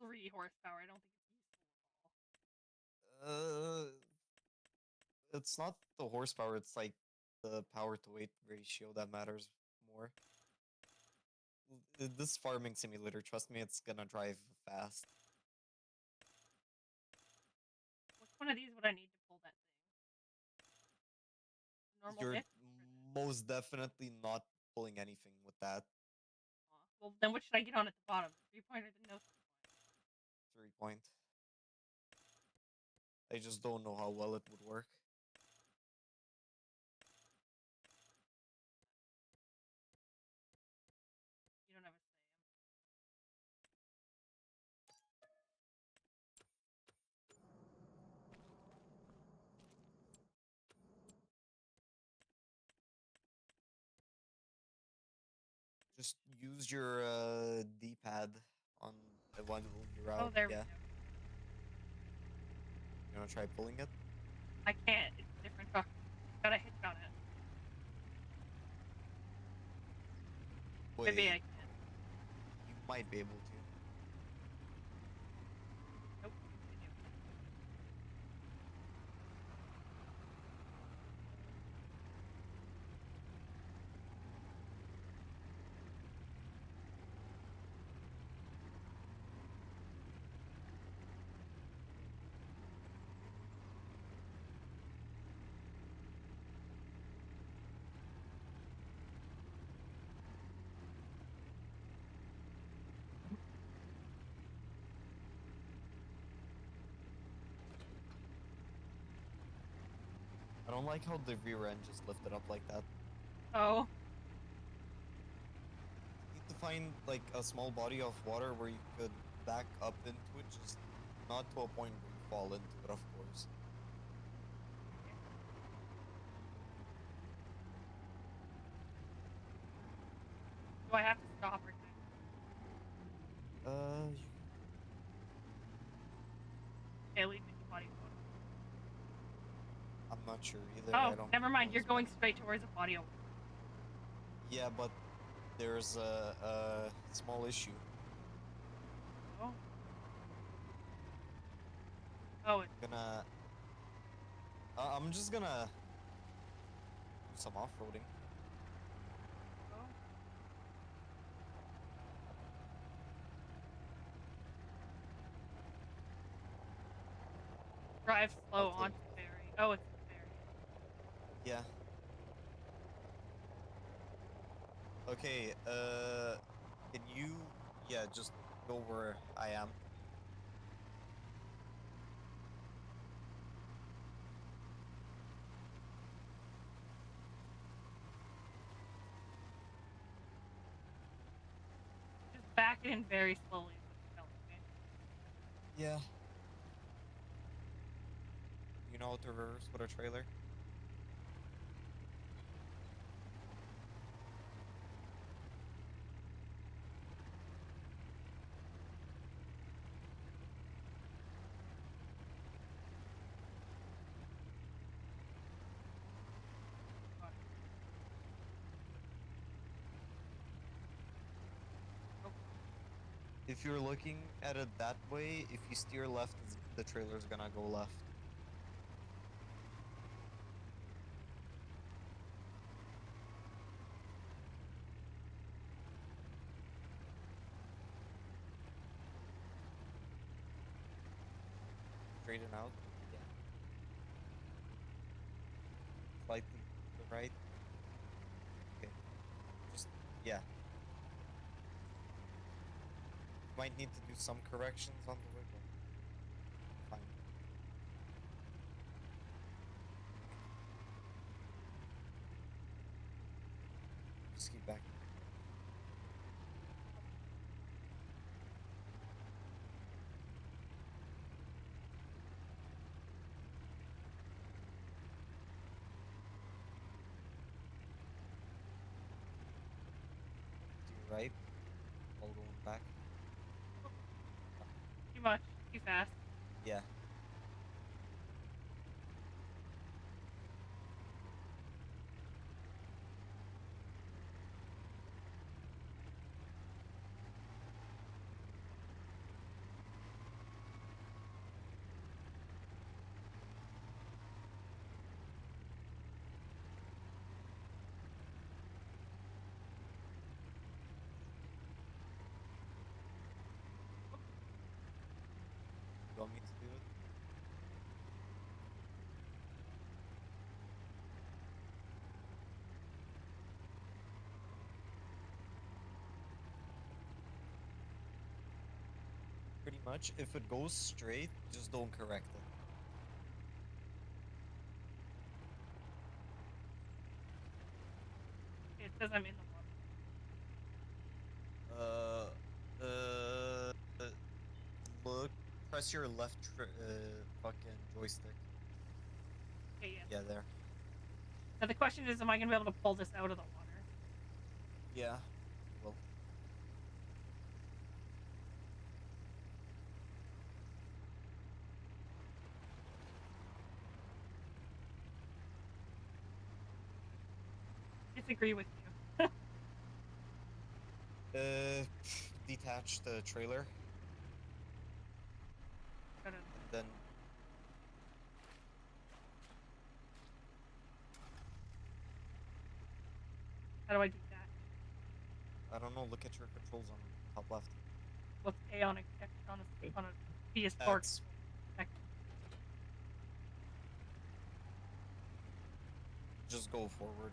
3 horsepower. I don't think it's useful at all. It's not the horsepower, it's like the power to weight ratio that matters more. This farming simulator, trust me, it's gonna drive fast. Which one of these would I need to pull that thing? Normal You're mix? most definitely not pulling anything with that. Well, then what should I get on at the bottom? 3-point or the no 3-point. I just don't know how well it would work. You don't have a say. Just use your D-pad on the one when you're Oh, out. there we Yeah. go. You wanna try pulling it? I can't. It's a different truck. Got a hitch on it. Wait, Maybe I can. you might be able to. Nope. Continue. I don't like how the rear end just lifted up like that. Oh. You need to find like a small body of water where you could back up into it, just not to a point where you fall into it, of course. Do I have to stop or can Uh, I leave the body of water? I'm not sure either. Oh, I don't never mind. know You're as going well. straight towards a body of water. Yeah, but there's a small issue. Oh. Oh, it's Gonna. I'm just gonna do some off-roading. oh. Drive slow Okay. onto the ferry. Oh, it's the ferry. Yeah. Okay, can you, yeah, just go where I am. Just back it in very slowly is what you're telling me. Yeah. know how to reverse with a trailer? If you're looking at it that way, if you steer left, the trailer's gonna go left. Straighten out. Yeah. Slightly to the right. Okay. Just, yeah. Might need to do some corrections on the way, but fine. Just keep back. To your right. All going back. Too much. Too fast. Yeah. You want me to do it? Pretty much. If it goes straight, just don't correct it. It says I'm in the Look, press your left fucking joystick. Okay, yeah. Yeah, there. Now the question is, am I gonna be able to pull this out of the water? Yeah. Well. Disagree with you. Detach the trailer. Then. How do I do that? I don't know. Look at your controls on top left. What's A on a PS4? X. Just go forward.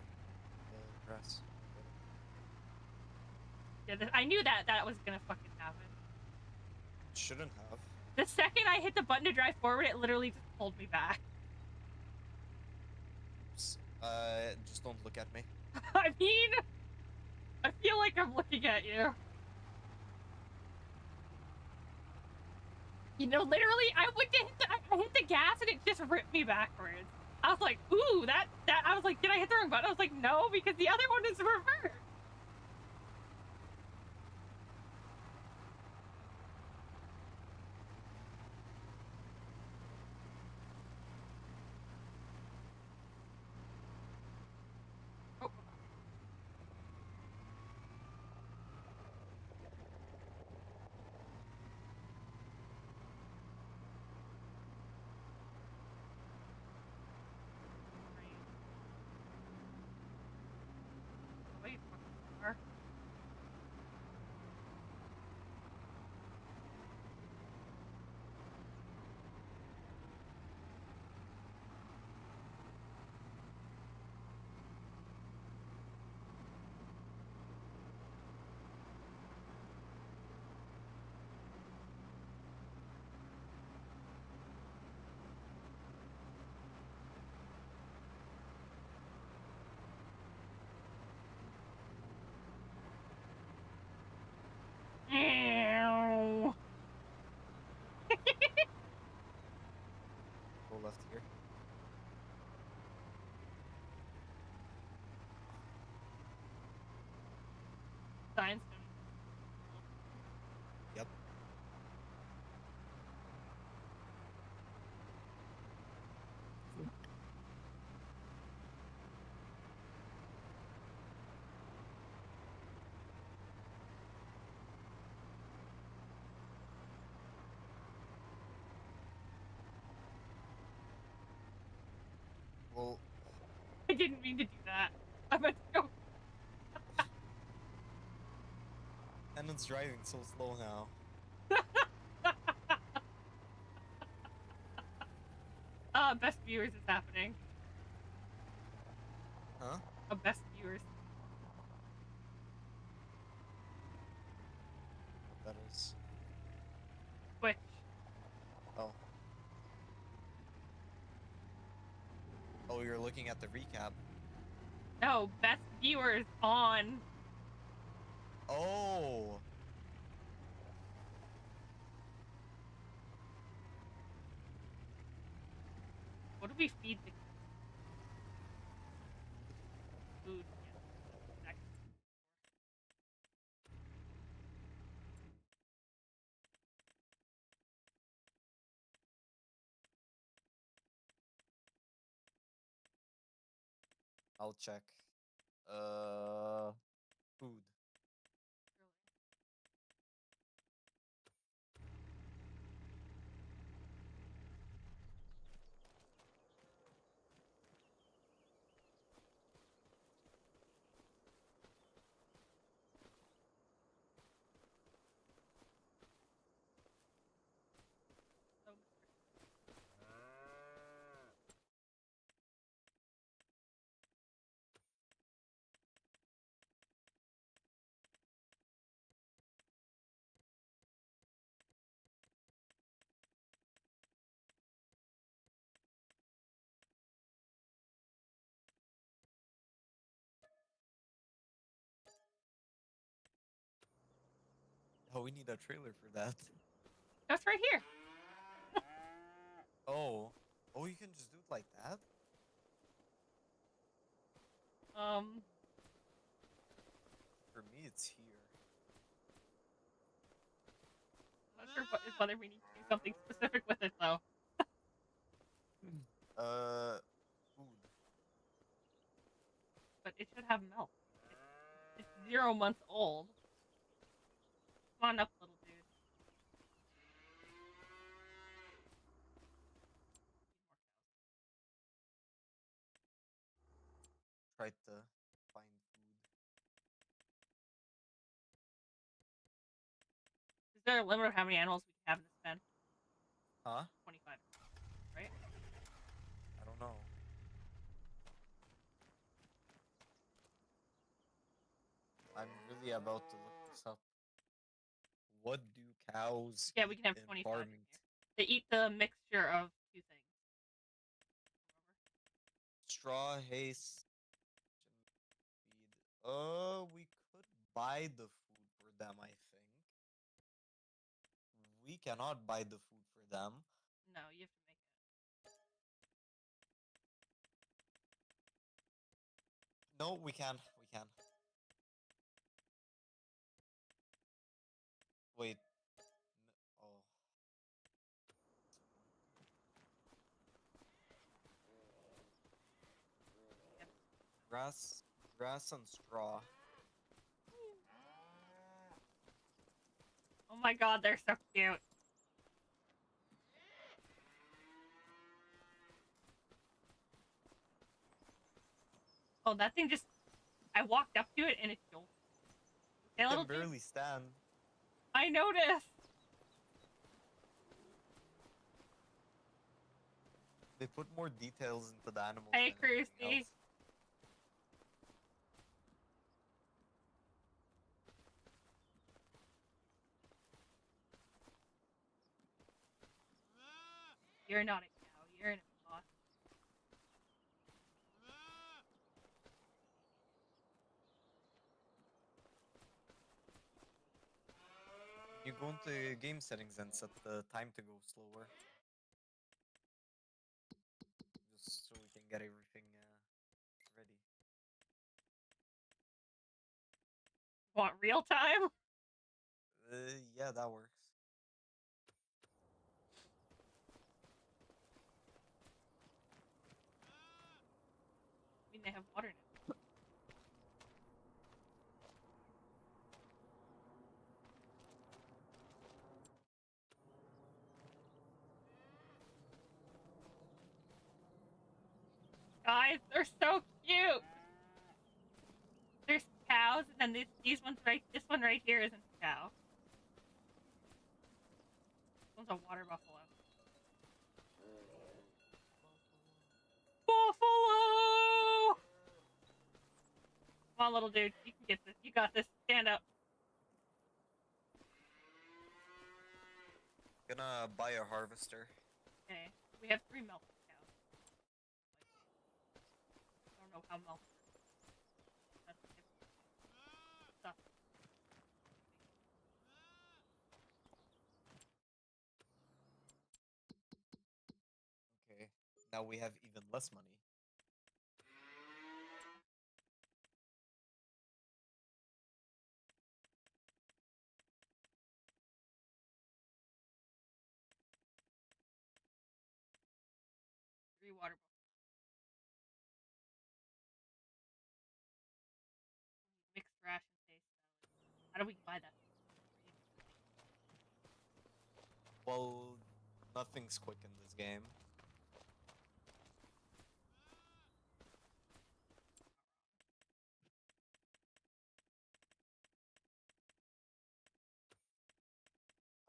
Press. Yeah, I knew that was gonna fucking happen. Shouldn't have. The second I hit the button to drive forward, it literally just pulled me back. Just don't look at me. I mean, I feel like I'm looking at you. You know, literally, I hit the gas and it just ripped me backwards. I was like, ooh, I was like, did I hit the wrong button? I was like, no, because the other one is reversed. Science. Yep. Well, I didn't mean to do that. I meant to go. Tennant's driving so slow now. Best viewers is happening. Huh? Best viewers. What that is. Twitch. Oh. Oh, you're looking at the recap. No, best viewers on. Oh. What do we feed the food? Yeah. I'll check. Food. Oh, we need a trailer for that. That's right here. Oh. Oh, you can just do it like that? For me, it's here. I'm not sure whether we need to do something specific with it, though. Food. But it should have milk. It's 0 months old. Come on up, little dude. Try to find food. Is there a limit of how many animals we can have in this pen? Huh? 25. Right? I don't know. I'm really about to look this up. What do cows Yeah, we can have eat in 25 farming? in here. They eat the mixture of two things. Straw, hay, feed. We could buy the food for them, I think. We cannot buy the food for them. No, you have to make it. No, we can. We can. Wait. Oh. Grass and straw. Oh my god, they're so cute. Oh, that thing just... I walked up to it and it jolted. It can barely stand. I noticed. They put more details into the animals Hey, than anything Kirsty. else. You're not a cow. You're an imposter. You go into game settings and set the time to go slower. Just so we can get everything ready. Want real time? Yeah, that works. I mean, they have water now. Guys, they're so cute. There's cows, and then these ones right. This one right here isn't a cow. This one's a water buffalo. Buffalo! Come on, little dude. You can get this. You got this. Stand up. Gonna buy a harvester. Okay. We have 3 milk cows. I don't know how milk works. Stuff. Okay. Now we have even less money. Three water bottles. Mixed ration taste salad. How do we buy that? Well, nothing's quick in this game.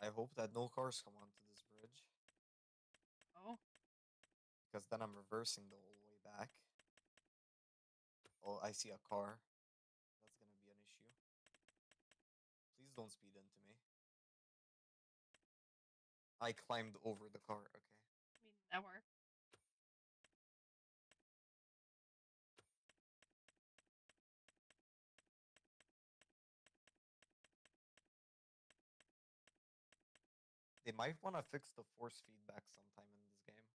I hope that no cars come onto this bridge. Oh. Because then I'm reversing the whole way back. Oh, I see a car. That's gonna be an issue. Please don't speed into me. I climbed over the car, okay. I mean, that works. They might want to fix the force feedback sometime in this game.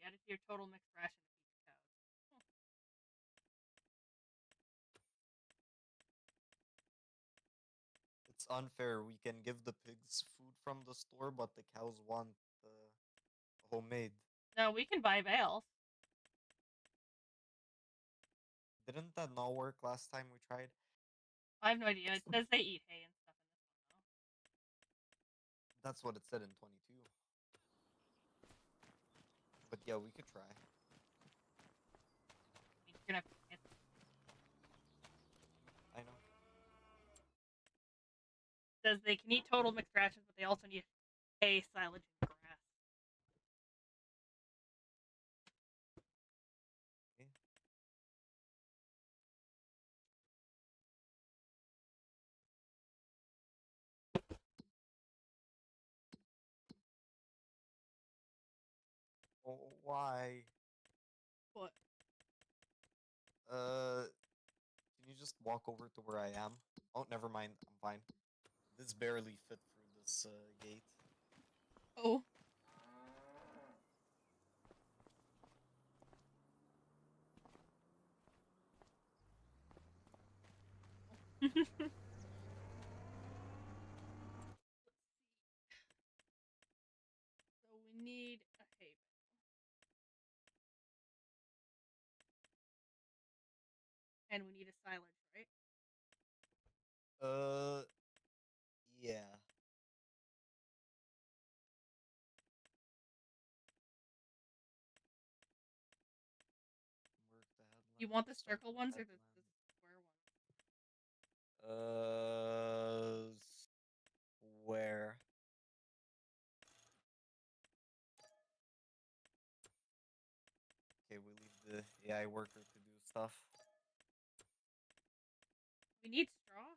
You added to your total mixed ration to feed the cows. It's unfair. We can give the pigs food from the store, but the cows want homemade. No, we can buy bales. Didn't that not work last time we tried? I have no idea. It says they eat hay and stuff in this one, though. That's what it said in 22. But yeah, we could try. I mean, you're gonna have to get I know. It says they can eat total mixed rations, but they also need hay, silage, and grass. Okay. Oh, why? What? Can you just walk over to where I am? Oh, never mind. I'm fine. This barely fit through this gate. Oh. So we need a hay bale. And we need a silage, right? Yeah. You want the circle ones or the square ones? Where? Okay, we leave the AI worker to do stuff. We need straw?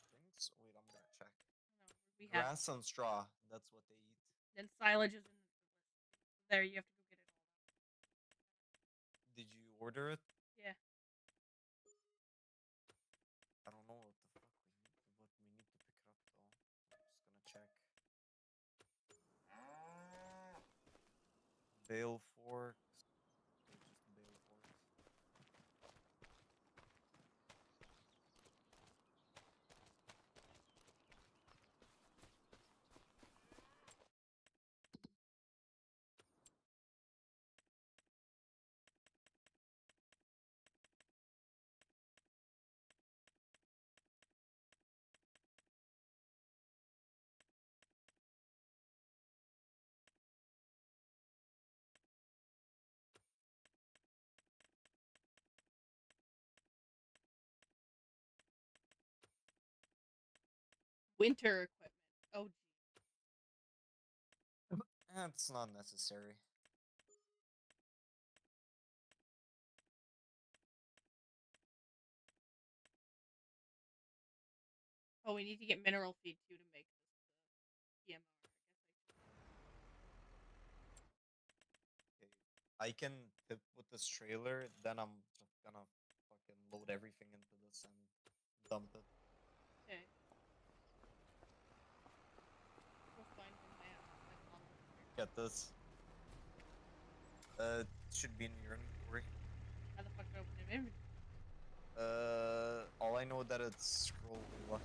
Drinks? Wait, I'm gonna check. No, we have. Grass and straw. That's what they eat. Then silage is in the list. There, you have to go get it all. Did you order it? Yeah. I don't know what the fuck what we need to pick it up though. I'm just gonna check. Bale forks. Okay, just bale forks. Winter equipment. Oh, That's not necessary. Oh, we need to get mineral feed too to make this PMR. I can tip with this trailer, then I'm just gonna fucking load everything into this and dump it. Okay. We'll find one map that's on the Get this. It should be in your inventory. How the fuck do I open an inventory? All I know that it's scroll left.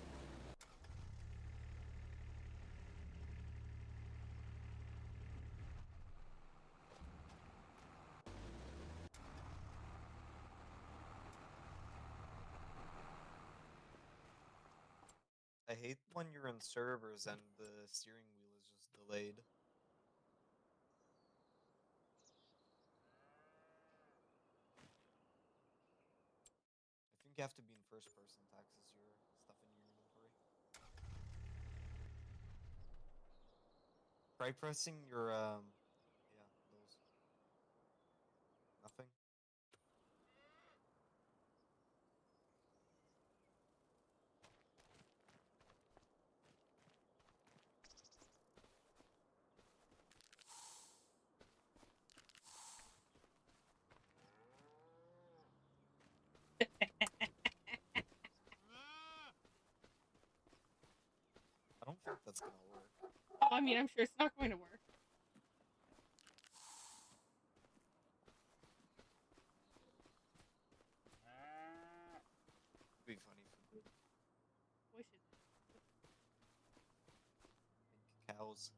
I hate when you're in servers and the steering wheel is just delayed. I think you have to be in first person to access your stuff in your inventory. Try pressing your yeah, those. Nothing. I don't think that's gonna work. I mean, I'm sure it's not going to work. It'd be funny for Wishes. pink cows.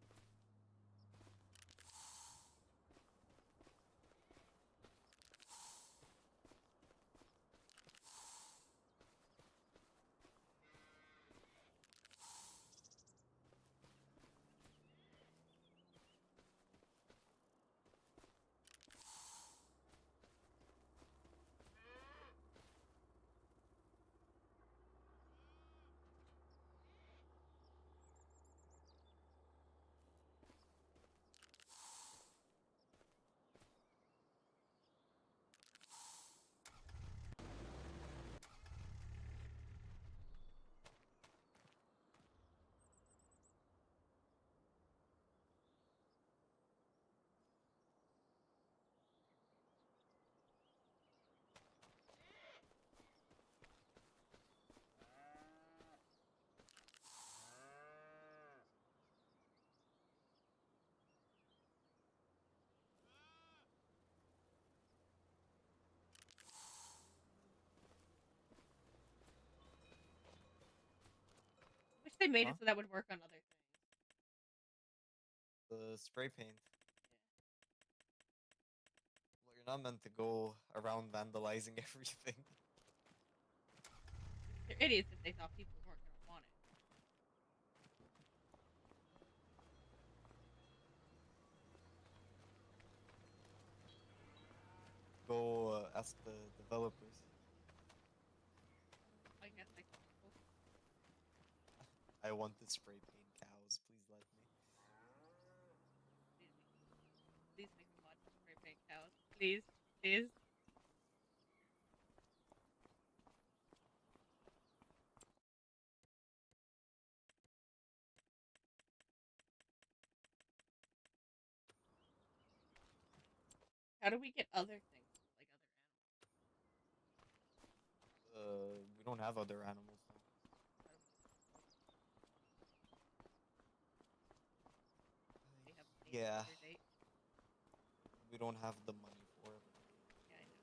Wish they made it so that would work on other things. The spray paint. Well, you're not meant to go around vandalizing everything. They're idiots if they thought people weren't going to want it. Go ask the developers. I guess I can go. I want to spray paint cows. Please let me. Please make me watch spray paint cows. Please. Please. How do we get other things? Like other animals? We don't have other animals now. They have Yeah. date. We don't have the money for it. Yeah, I know.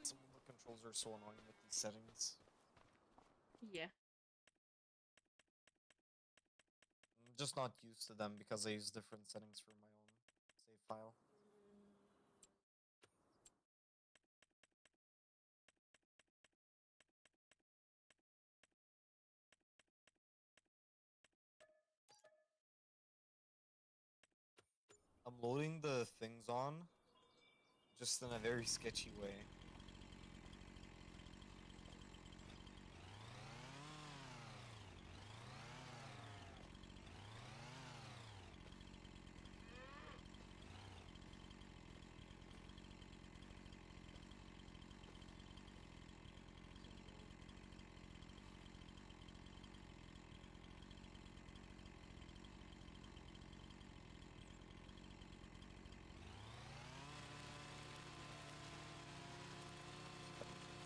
Some of the controls are so annoying with these settings. Yeah. I'm just not used to them because I use different settings for my own save file. I'm loading the things on just in a very sketchy way.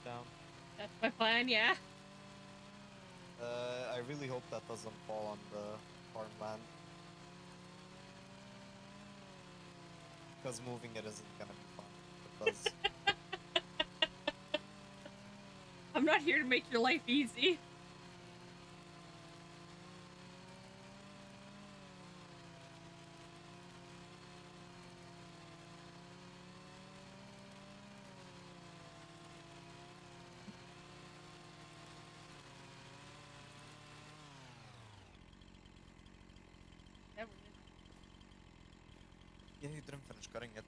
Down. That's my plan, yeah. I really hope that doesn't fall on the farmland. Because moving it isn't gonna be fun. If it does. I'm not here to make your life easy. Yeah, you didn't finish cutting it.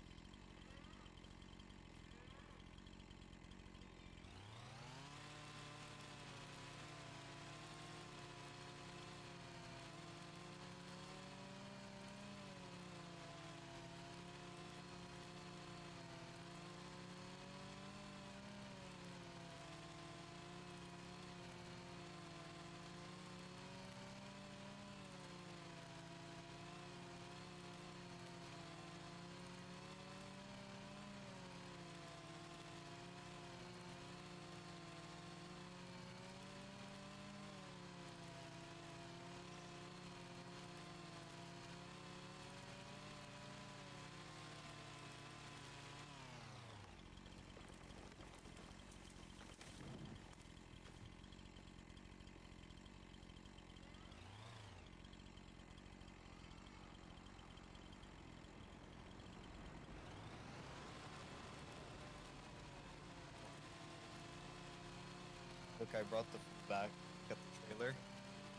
Look, I brought the food back at the trailer.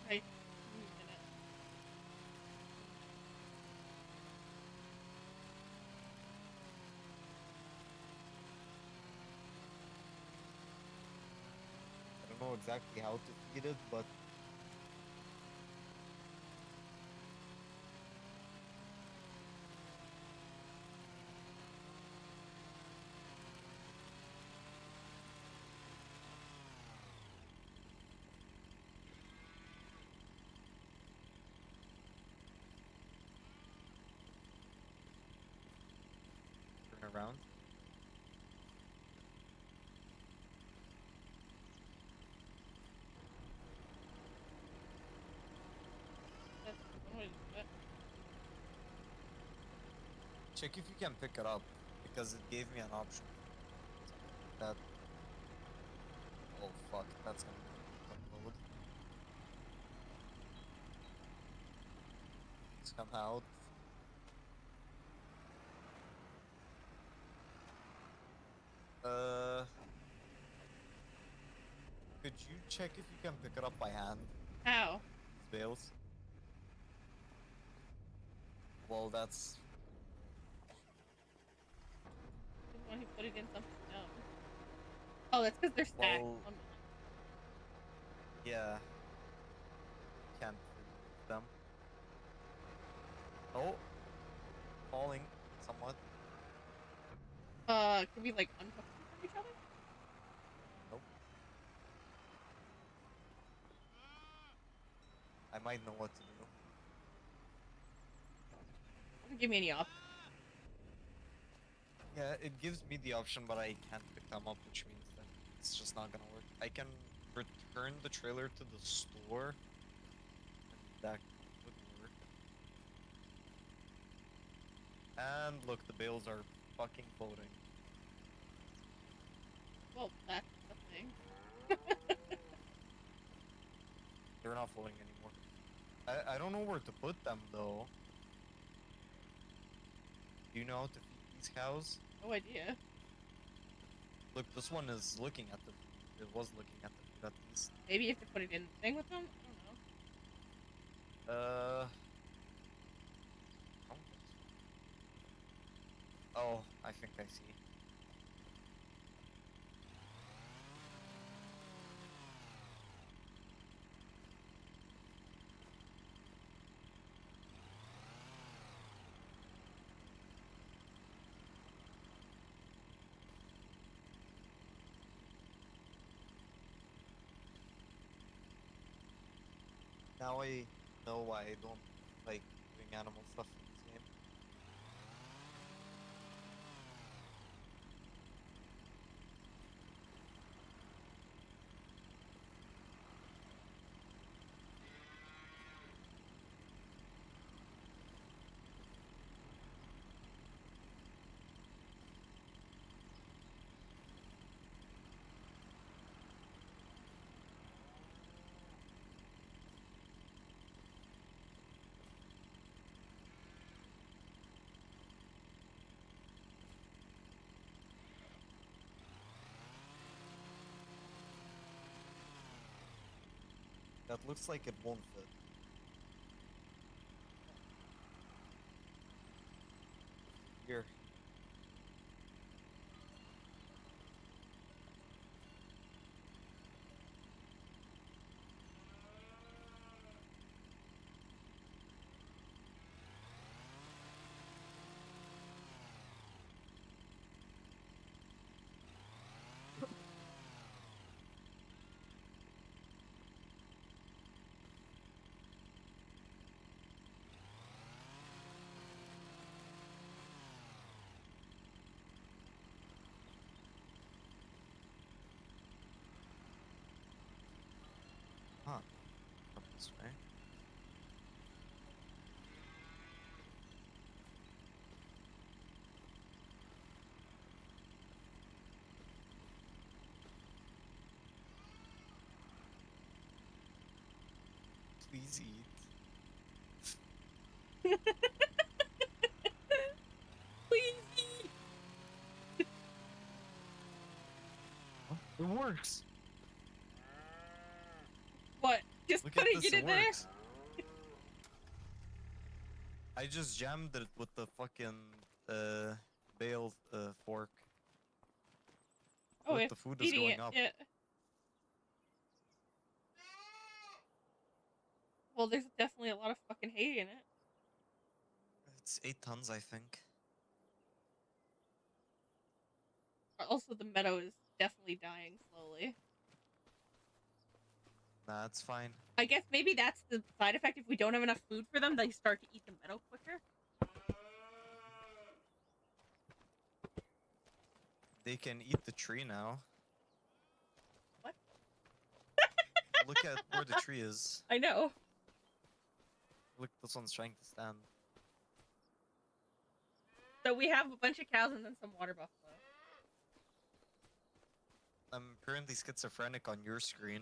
Right. I don't know exactly how to feed it, but turn around. Check if you can pick it up, because it gave me an option. That. Oh fuck, that's gonna upload. It's come out. Could you check if you can pick it up by hand? How? These bales. Well, that's. Why don't you put it in something else? Oh, that's because they're stacked. Well, yeah. Can't remove them. Oh, falling somewhat. Can we like unhook them from each other? Nope. I might know what to do. Doesn't give me any options. Yeah, it gives me the option, but I can't pick them up, which means that it's just not gonna work. I can return the trailer to the store, and that would work. And look, the bales are fucking floating. Well, that's the thing. They're not floating anymore. I don't know where to put them though. Do you know how to feed these cows? No idea. Look, this one is looking at the food. It was looking at the food at least. Maybe you have to put it in the thing with them? I don't know. I don't think so. Oh, I think I see. Now I know why I don't like doing animal stuff in this game. That looks like it won't fit. Here. Huh. Up this way. Please eat. Please eat. It works. What? Just Look put at it, this, get it it there? works. I just jammed it with the fucking bale fork. Oh, Look, it's the food is eating going it. up. Yeah. Well, there's definitely a lot of fucking hay in it. It's 8 tons, I think. Also, the meadow is definitely dying slowly. Nah, it's fine. I guess maybe that's the side effect. If we don't have enough food for them, they start to eat the meadow quicker. They can eat the tree now. What? Look at where the tree is. I know. Look, this one's trying to stand. So we have a bunch of cows and then some water buffalo. I'm currently schizophrenic on your screen.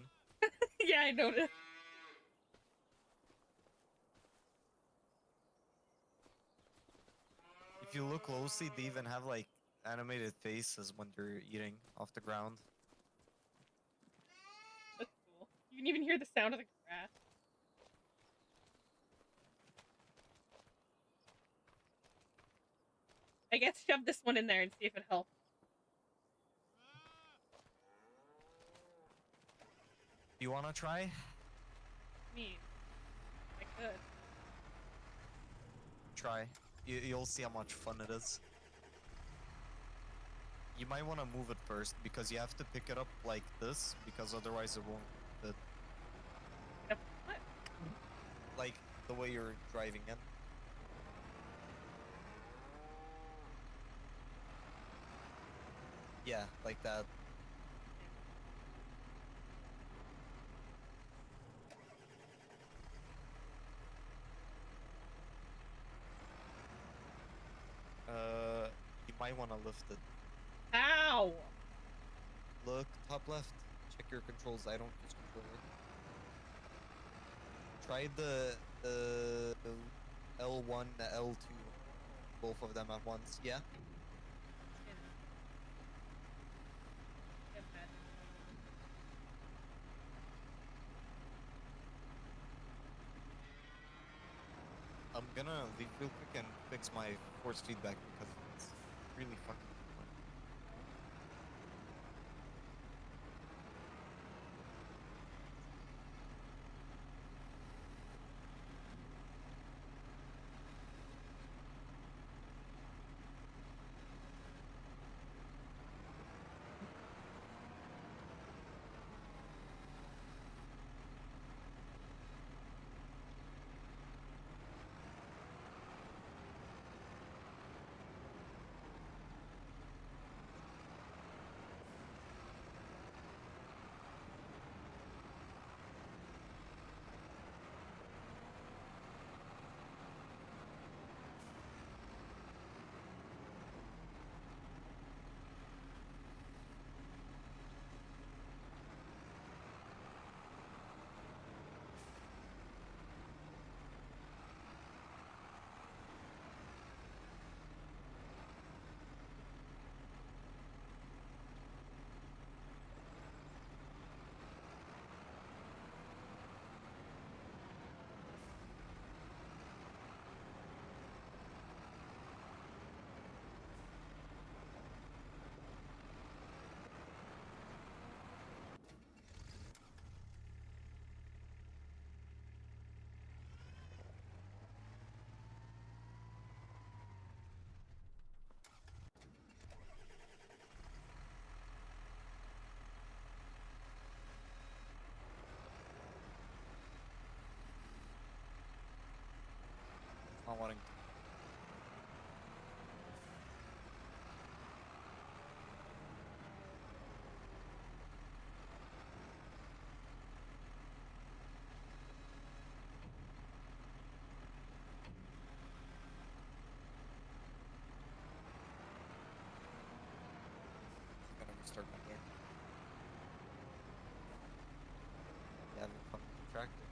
Yeah, I noticed. If you look closely, they even have like animated faces when they're eating off the ground. That's cool. You can even hear the sound of the grass. I guess shove this one in there and see if it helps. You wanna try? I mean, I could. Try. You'll see how much fun it is. You might want to move it first, because you have to pick it up like this, because otherwise it won't fit. What? Like, the way you're driving in. Yeah, like that. You might want to lift it. Ow! Look, top left. Check your controls. I don't use controller. Try L1, L2, both of them at once. Yeah. I'm gonna leave real quick and fix my force feedback because it's really fucking annoying. Not wanting to. I'm gonna restart my game. You having fun with the tractor?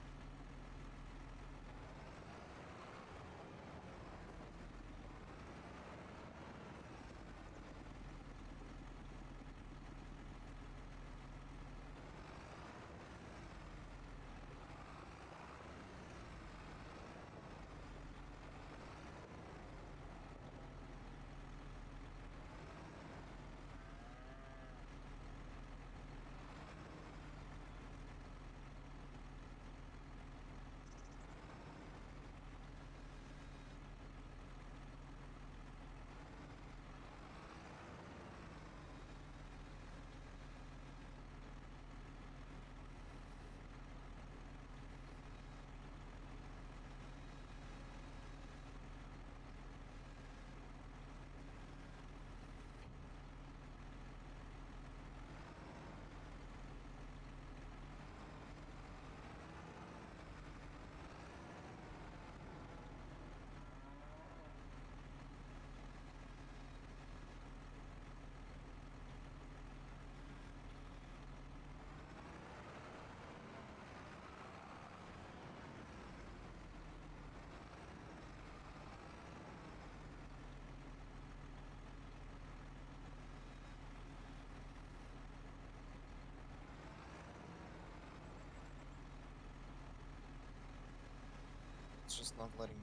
It's just not letting me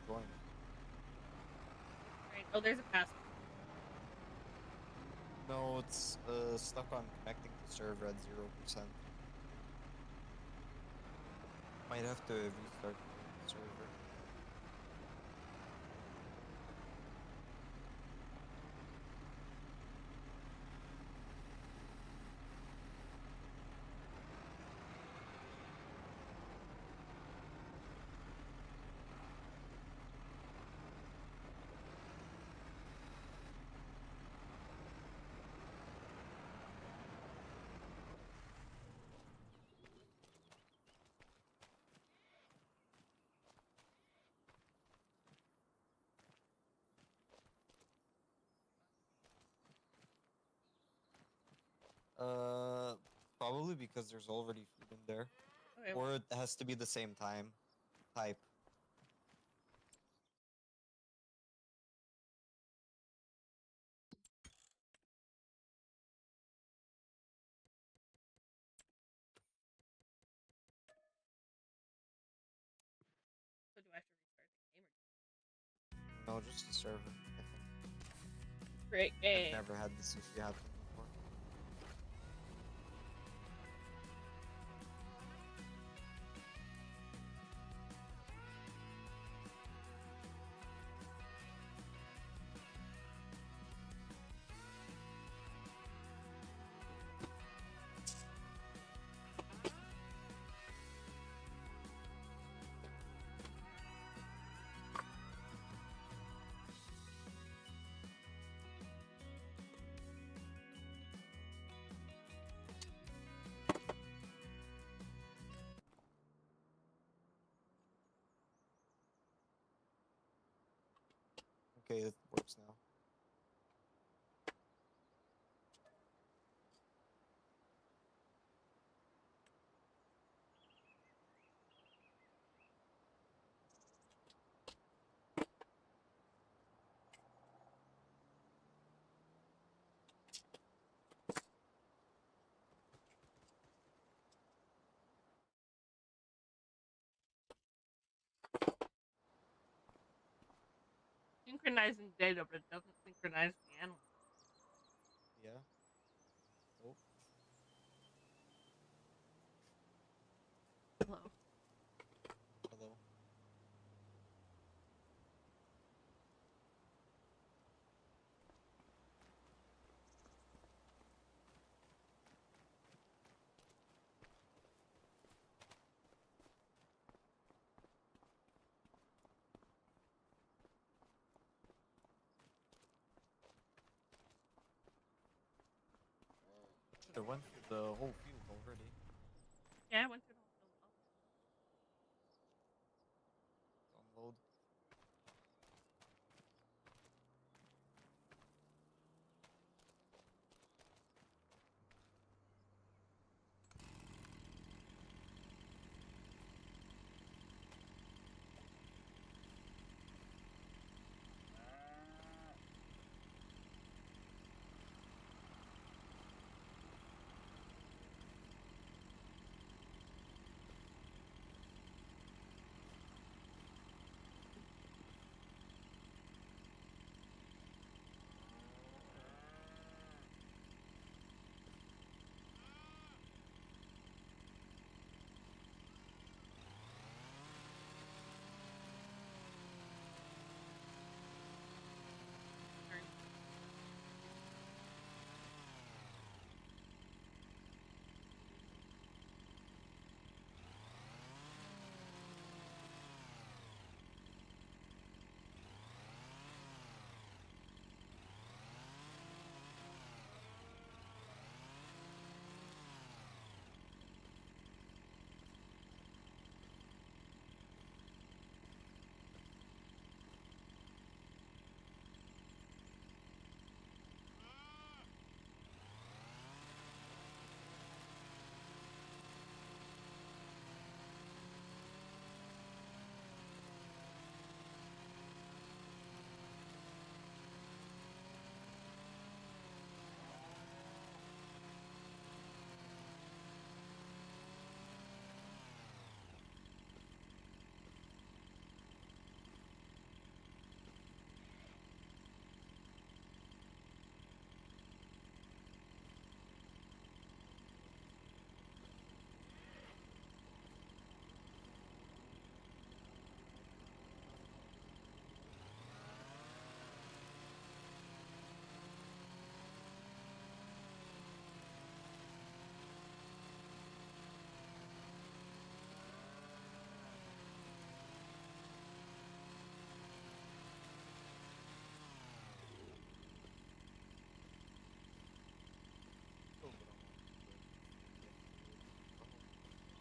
join. Right. Oh, there's a password. No, it's stuck on connecting to server at 0%. Might have to restart the server. Probably because there's already food in there. Okay. Or it has to be the same time. type. So do I have to restart the game or? No, just the server, I think. Great game. I've never had this issue happen before. Okay, it works now. Synchronizing data, but it doesn't synchronize the animal. Yeah. Oh. Hello. Hello. Should've went through the whole field already. Yeah, I went through the whole field. Unload.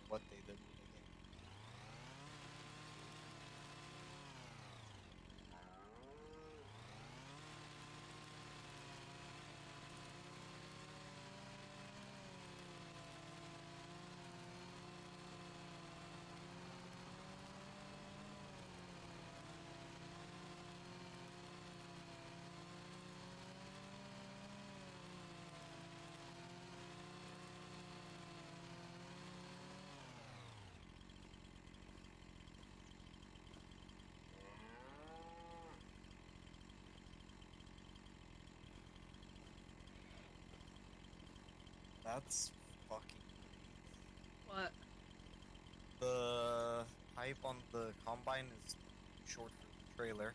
What they did with the game. That's fucking What? the pipe on the combine is too short for the trailer.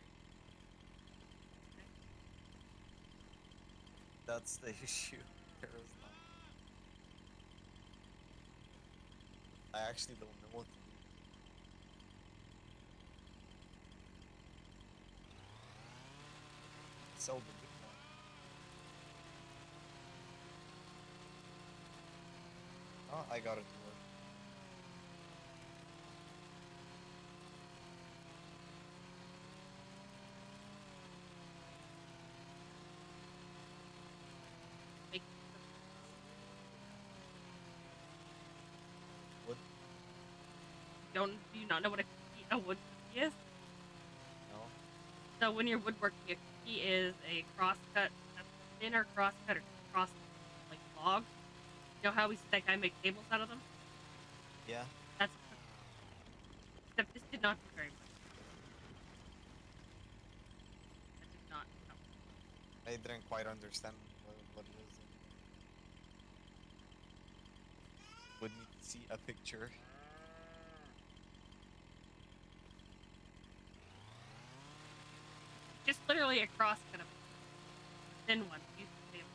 That's the issue. There is not. I actually don't know what to do. Sell the big one. Oh, I got it to work. Wood? Do you not know what a wood cookie is? No. So when you're woodworking, a cookie is a crosscut, a thinner crosscut or cross like log. You know how we see that guy make tables out of them? Yeah. That's a cookie. Except this did not do very much. That did not help. I didn't quite understand what it is. Would need to see a picture. Just literally a crosscut of a thin one. Use the table.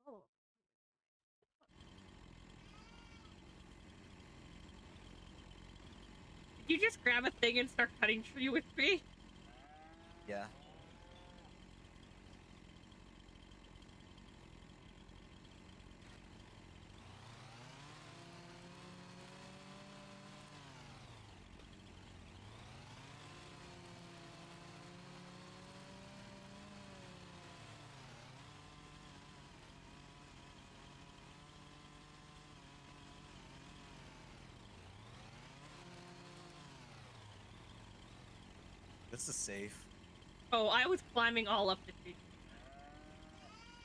Hello? Did you just grab a thing and start cutting tree with me? Yeah. This is safe. Oh, I was climbing all up the tree.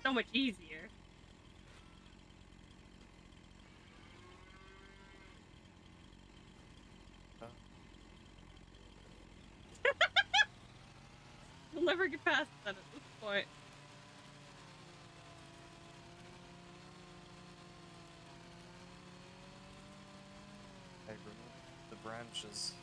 So much easier. We'll never get past that at this point. I removed the branches.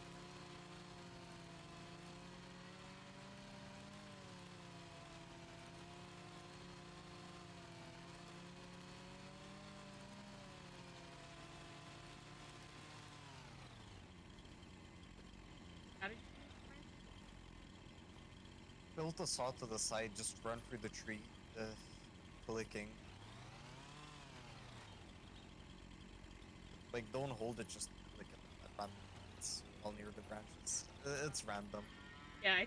How did you Built a saw to the side, just run through the tree, clicking. Like, don't hold it, just click it at random points while near the branches. It's random. Yeah, I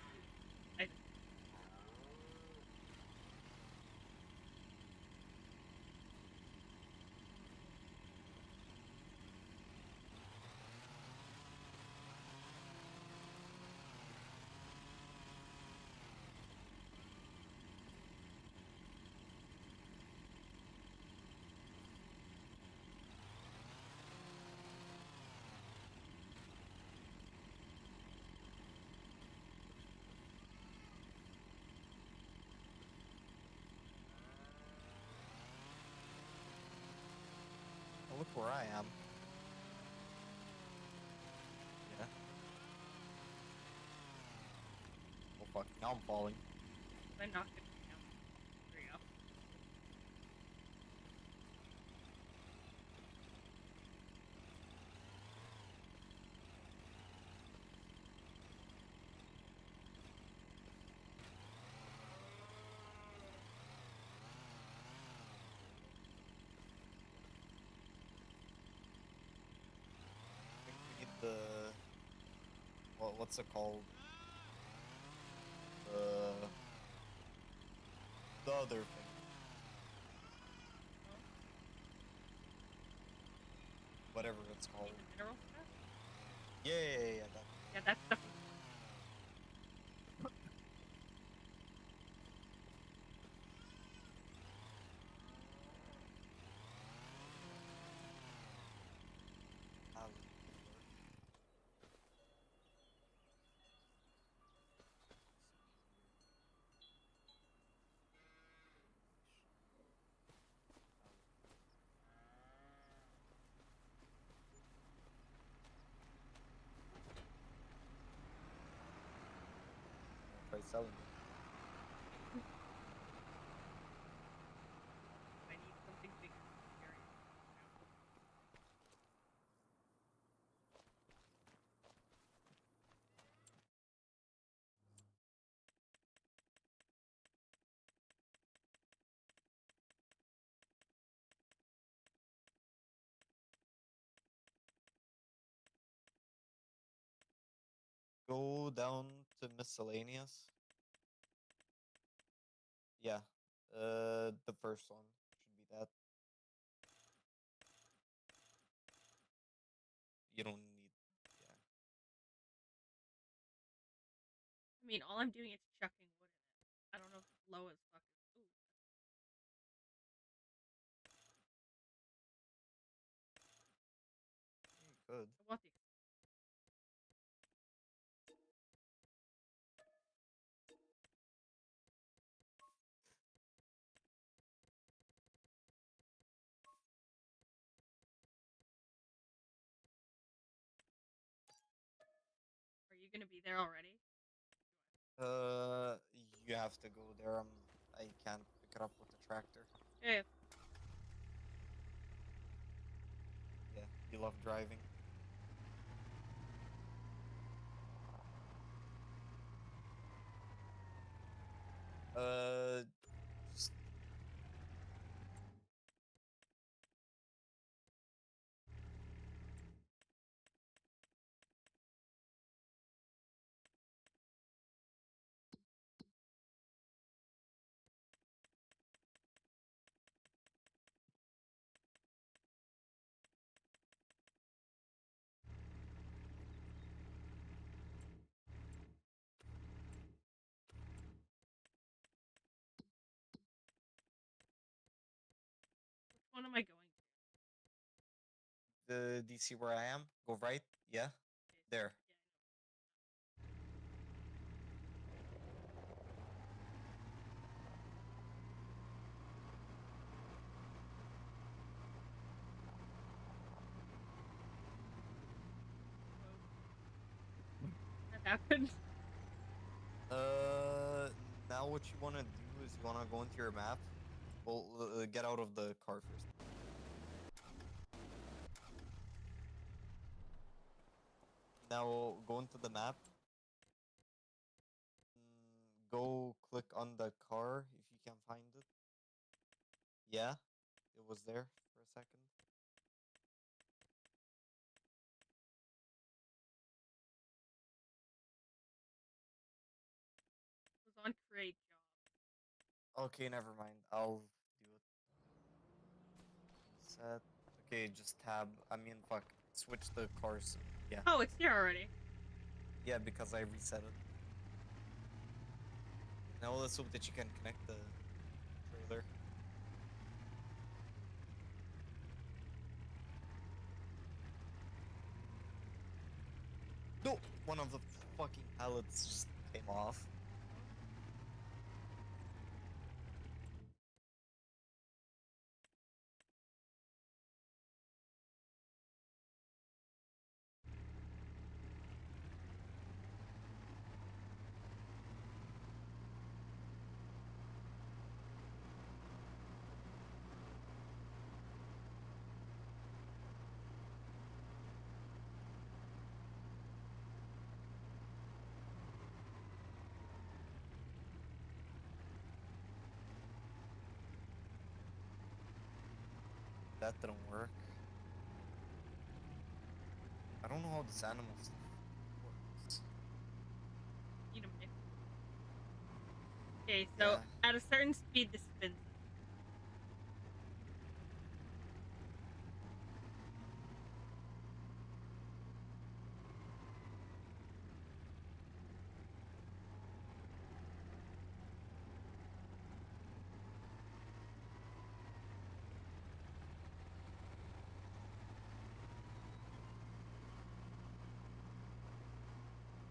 Oh, look where I am. Yeah. fuck, now I'm falling. I'm not gonna be down. There you go. I think we need the... what's it called? The other thing. Whatever it's called. The mineral stuff? Yeah, Yeah, that stuff is Try selling it. I need something bigger to carry. Go down to miscellaneous. Yeah. The first one should be that. You don't need. Yeah. I mean, all I'm doing is chucking wood in it. I don't know if it's low as fuck. Ooh. You could. I want the Are you gonna be there already? You have to go there. I can't pick it up with the tractor. Yeah. Yeah, you love driving. Just Which one am I going to? do you see where I am? Go right. Yeah. There. That happened. Now what you want to do is you want to go into your map. Well, get out of the car first. Now go into the map. Go click on the car if you can find it. Yeah, it was there for a second. It was on create job. Okay, never mind. I'll do it. Set. Okay, just tab. I mean, fuck. Switch the cars. Yeah. Oh, it's here already. Yeah, because I reset it. Now let's hope that you can connect the trailer. No! One of the fucking pallets just came off. that didn't work. I don't know how this animal stuff works. Need a mix. Okay, so at a certain speed, this spins.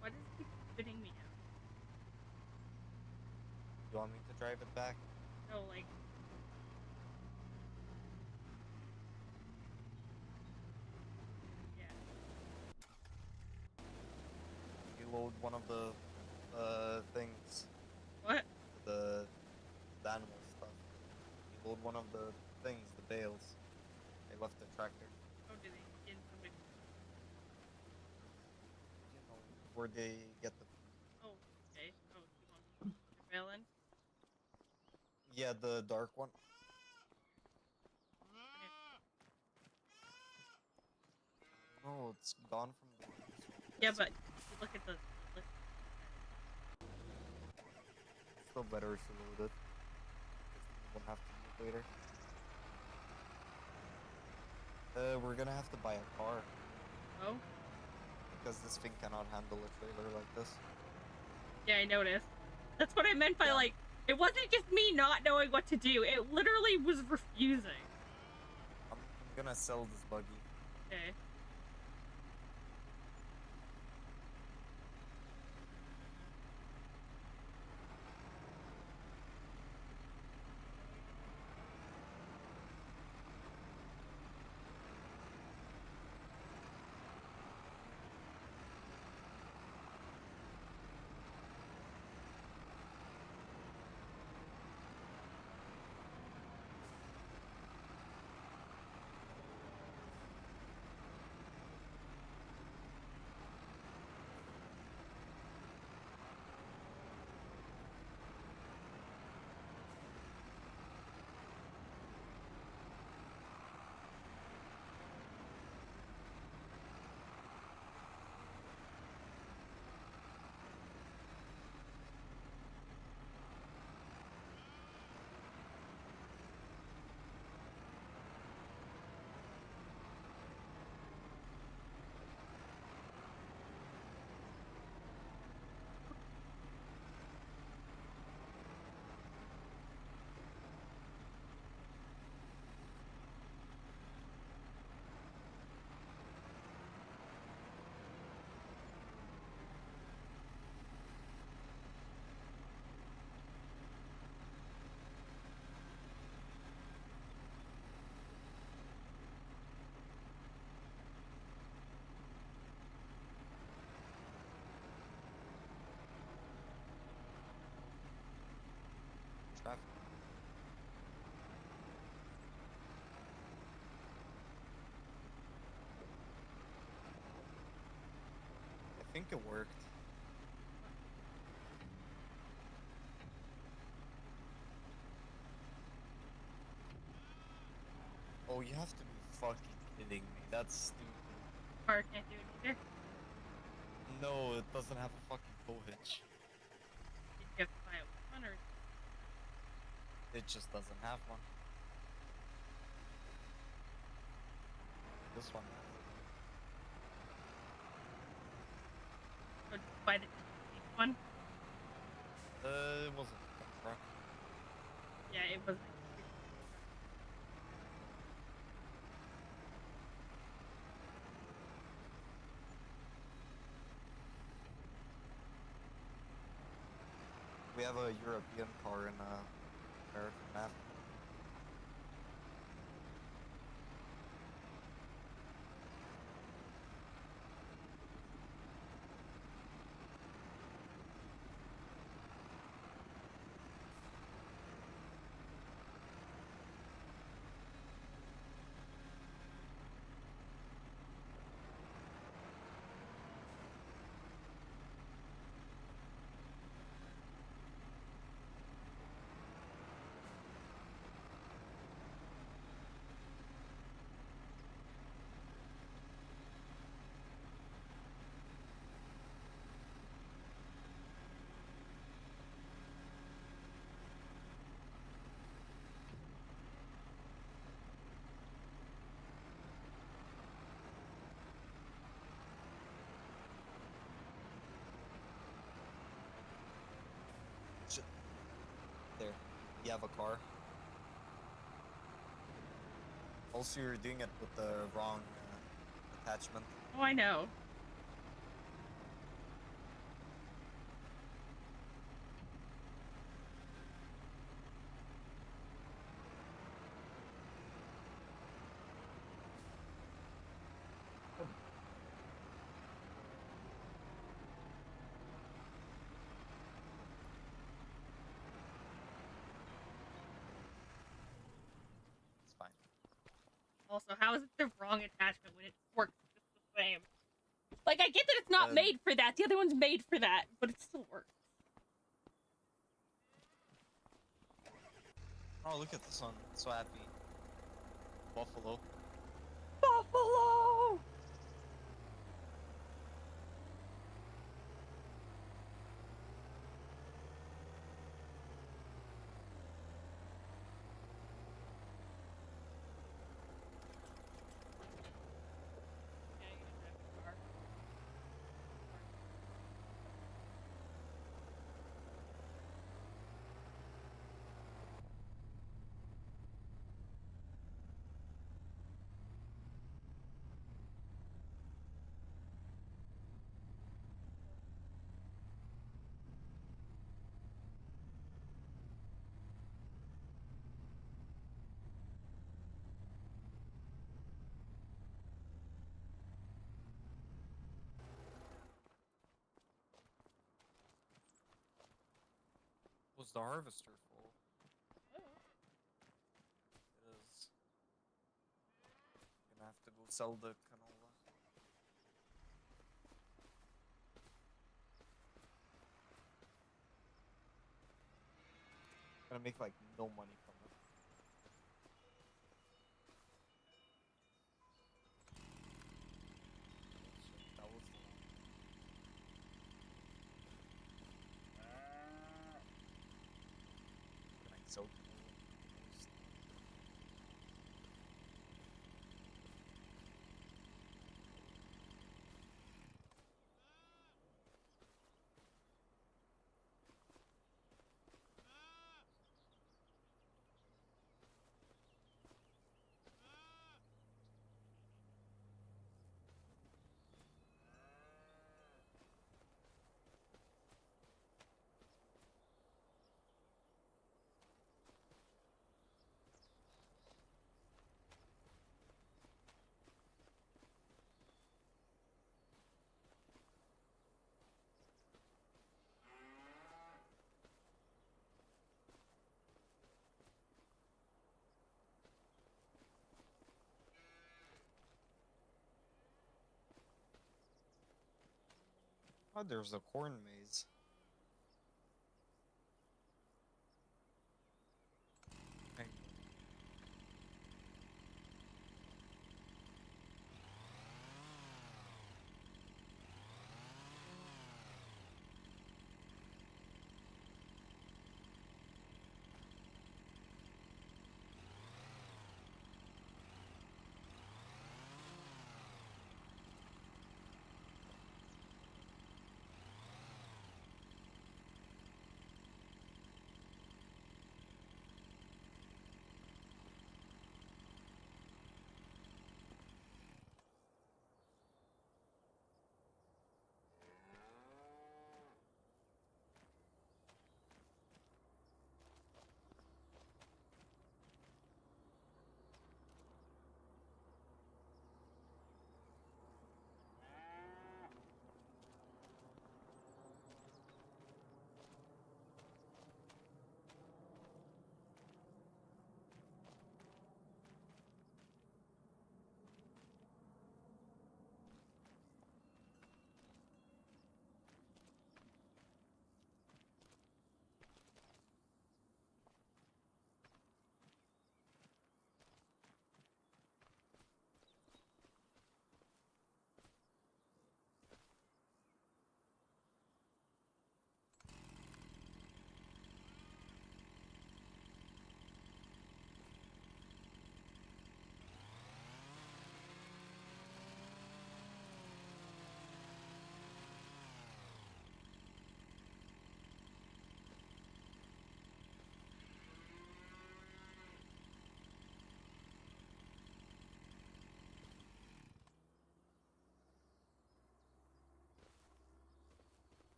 Why does it keep spitting me out? You want me to drive it back? No, like. Yeah. You load one of the things. What? The animal stuff. You load one of the things, the bales. They left the tractor. Oh, did they get into it? You know where they get the. Oh, okay. Oh, you want me to put your bail in? Yeah, the dark one. No, it's gone from the. Yeah, but look at the list. Still better to load it. We'll have to do it later. We're gonna have to buy a car. Oh? Because this thing cannot handle a trailer like this. Yeah, I noticed. That's what I meant by, like, it wasn't just me not knowing what to do. It literally was refusing. I'm gonna sell this buggy. Okay. Traffic. I think it worked. Oh, you have to be fucking kidding me. That's stupid. Car can't do it either. No, it doesn't have a fucking tow hitch. Did you have to buy a one or? It just doesn't have one. This one. Or did you buy the one? It wasn't a truck. Yeah, it was. We have a European car in American map. You have a car. Also, you're doing it with the wrong attachment. Oh, I know. It's fine. Also, how is it the wrong attachment when it works just the same? Like, I get that it's not made for that. The other one's made for that, but it still works. Oh, look at this one. So happy. Buffalo. Buffalo! Was the harvester full? It is. Gonna have to go sell the canola. Gonna make like no money from it. That was the one. Can I sell canola? Oh, there's a corn maze. Hang on.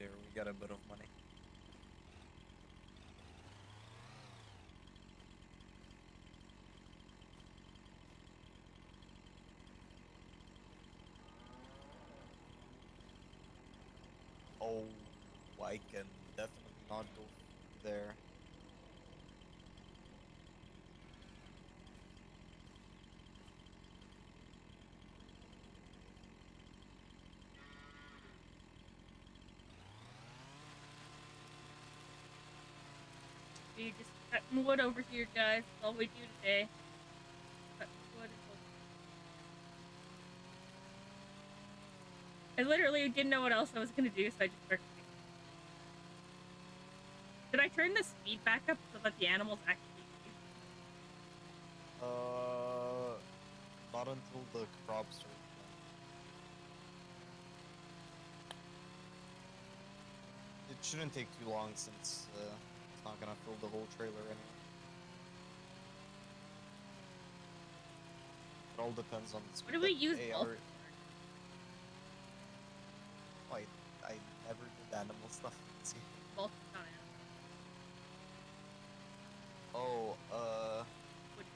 There, we got a bit of money. Oh, I can definitely not go there. We just cutting wood over here, guys. That's all we do today. Cutting wood. I literally didn't know what else I was gonna do, so I just started. Did I turn the speed back up so that the animals actually leave? Not until the crops are done. It shouldn't take too long since it's not gonna fill the whole trailer anyway. It all depends on the speed. What do we use AR... both? I never did animal stuff. Both on Oh, What?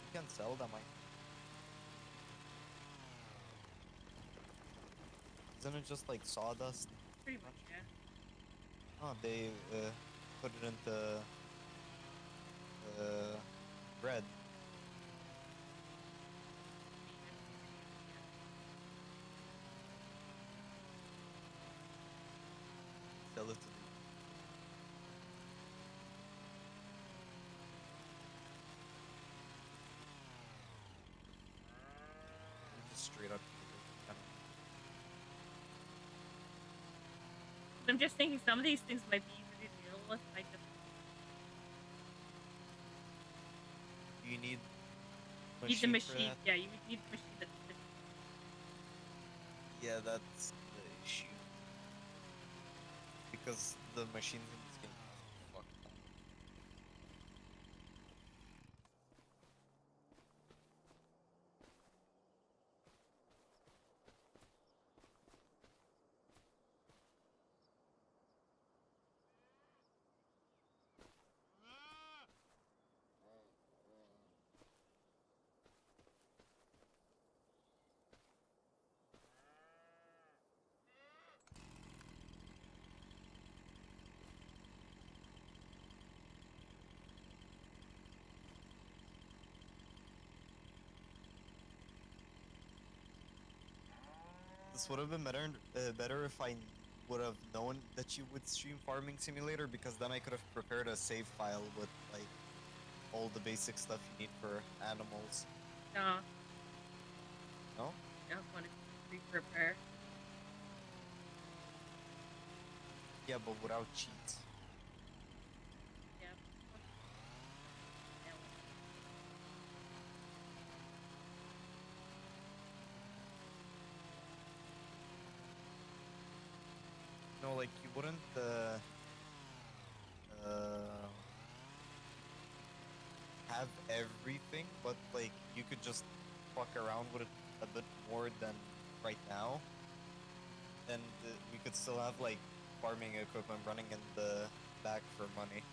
you can sell them, Isn't it just like sawdust? Pretty much, yeah. Oh, they put it into bread. Sell it to the... Just straight up. I'm just thinking some of these things might be easier to deal with. I just You need the for machine. that? Yeah, you would need the machine that's Yeah, that's the issue. Because the machines in this game are fucked up. This would have been better if I would have known that you would stream Farming Simulator, because then I could have prepared a save file with like all the basic stuff you need for animals. no. No? I just want to pre-prepare. Yeah, but without cheats. Yeah. No, like you wouldn't have everything, but like you could just fuck around with it a bit more than right now. And we could still have like farming equipment running in the back for money.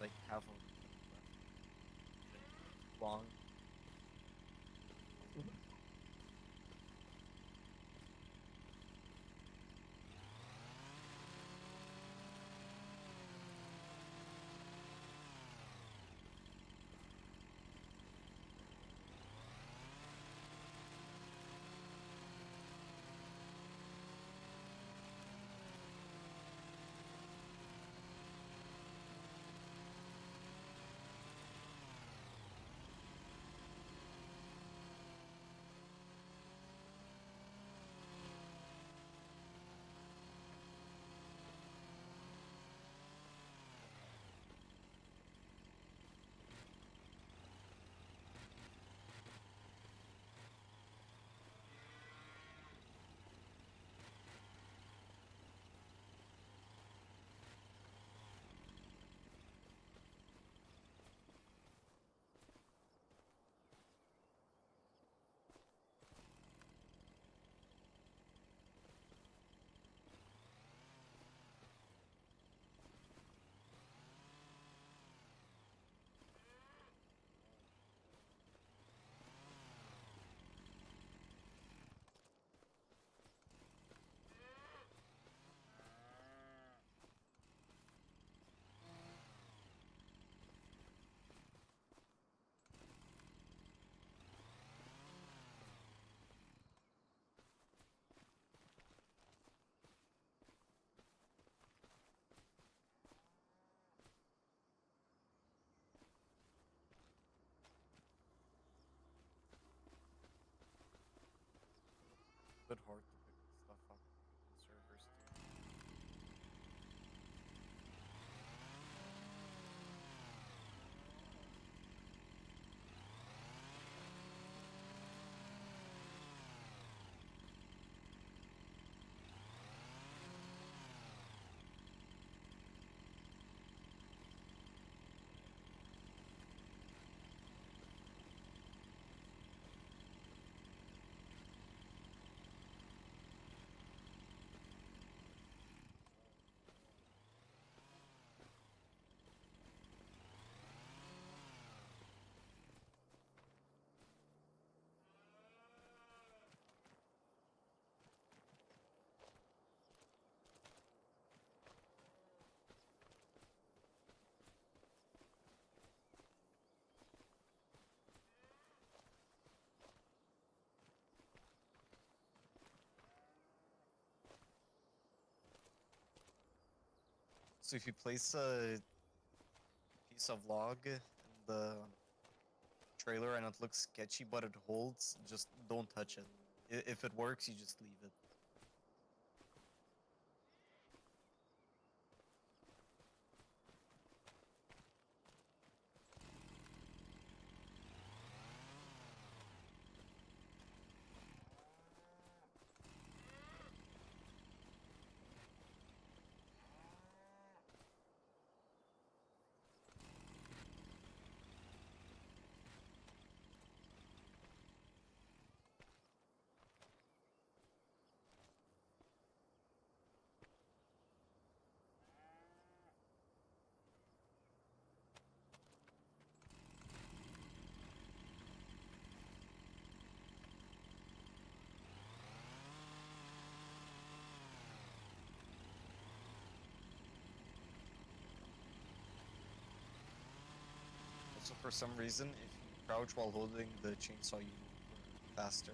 Like half of it left. Long. bit hard to pick stuff up in servers too. So if you place a piece of log in the trailer and it looks sketchy but it holds, just don't touch it. If it works, you just leave it. Also, for some reason, if you crouch while holding the chainsaw, you move faster.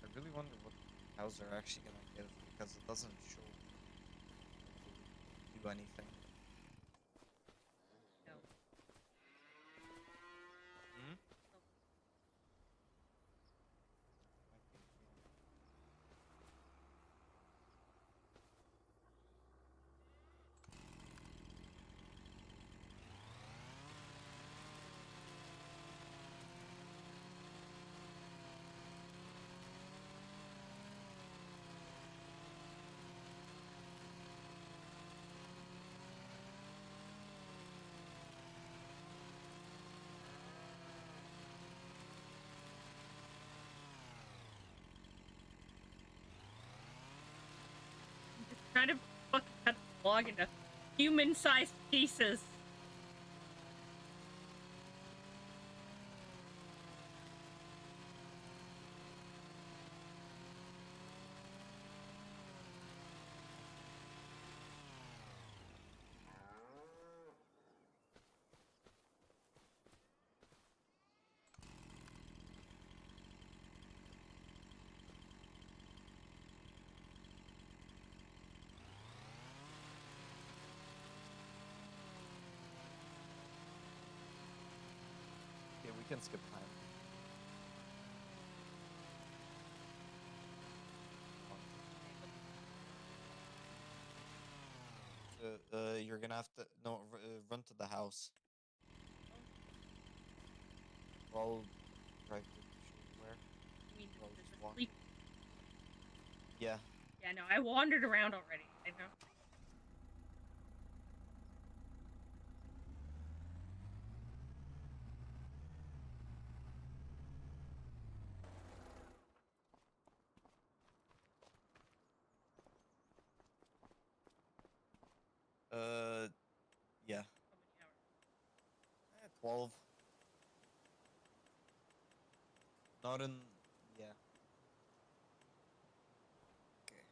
I really wonder what cows are actually gonna give because it doesn't show do anything. No. Hmm? I'm just trying to fucking cut the log into human-sized pieces. we can skip time. You're gonna have to run to the house. I'll drive to where. I mean, I'll there's just a walk. sleep. Yeah. Yeah, no, I wandered around already. I know. Yeah. How many hours? 12. Not in. Yeah. Okay.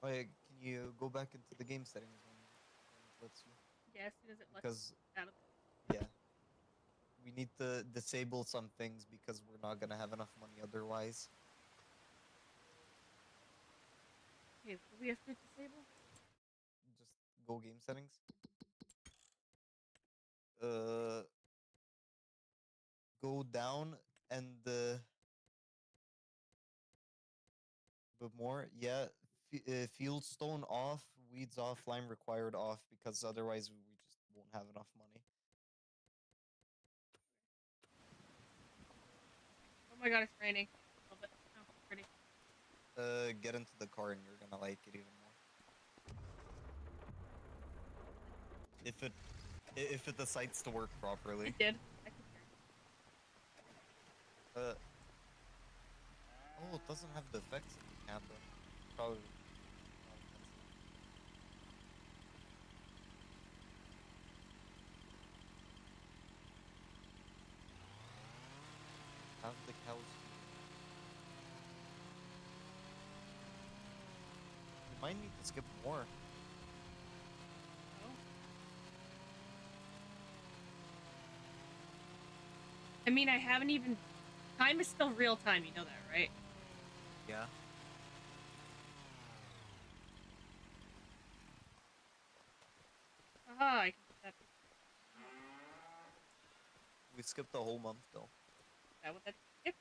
Oh, yeah, can you go back into the game settings when it lets you? Yeah, as soon as it lets Because out of the... yeah, we need to disable some things because we're not gonna have enough money otherwise. Okay, what do we have to disable? Just go game settings. Go down and but more. Yeah, field stone off, weeds off, lime required off because otherwise we just won't have enough money. Oh my god, it's raining. Love it. Oh, pretty. Get into the car and you're gonna like it even more. If it decides to work properly. It did. I could hear it. Oh, it doesn't have the effects in the camera. Probably. Have the cows. You might need to skip more. I mean, I haven't even... Time is still real time, you know that, right? Yeah. Aha, I can put that... We skipped the whole month, though. Is that what that skip?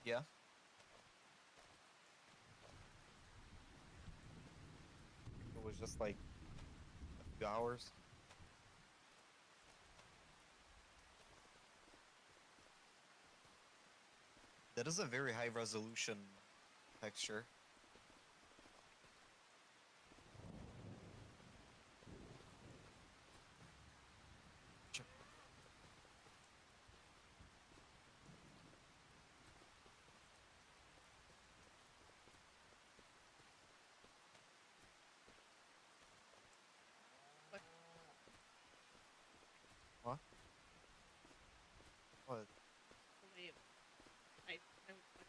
Yeah. It was just like a few hours. That is a very high resolution texture. What? What? The way it... I was watching...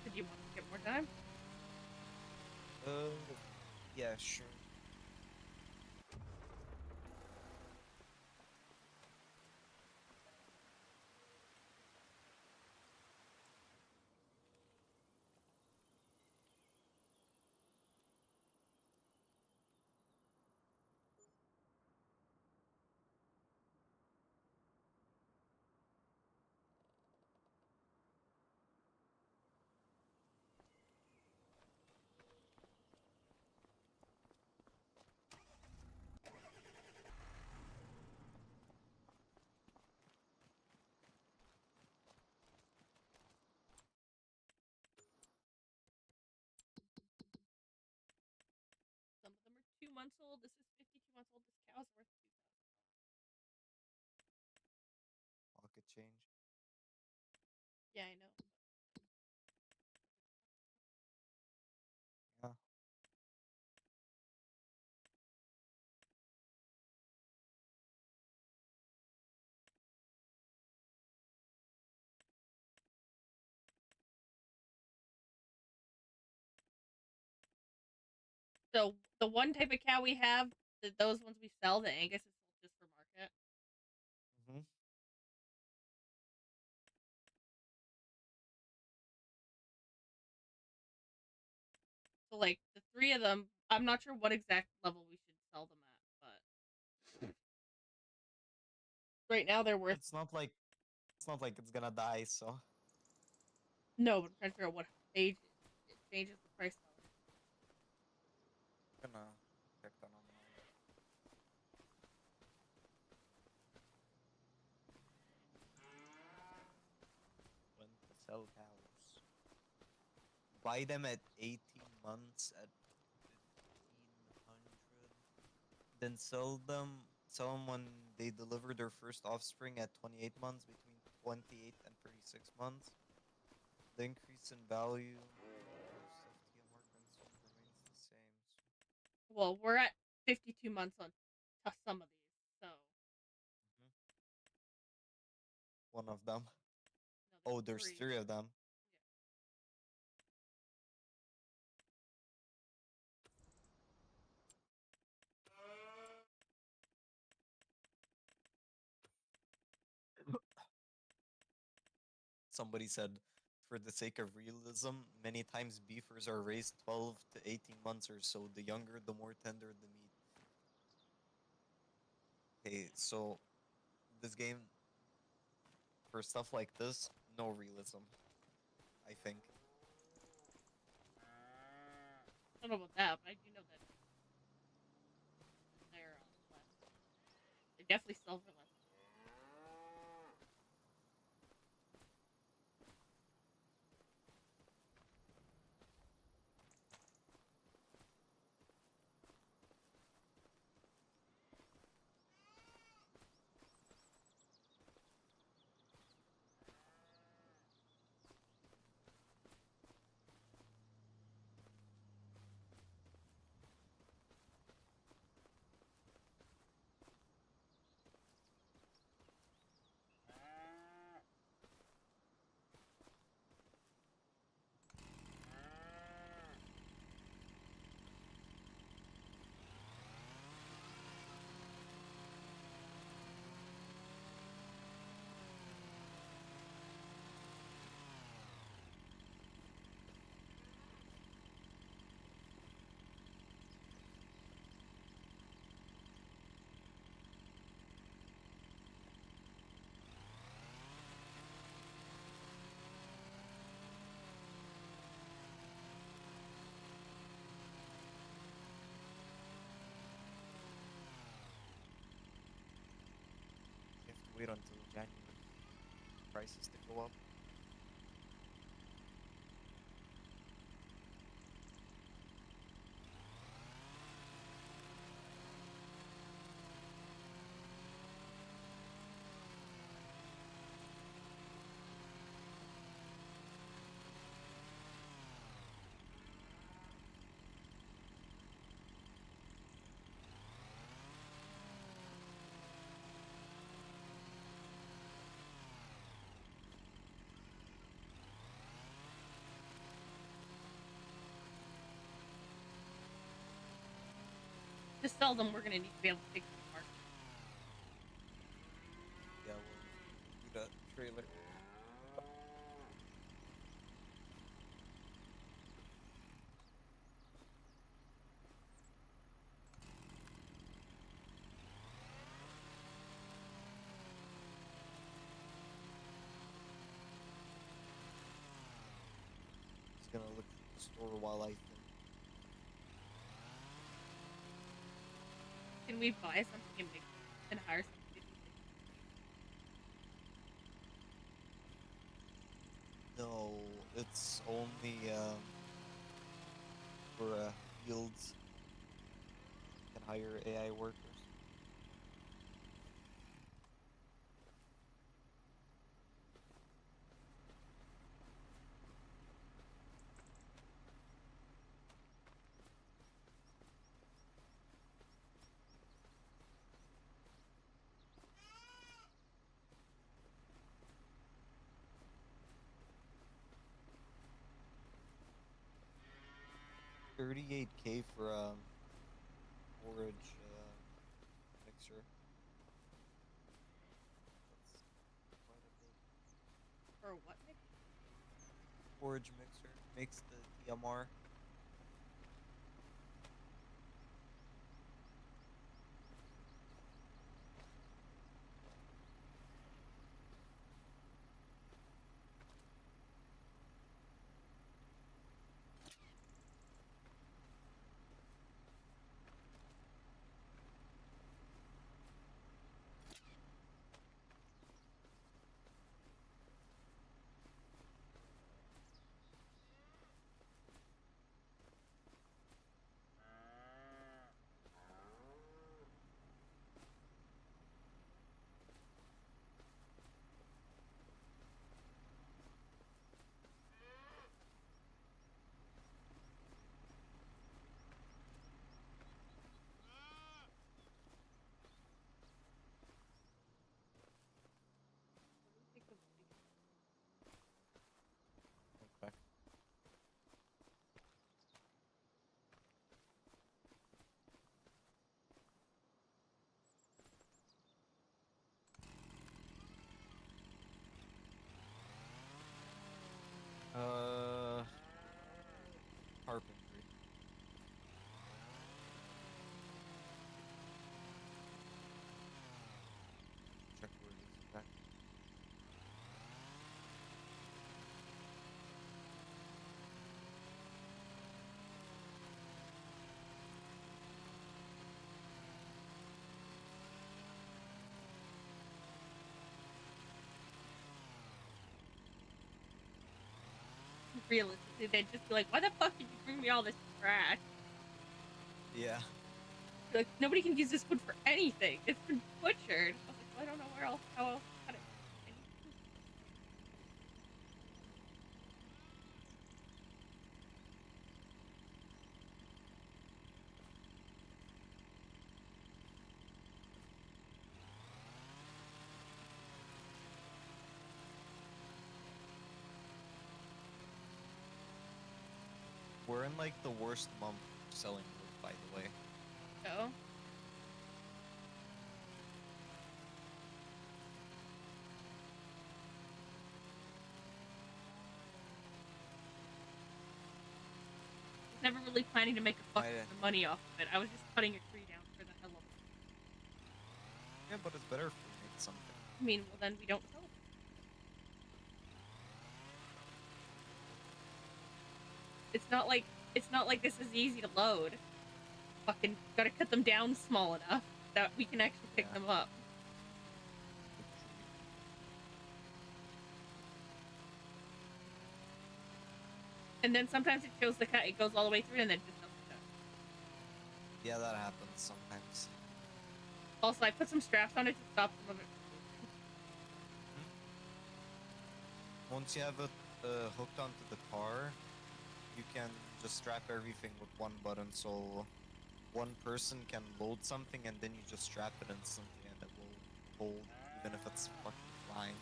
Did you want to skip more time? Yeah, sure. Some of them are 2 months old. This is 52 months old. This cow's worth $2,000. Pocket change. Yeah, I know. Yeah. So the one type of cow we have, those ones we sell, the Angus is just for market. Mm-hmm. So like the 3 of them, I'm not sure what exact level we should sell them at, but right now they're worth. It's not like it's gonna die, so. No, but I'm trying to figure out what age it changes the price level. I'm gonna check that online. When to sell cows. Buy them at 18 months at 1500. Then sell them when they deliver their first offspring at 28 months, between 28 and 36 months. The increase in value post FTMR consumed remains the same. Well, we're at 52 months on some of these, so. One of them. No, Oh, there's 3. 3 of them. Somebody said, for the sake of realism, many times beefers are raised 12 to 18 months or so. The younger, the more tender the meat. Okay, so this game, for stuff like this, no realism, I think. I don't know about that, but I do know that they're less. They definitely sell for less. You have to wait until January for prices to go up. To sell them, we're gonna need to be able to take them to market. Yeah, we'll do that trailer. Just gonna look at the store while I think. Can we buy something and make and hire something to do No, it's only for fields. You can hire AI workers. 38K for a forage mixer. That's quite a bit. For what mix? Forage mixer makes the TMR. Okay. Carpentry. Check where it is exactly. Realistically, they'd just be like, "Why the fuck did you bring me all this trash?" Yeah. Like, nobody can use this wood for anything. It's been butchered. I was like, well, I don't know where else, how else to cut it. We're in like the worst month for selling wood, by the way. Oh. I was never really planning to make a fuck ton of money off of it. I was just cutting a tree down for the hell of it. Yeah, but it's better if we make something. I mean, well then we don't sell it. It's not like this is easy to load. Fucking gotta cut them down small enough that we can actually pick them up. And then sometimes it shows the cut, it goes all the way through and then just doesn't cut. Yeah, that happens sometimes. Also, I put some straps on it to stop some of it. Once you have it hooked onto the car, you can just strap everything with one button, so one person can load something and then you just strap it instantly and it will hold even if it's fucking flying.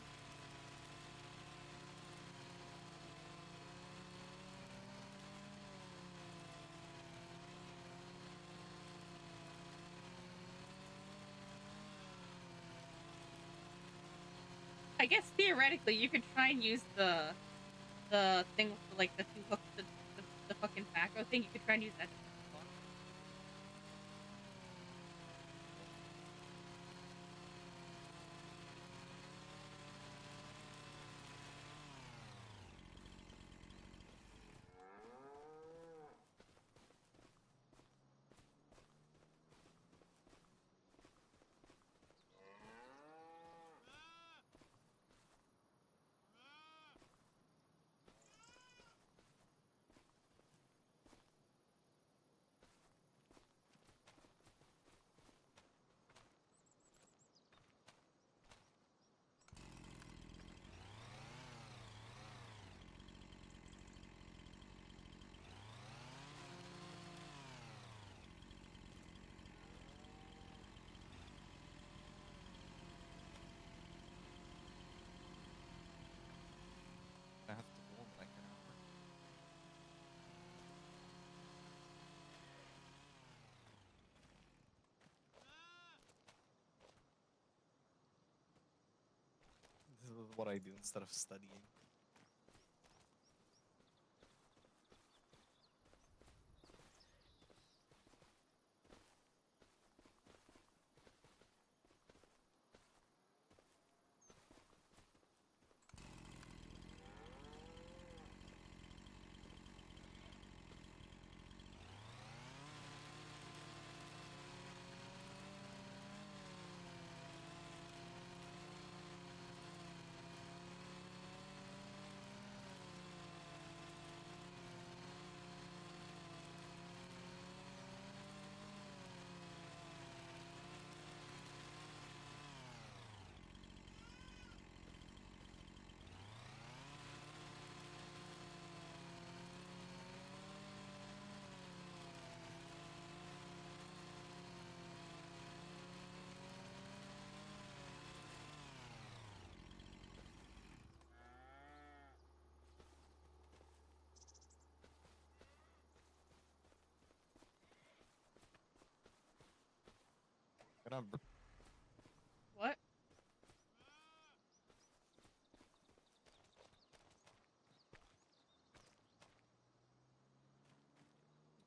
I guess theoretically you could try and use the thing with the, like the two hooks, the fucking backhoe thing. You could try and use that. is what I do instead of studying. What?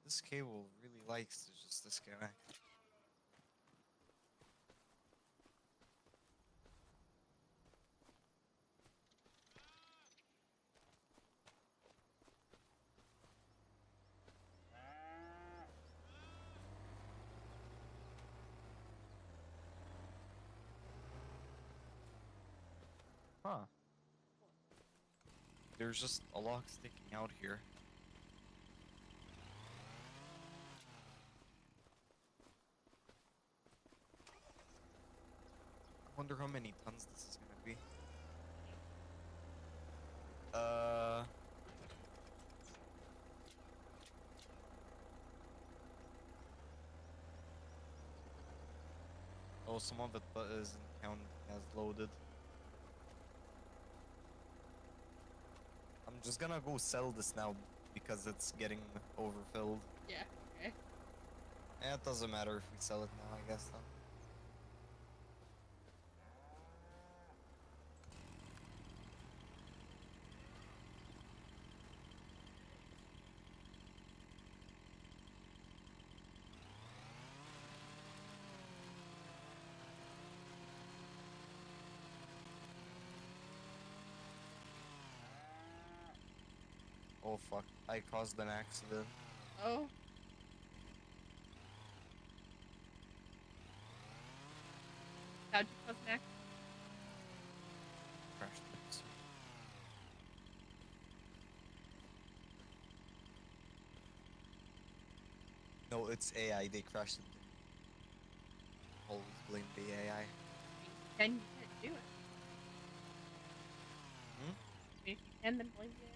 This cable really likes to just disconnect. Huh. There's just a lock sticking out here. I wonder how many tons this is gonna be. Oh, some of it isn't counting as loaded. I'm just gonna go sell this now because it's getting overfilled. Yeah, okay. Eh, it doesn't matter if we sell it now, I guess, then. Oh fuck, I caused an accident. Oh. How'd you cause an accident? Crashed it. No, it's AI, they crashed it. Always blame the AI. Can you can't do it? Hmm? If you can, then blame the AI.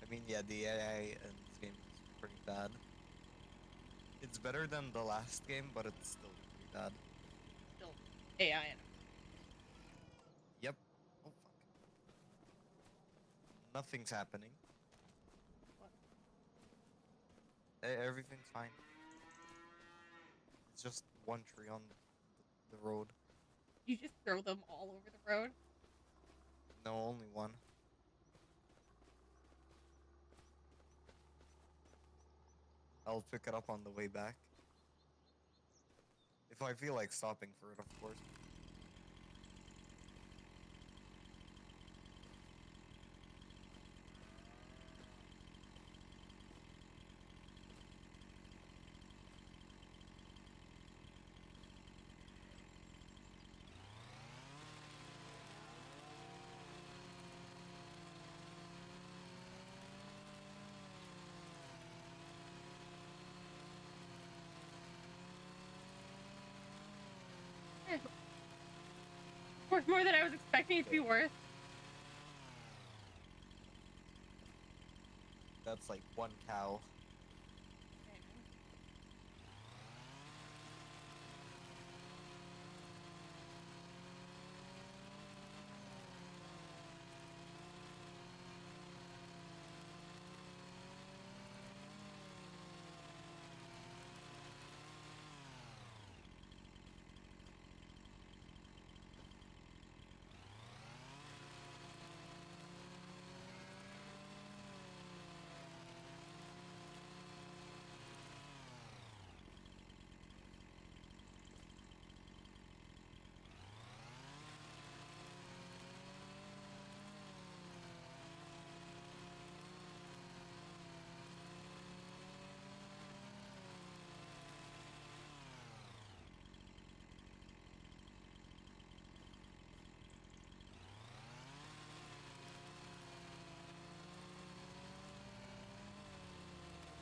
I mean, yeah, the AI in this game is pretty bad. It's better than the last game, but it's still pretty bad. Still AI in it. Yep. Oh fuck. Nothing's happening. What? Everything's fine. It's just one tree on the road. You just throw them all over the road? No, only one. I'll pick it up on the way back. If I feel like stopping for it, of course. Worth more than I was expecting it to be worth. That's like one cow.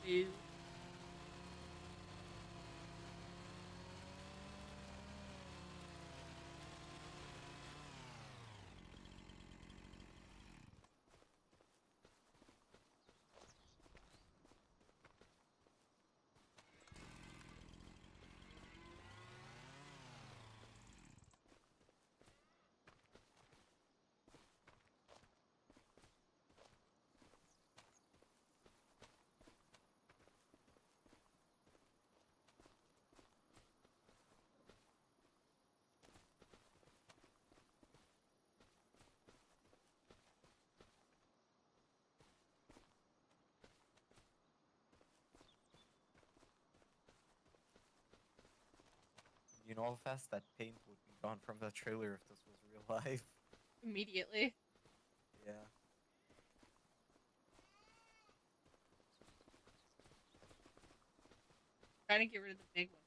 Ew. You know how fast that paint would be gone from that trailer if this was real life. Immediately. Yeah. Trying to get rid of the big one.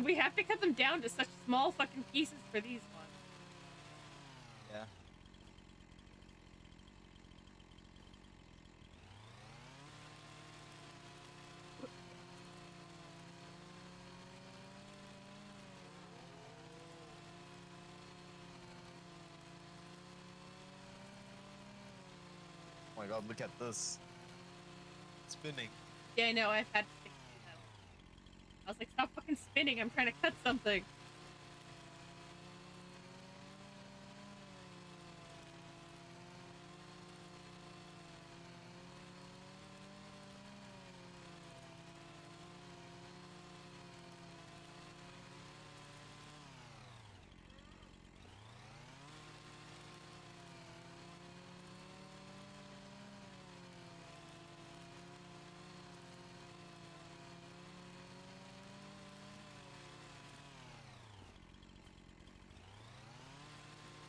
We have to cut them down to such small fucking pieces for these ones. Yeah. Oh my god, look at this. Spinning. Yeah, I know, I've had to stick to that. I was like, stop fucking spinning, I'm trying to cut something.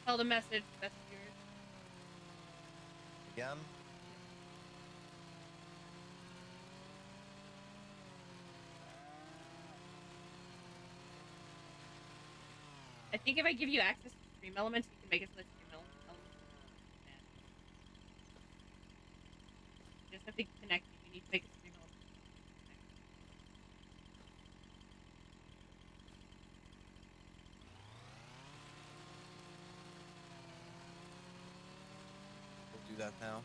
Tell the message, that's yours. Again? think if I give you access to stream elements, you can make it so that stream elements. You just have to connect it. You need to make a stream element. We'll do that now.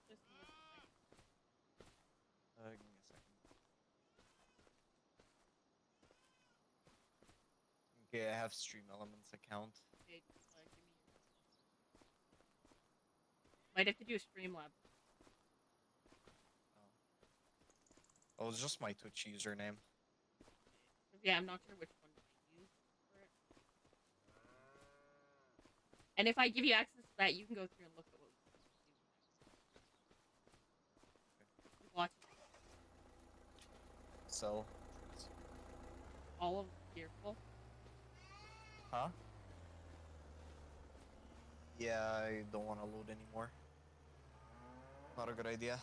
Give me a second. Okay, I have Stream Elements account. Okay, give me your... Might have to do a Streamlab. Oh, it's just my Twitch username. Yeah, I'm not sure which one I use for it. And if I give you access to that, you can go through and look at what we do. Watch. So. All of Gearful. Huh? Yeah, I don't want to load anymore. Not a good idea.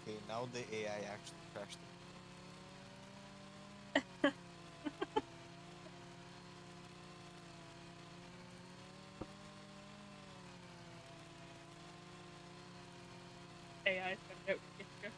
Okay, now the AI actually crashed it. AI is coming out to get you.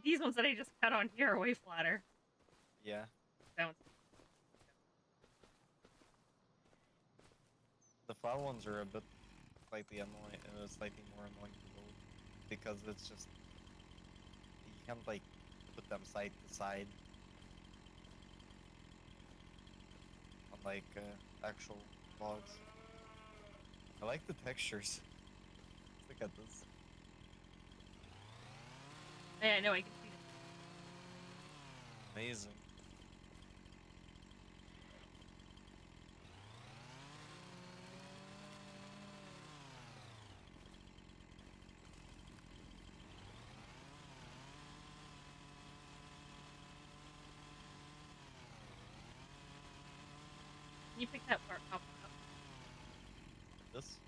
these ones that I just cut on here are way flatter. Yeah. Bounce. The flat ones are a bit slightly annoying, slightly more annoying to load because it's just you can't like put them side to side on like actual logs. I like the textures. Look at this. Yeah, I know. I can see it. Amazing. Can you pick that part up? This?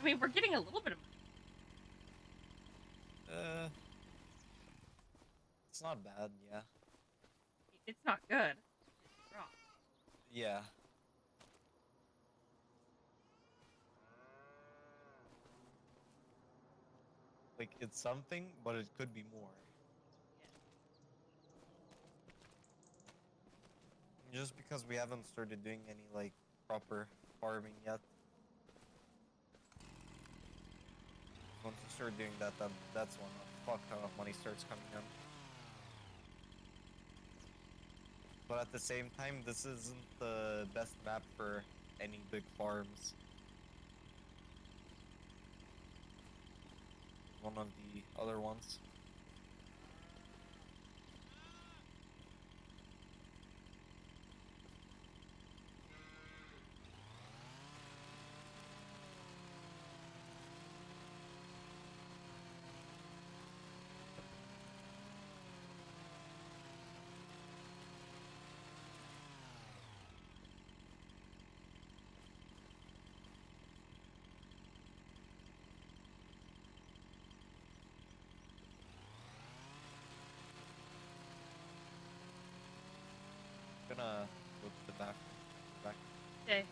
I mean, we're getting a little bit of money. It's not bad, yeah. It's not good. It's wrong. Yeah. Like, it's something, but it could be more. Just because we haven't started doing any, like, proper farming yet. Once we start doing that, then that's when a fuck ton of money starts coming in. But at the same time, this isn't the best map for any big farms. One of the other ones. I'm gonna go to the back. Okay.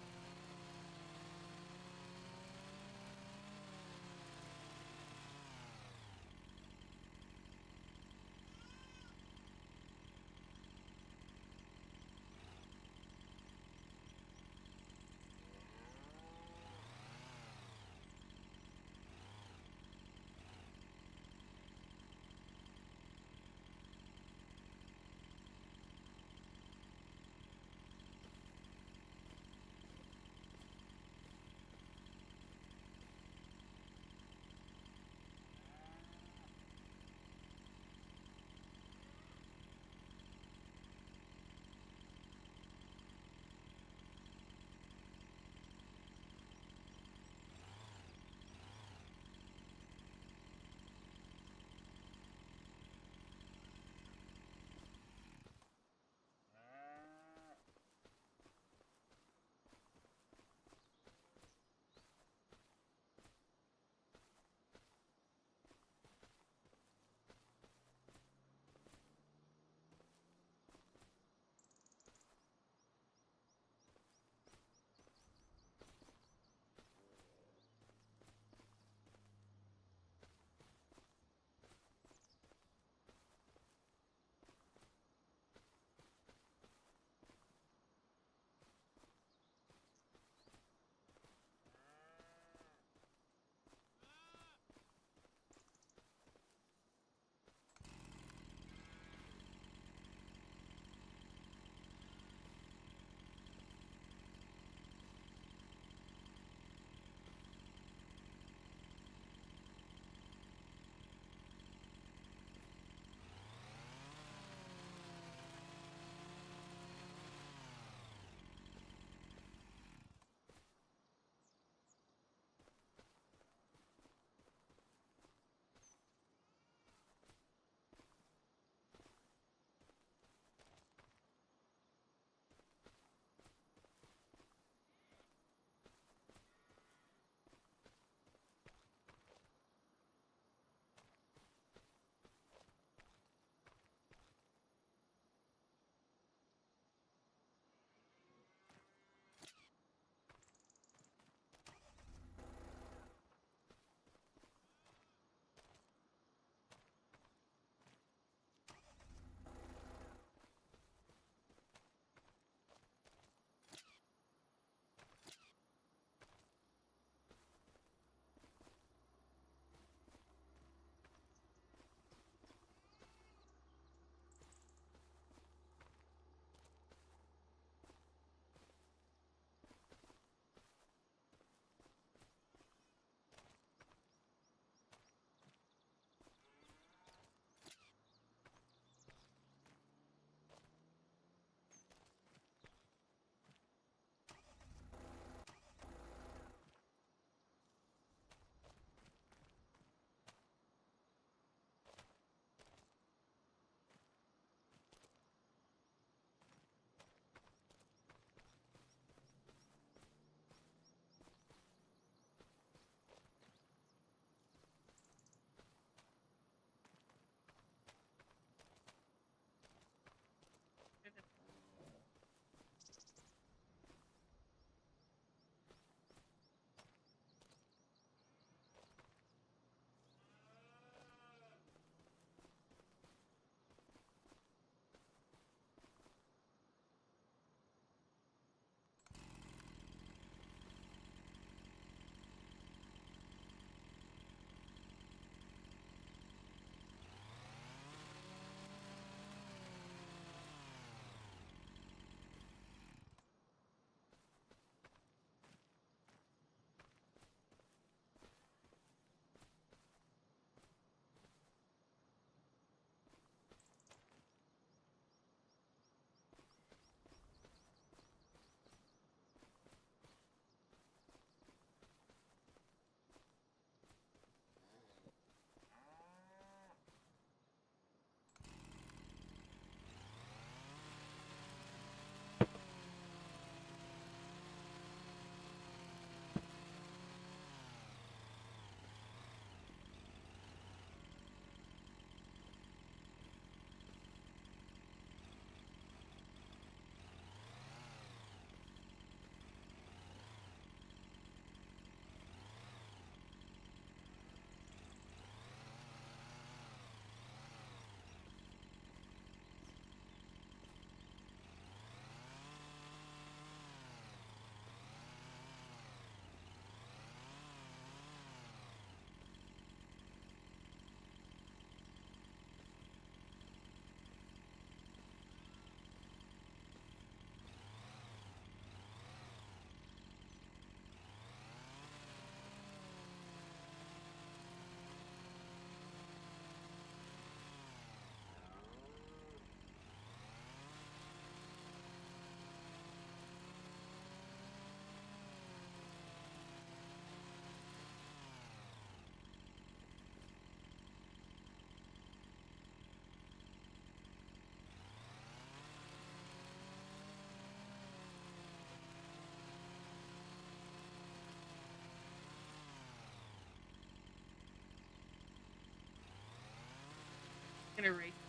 gonna race.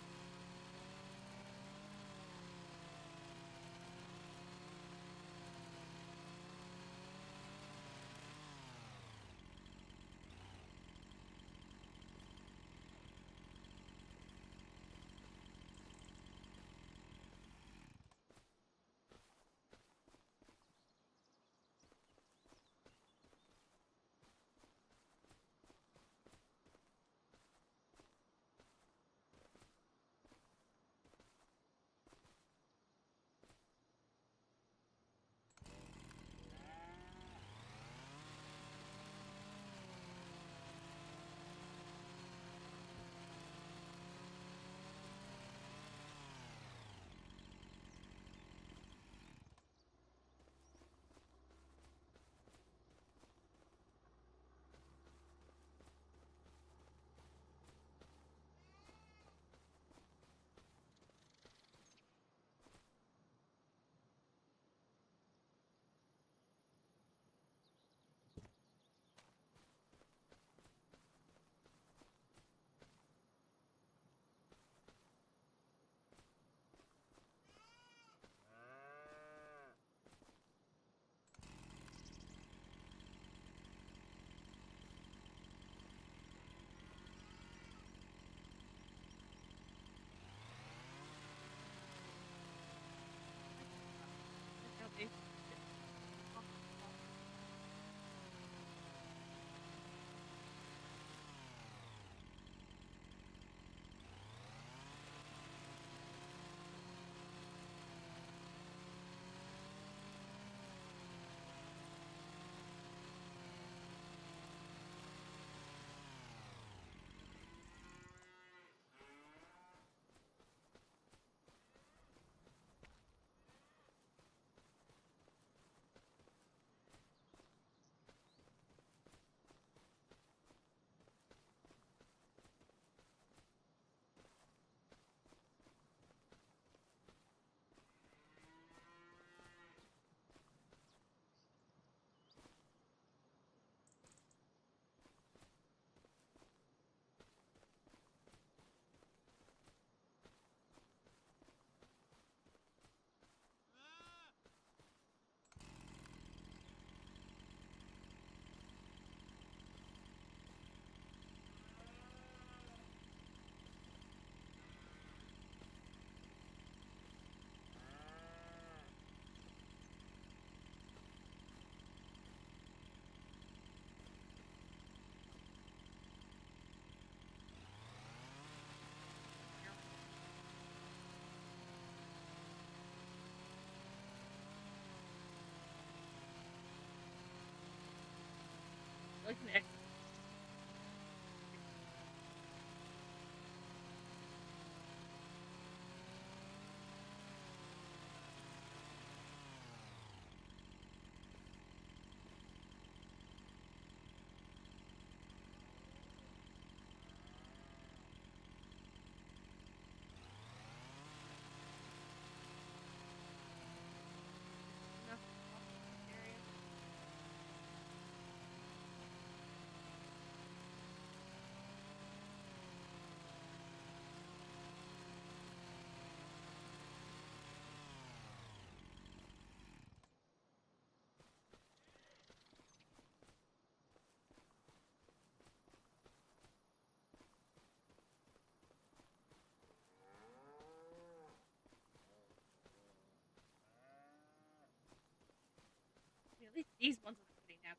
Like an X. At least these ones are getting now.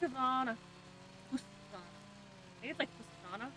Savannah. Savannah. I think it's like Savannah.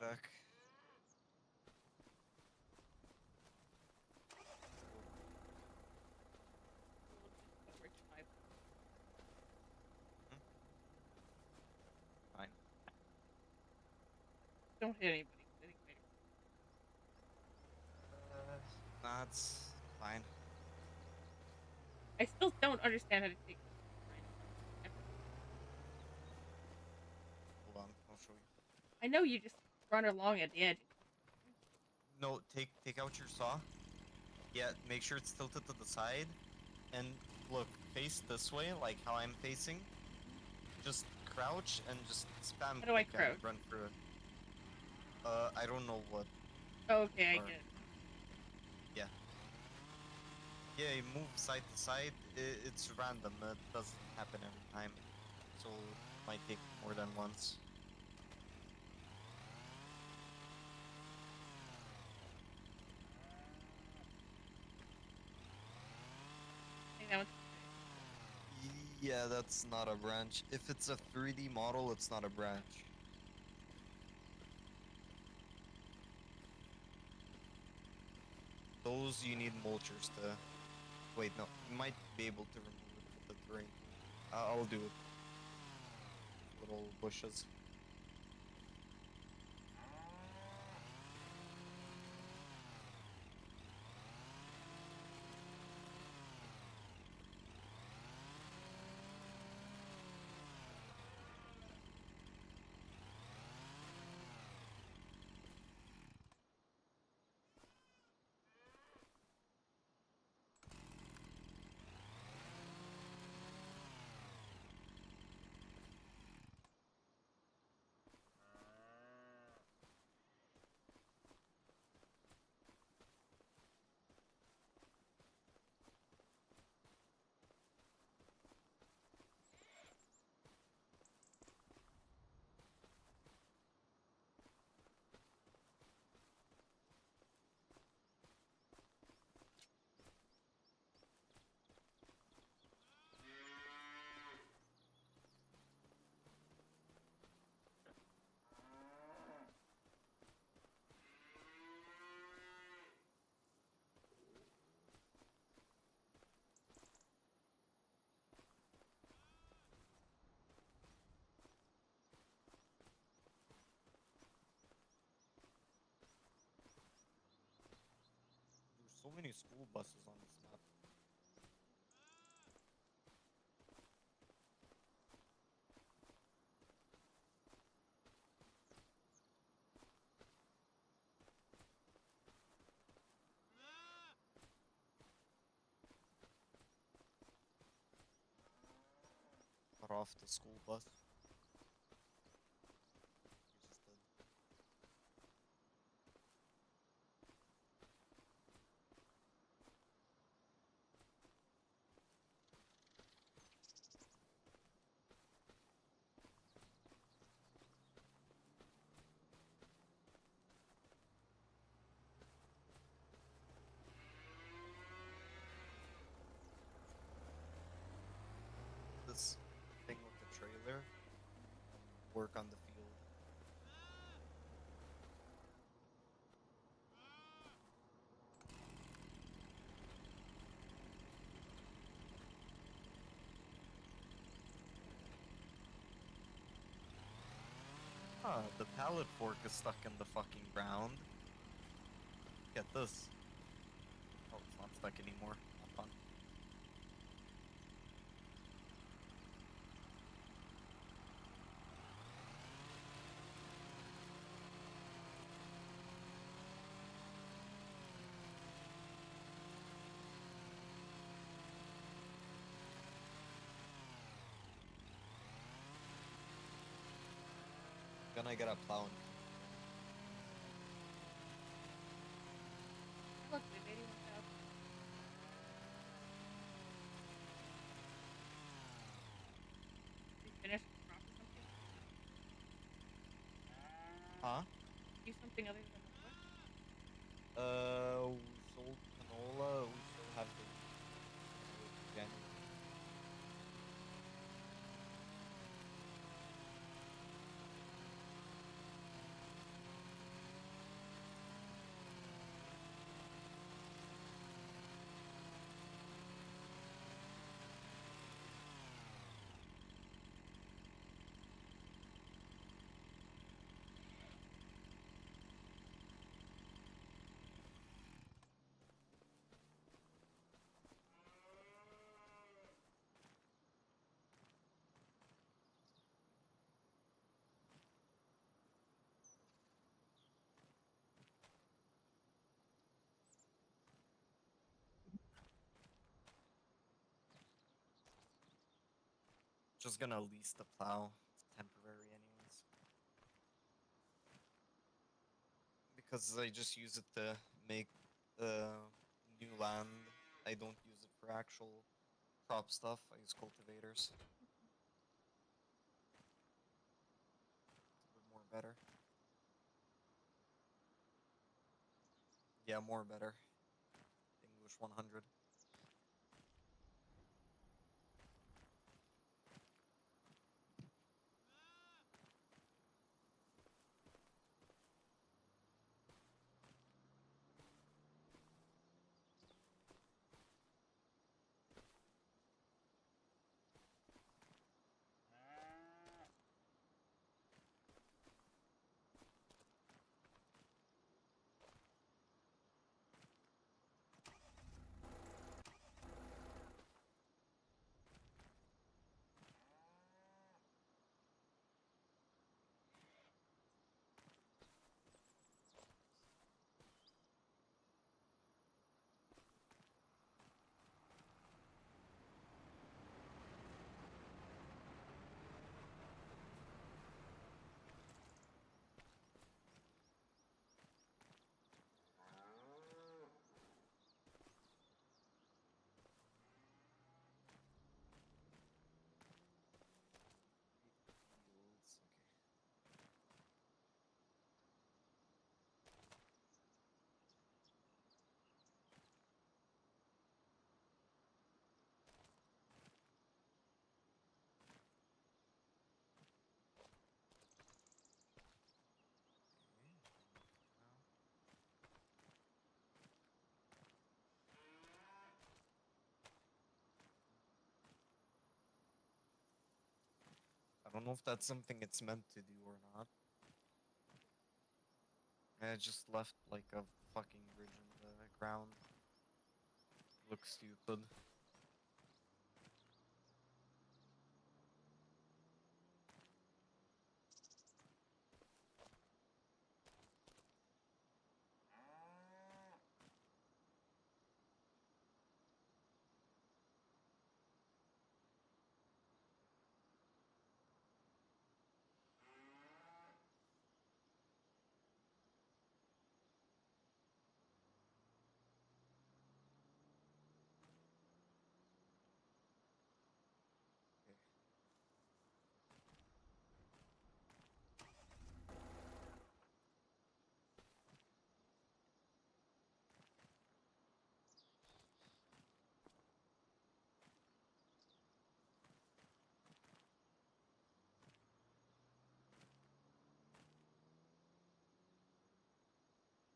Back. Fine. Don't hit anybody. That's fine. I still don't understand how to take. Hold on, I'll show you. I know you just run along at the edge. No, take out your saw. Yeah, make sure it's tilted to the side, and look, face this way, like how I'm facing. Just crouch and just spam. How do I click and crouch? Run through it. I don't know what. Oh, okay, I or- get it. Yeah. Yeah, you move side to side. It's random. It doesn't happen every time, so it might take more than once. Yeah, that's not a branch. If it's a 3D model, it's not a branch. Those you need mulchers to... Wait, no. You might be able to remove it with the terrain. I'll do it. Little bushes. There's so many school buses on this map. Cut off the school bus. He's just dead. This thing with the trailer, work on the field. Ah, the pallet fork is stuck in the fucking ground. Get this. Oh, it's not stuck anymore. Not fun. Gonna get a plow. Look, they made it without. Did you finish the crop or something? Huh? Do something other than the wood? We sold canola. We still have the January. Just gonna lease the plow. It's temporary anyways. Because I just use it to make new land. I don't use it for actual crop stuff. I use cultivators. It's a bit more better. Yeah, more better. English 100. I don't know if that's something it's meant to do or not. I just left like a fucking bridge in the ground. Looks stupid.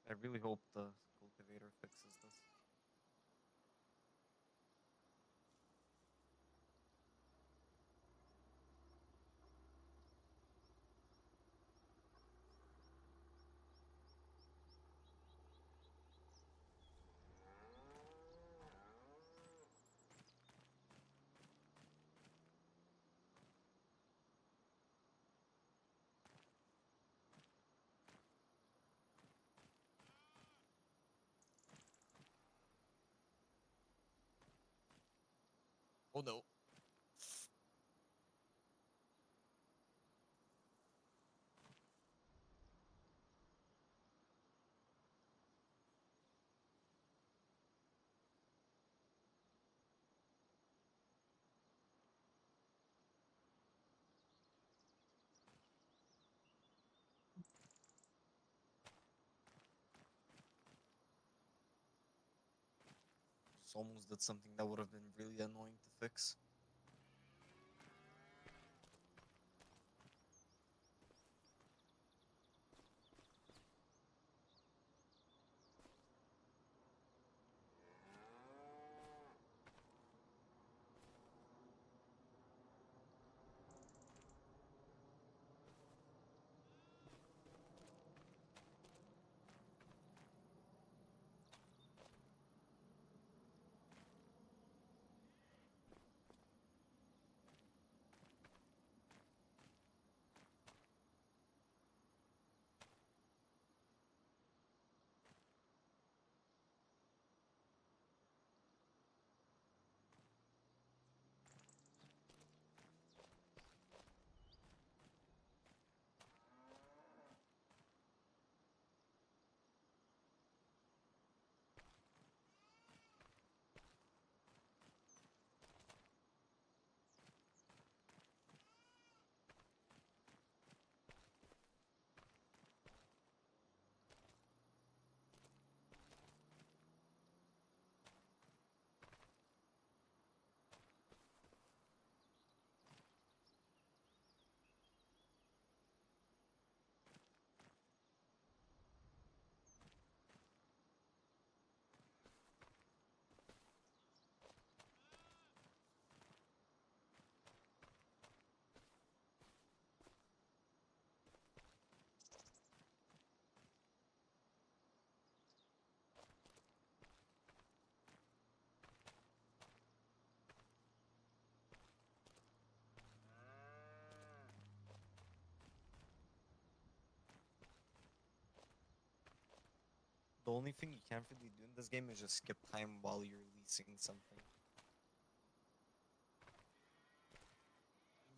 I really hope the cultivator fixes this. Oh no. Just almost did something that would have been really annoying to fix. only thing you can't really do in this game is just skip time while you're leasing something.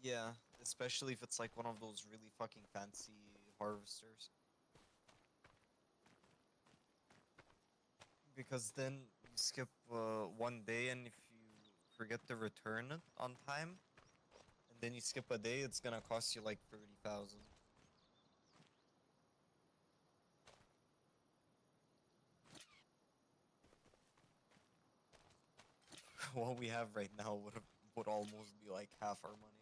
Yeah, especially if it's like one of those really fucking fancy harvesters. Because then you skip 1 day, and if you forget to return it on time, and then you skip a day, it's gonna cost you like 30,000. What we have right now would almost be like half our money.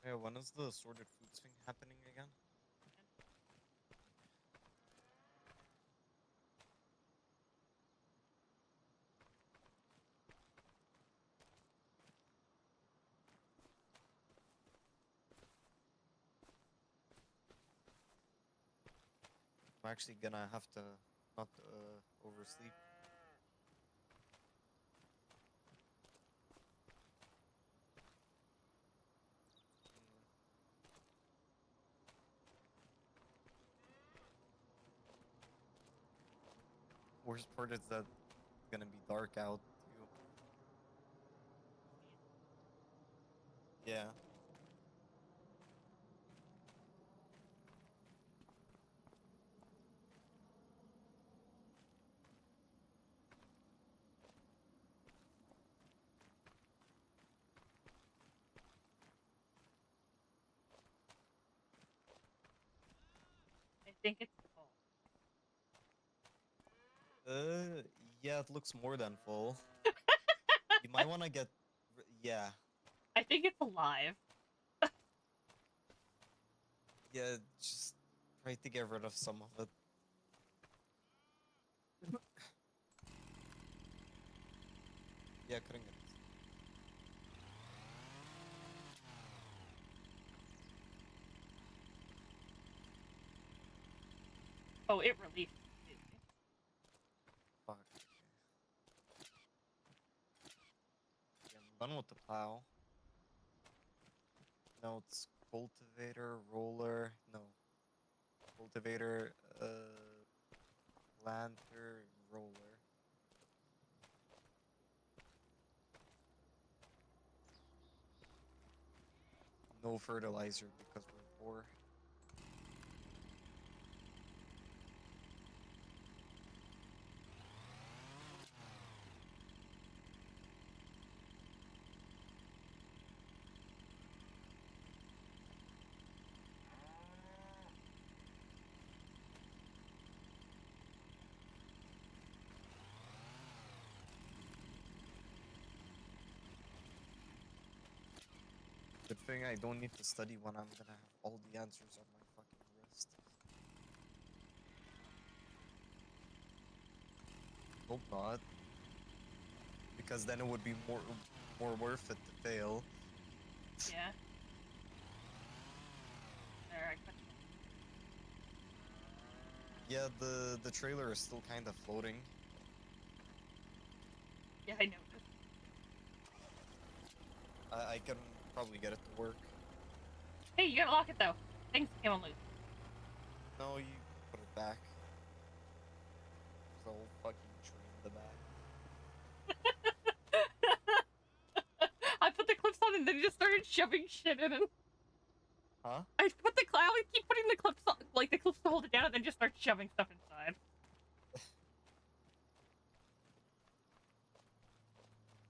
Yeah, when is the sorted foods thing happening again? I'm actually gonna have to not oversleep. Worst part is that it's gonna be dark out too. Yeah. I think it's full. Yeah, it looks more than full. You might want to get, yeah. I think it's alive. Yeah, just try to get rid of some of it. Yeah, cutting it. Oh, it released. Fuck. Yeah, I'm done with the plow. No, it's cultivator, roller, no. Cultivator, planter, roller. No fertilizer because we're poor. Good thing I don't need to study when I'm gonna have all the answers on my fucking wrist. Hope not. Because then it would be more worth it to fail. Yeah. There, I cut you. Yeah, the trailer is still kind of floating. Yeah, I noticed. I can probably get it to work. Hey, you gotta lock it though. Things came on loose. No, you put it back. There's a whole fucking tree in the back. I put the clips on and then just started shoving shit in it. Huh? I put the I would keep putting the clips on, like the clips to hold it down, and then just start shoving stuff inside.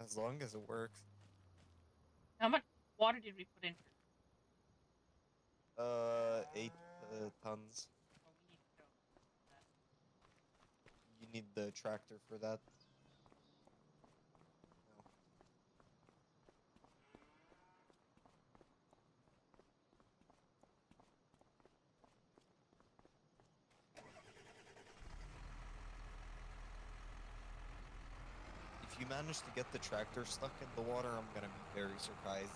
As long as it works. How much water did we put in? 8 tons. Oh, we need to go. You need the tractor for that. No. If you manage to get the tractor stuck in the water, I'm gonna be very surprised.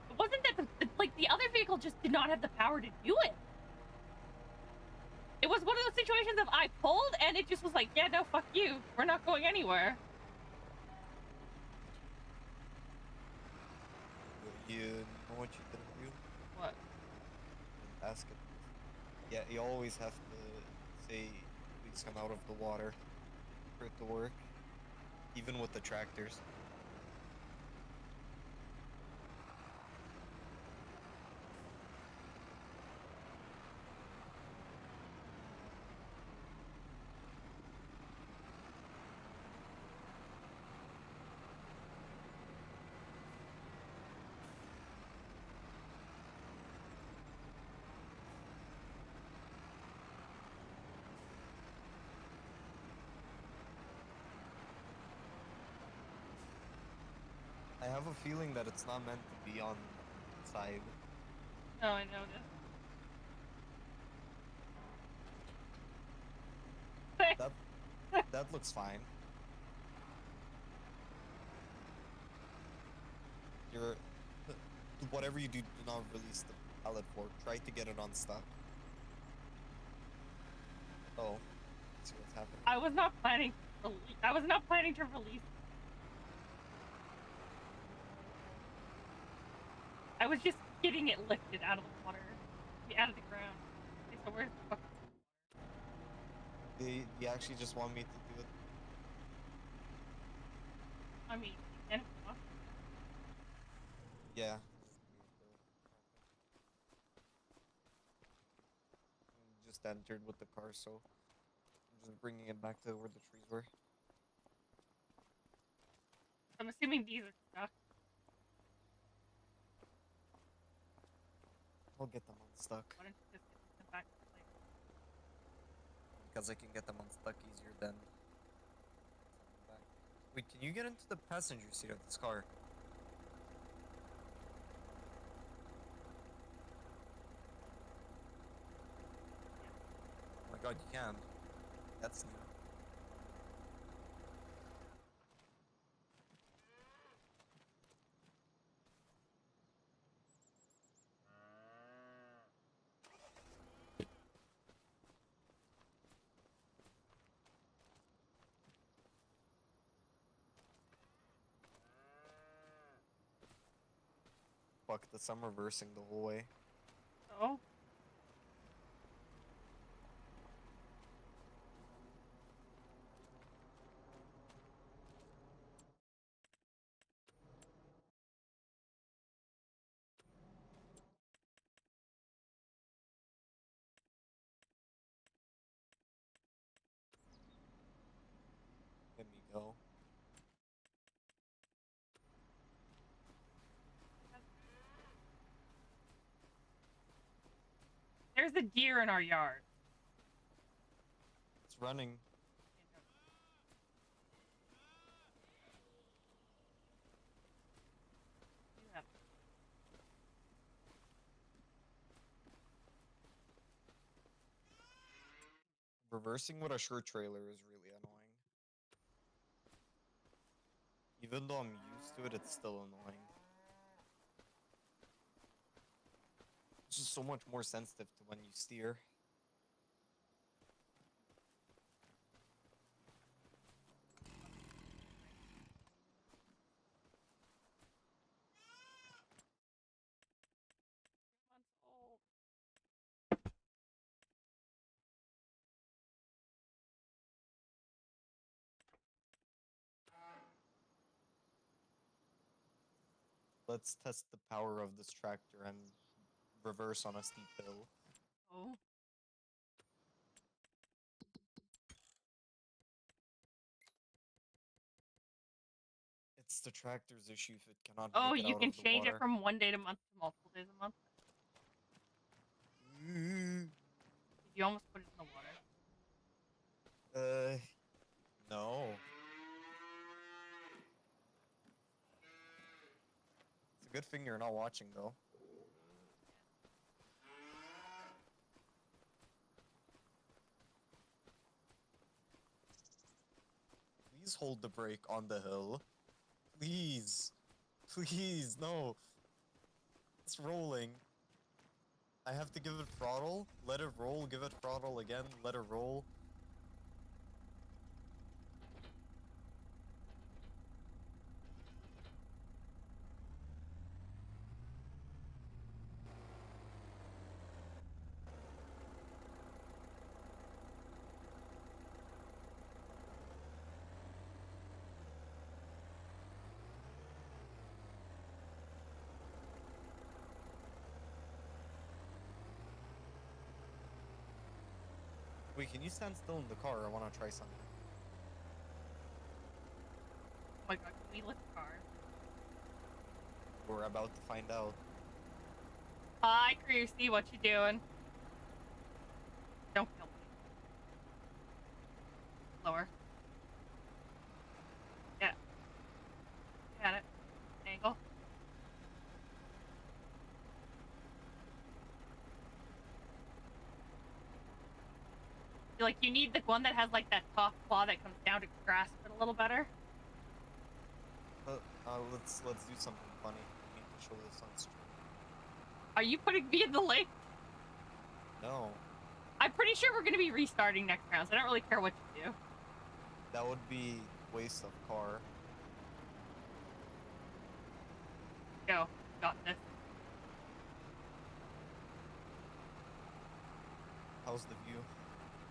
It wasn't that like the other vehicle just did not have the power to do it. It was one of those situations of I pulled and it just was like, yeah, no, fuck you. We're not going anywhere. You know what you didn't do? What? Ask it. Yeah, you always have to say, please come out of the water for it to work. Even with the tractors. I have a feeling that it's not meant to be on the side. Oh, I noticed. That looks fine. You're... Whatever you do, do not release the pallet fork. Try to get it unstuck. Oh. Let's see what's happening. I was not planning to release. I was just getting it lifted out of the water. Out of the ground. Okay, so where's the fuck? They actually just want me to do it. I mean, and Yeah. Just entered with the car, so I'm just bringing it back to where the trees were. I'm assuming these are stuck. I'll get them unstuck. Why don't you just get them back to place? Because I can get them unstuck easier than... Wait, can you get into the passenger seat of this car? Oh my god, you can. That's new. Fuck this, I'm reversing the whole way. Oh? Let me go. There's a deer in our yard. It's running. Reversing with a short trailer is really annoying. Even though I'm used to it, it's still annoying. It's just so much more sensitive to when you steer. Let's test the power of this tractor and reverse on a steep hill. Oh. It's the tractor's issue if it cannot Oh, make it you out can of the change it water. from 1 day to month to multiple days a month. Did you almost put it in the water? No. It's a good thing you're not watching, though. Please hold the brake on the hill. Please. Please, no. It's rolling. I have to give it throttle, let it roll, give it throttle again, let it roll. Wait, can you stand still in the car? I want to try something. Oh my god, can we lift cars? We're about to find out. Hi, Crucy, what you doing? Don't kill me. Lower. Yeah. Got it. Angle. Like, you need the one that has, like, that top claw that comes down to grasp it a little better. Let's do something funny. We need to show this on stream. Are you putting me in the link? No. I'm pretty sure we're gonna be restarting next round, so I don't really care what you do. That would be waste of car. Go. Got this. How's the view?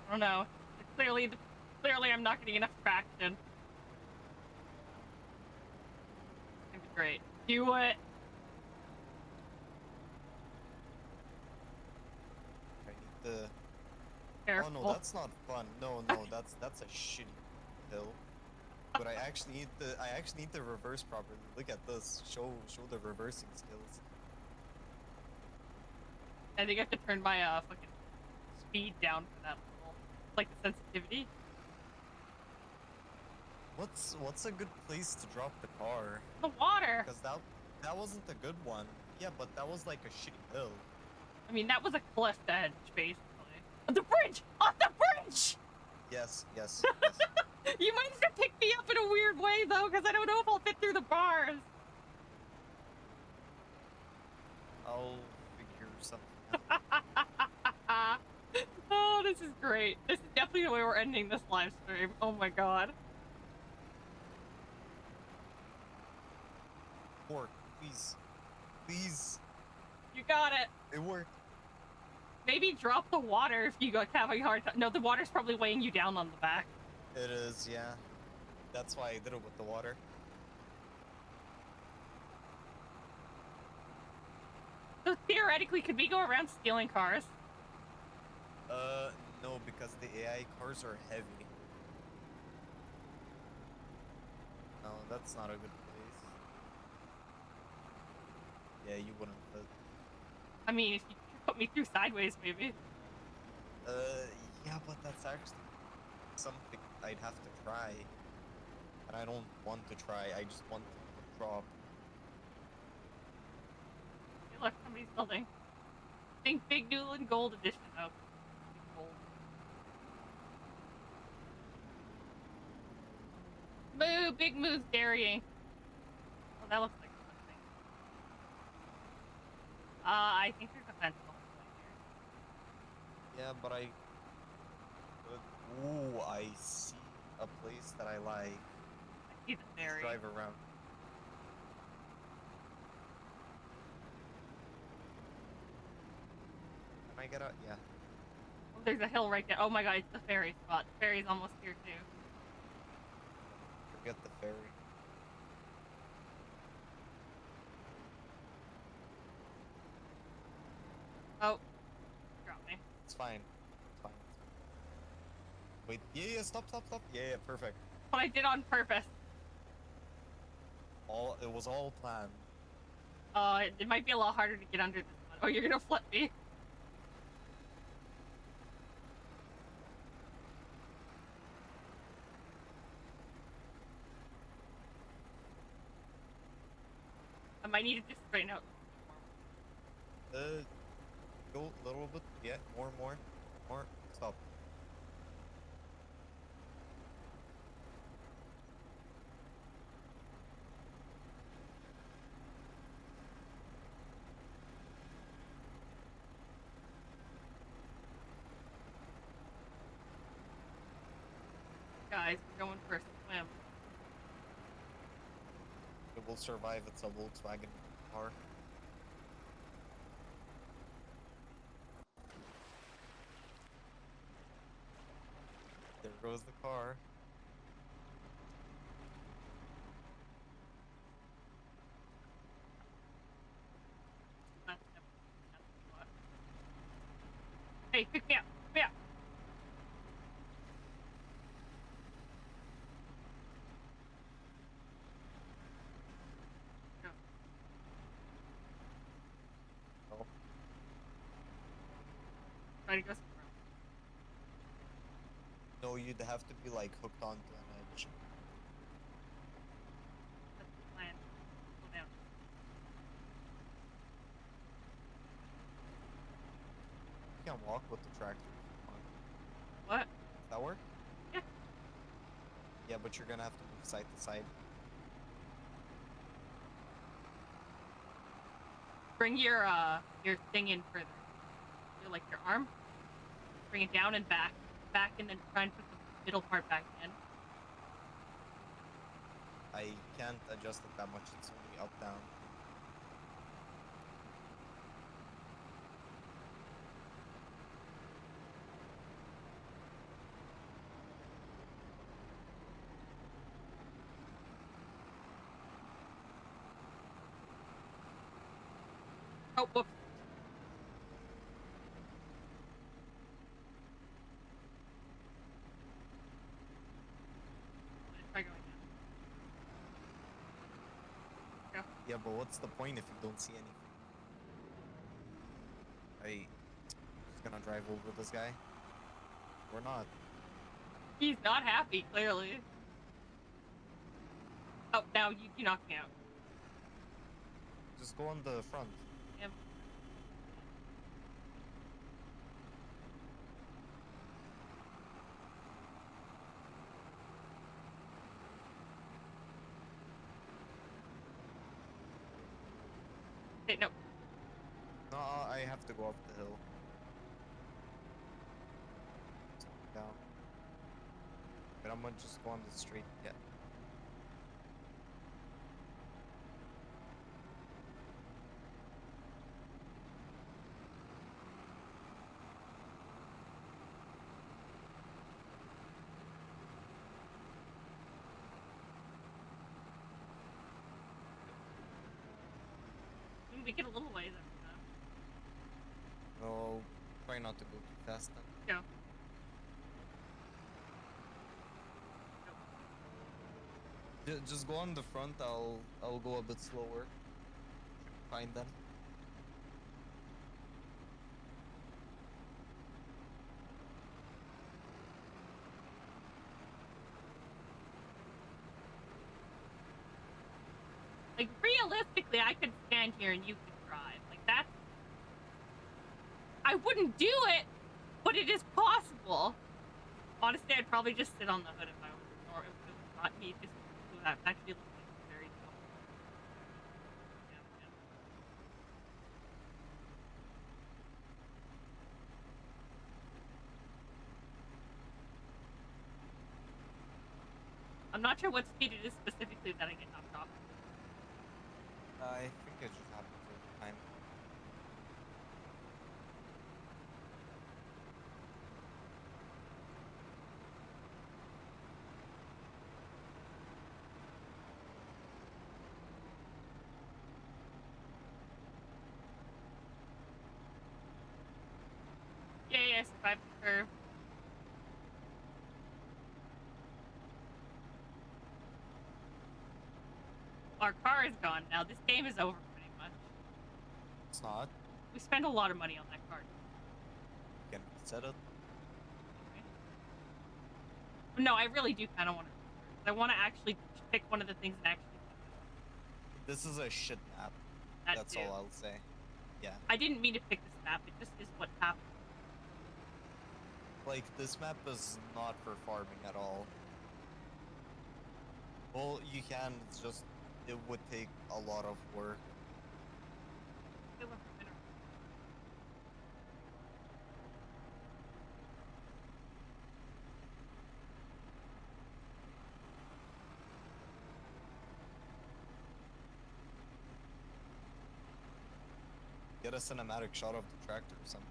I don't know. Clearly I'm not getting enough traction. It's great. Do it. I need the... Careful. Oh no, that's not fun. No, that's a shitty hill. But I actually need to reverse properly. Look at this. Show the reversing skills. I think I have to turn my fucking speed down for that level. Like the sensitivity. What's a good place to drop the car? The water. Because that wasn't a good one. Yeah, but that was like a shitty hill. I mean, that was a cliff edge, basically. The bridge! On the bridge! Yes. You might have to pick me up in a weird way, though, because I don't know if I'll fit through the bars. I'll figure something out. Oh, this is great. This is definitely the way we're ending this live stream. Oh my god. Work, please. Please. You got it. It worked. Maybe drop the water if you have a hard time. No, the water's probably weighing you down on the back. It is, yeah. That's why I did it with the water. So theoretically, could we go around stealing cars? No, because the AI cars are heavy. No, that's not a good place. Yeah, you wouldn't fit. I mean, if you put me through sideways, maybe. Yeah, but that's actually something I'd have to try. And I don't want to try, I just want to drop. Hey, look, somebody's building. Think Big Newland Gold Edition. Oh, gold. Moo! Big Moo's dairying. Oh, that looks like something. I think there's a fence the whole way here. Yeah, but ooh, I see a place that I like. I see the ferry. Drive around. Can I get out? Yeah. Oh, there's a hill right there. Oh my god, it's the ferry spot. The ferry's almost here too. Forget the ferry. Oh. Drop me. It's fine. It's fine. Wait, yeah, stop. Yeah, perfect. What I did on purpose. It was all planned. It might be a lot harder to get under this one. Oh, you're gonna flip me. I might need to just straighten out. Go a little bit. Yeah, more. Stop. Guys, we're going for a swim. It will survive. It's a Volkswagen car. There goes the car. Hey, pick me up! Pick me up! No. Oh. Try to go somewhere else. No, you'd have to be like hooked onto an edge. That's the plan. Go down. You can walk with the tractor. What? Does that work? Yeah. Yeah, but you're gonna have to move side to side. Bring your thing in further. Like your arm. Bring it down and back, and then try and put the middle part back in. I can't adjust it that much. It's only up down. Oh, whoops. Try going down. Go. Yeah, but what's the point if you don't see anything? Just gonna drive over this guy. Or not. He's not happy, clearly. Oh, now you knocked me out. Just go on the front. Yep. Hey, no. No, I have to go up the hill. Down. But I'm gonna just go on the straight. Yeah. We get a little ways every time. No, try not to go too fast then. Go. Just go on the front. I'll go a bit slower. Fine then. Like, realistically, I could stand here and you could drive. Like, that's... I wouldn't do it, but it is possible. Honestly, I'd probably just sit on the hood if I was, or if it was not me, just do that. Actually, looks like it's very dumb. Yeah. I'm not sure what speed it is specifically that I get knocked off. I think it just happens every time. Yeah, survived the curve. our car is gone now. This game is over pretty much. It's not. We spent a lot of money on that car. Can set it. No, I really do kind of want to. I want to actually pick one of the things and actually. This is a shit map. That's all I'll say. Yeah. I didn't mean to pick this map. It just is what happened. Like, this map is not for farming at all. Well, you can, it's just, it would take a lot of work. Get a cinematic shot of the tractor or something.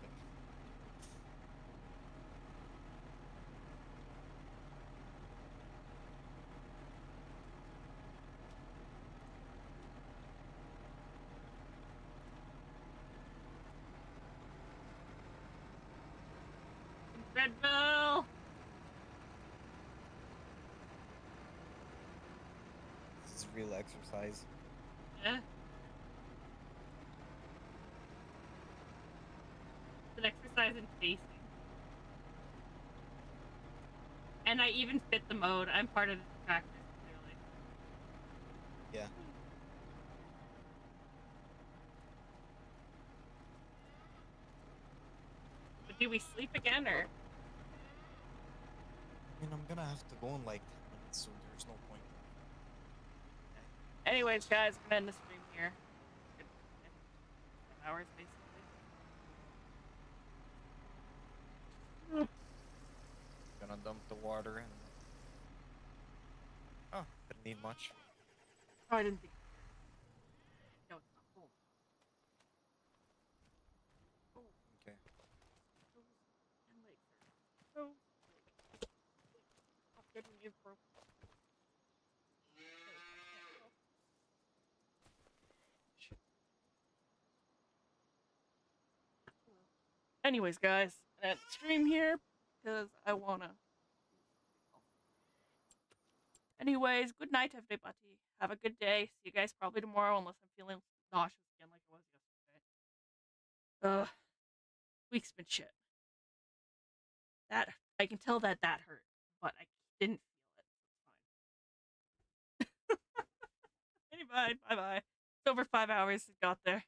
Red Bull! This is real exercise. Yeah. It's an exercise in pacing. And I even fit the mode. I'm part of the practice, clearly. Yeah. But do we sleep again, or? I mean, I'm gonna have to go in like 10 minutes, so there's no point. Anyways, guys, I'm gonna end the stream here. 10 hours, basically. Gonna dump the water and... Oh, didn't need much. Oh, I didn't think. No, it's not full. Oh. Okay. And legs are so big. Stop getting in for. Anyways, guys, I'm gonna stream here because I wanna. Anyways, good night, everybody. Have a good day. See you guys probably tomorrow, unless I'm feeling nauseous again like I was yesterday. Week's been shit. That I can tell that hurt, but I didn't feel it. It's fine. Anyway, bye bye. It's over 5 hours. It got there.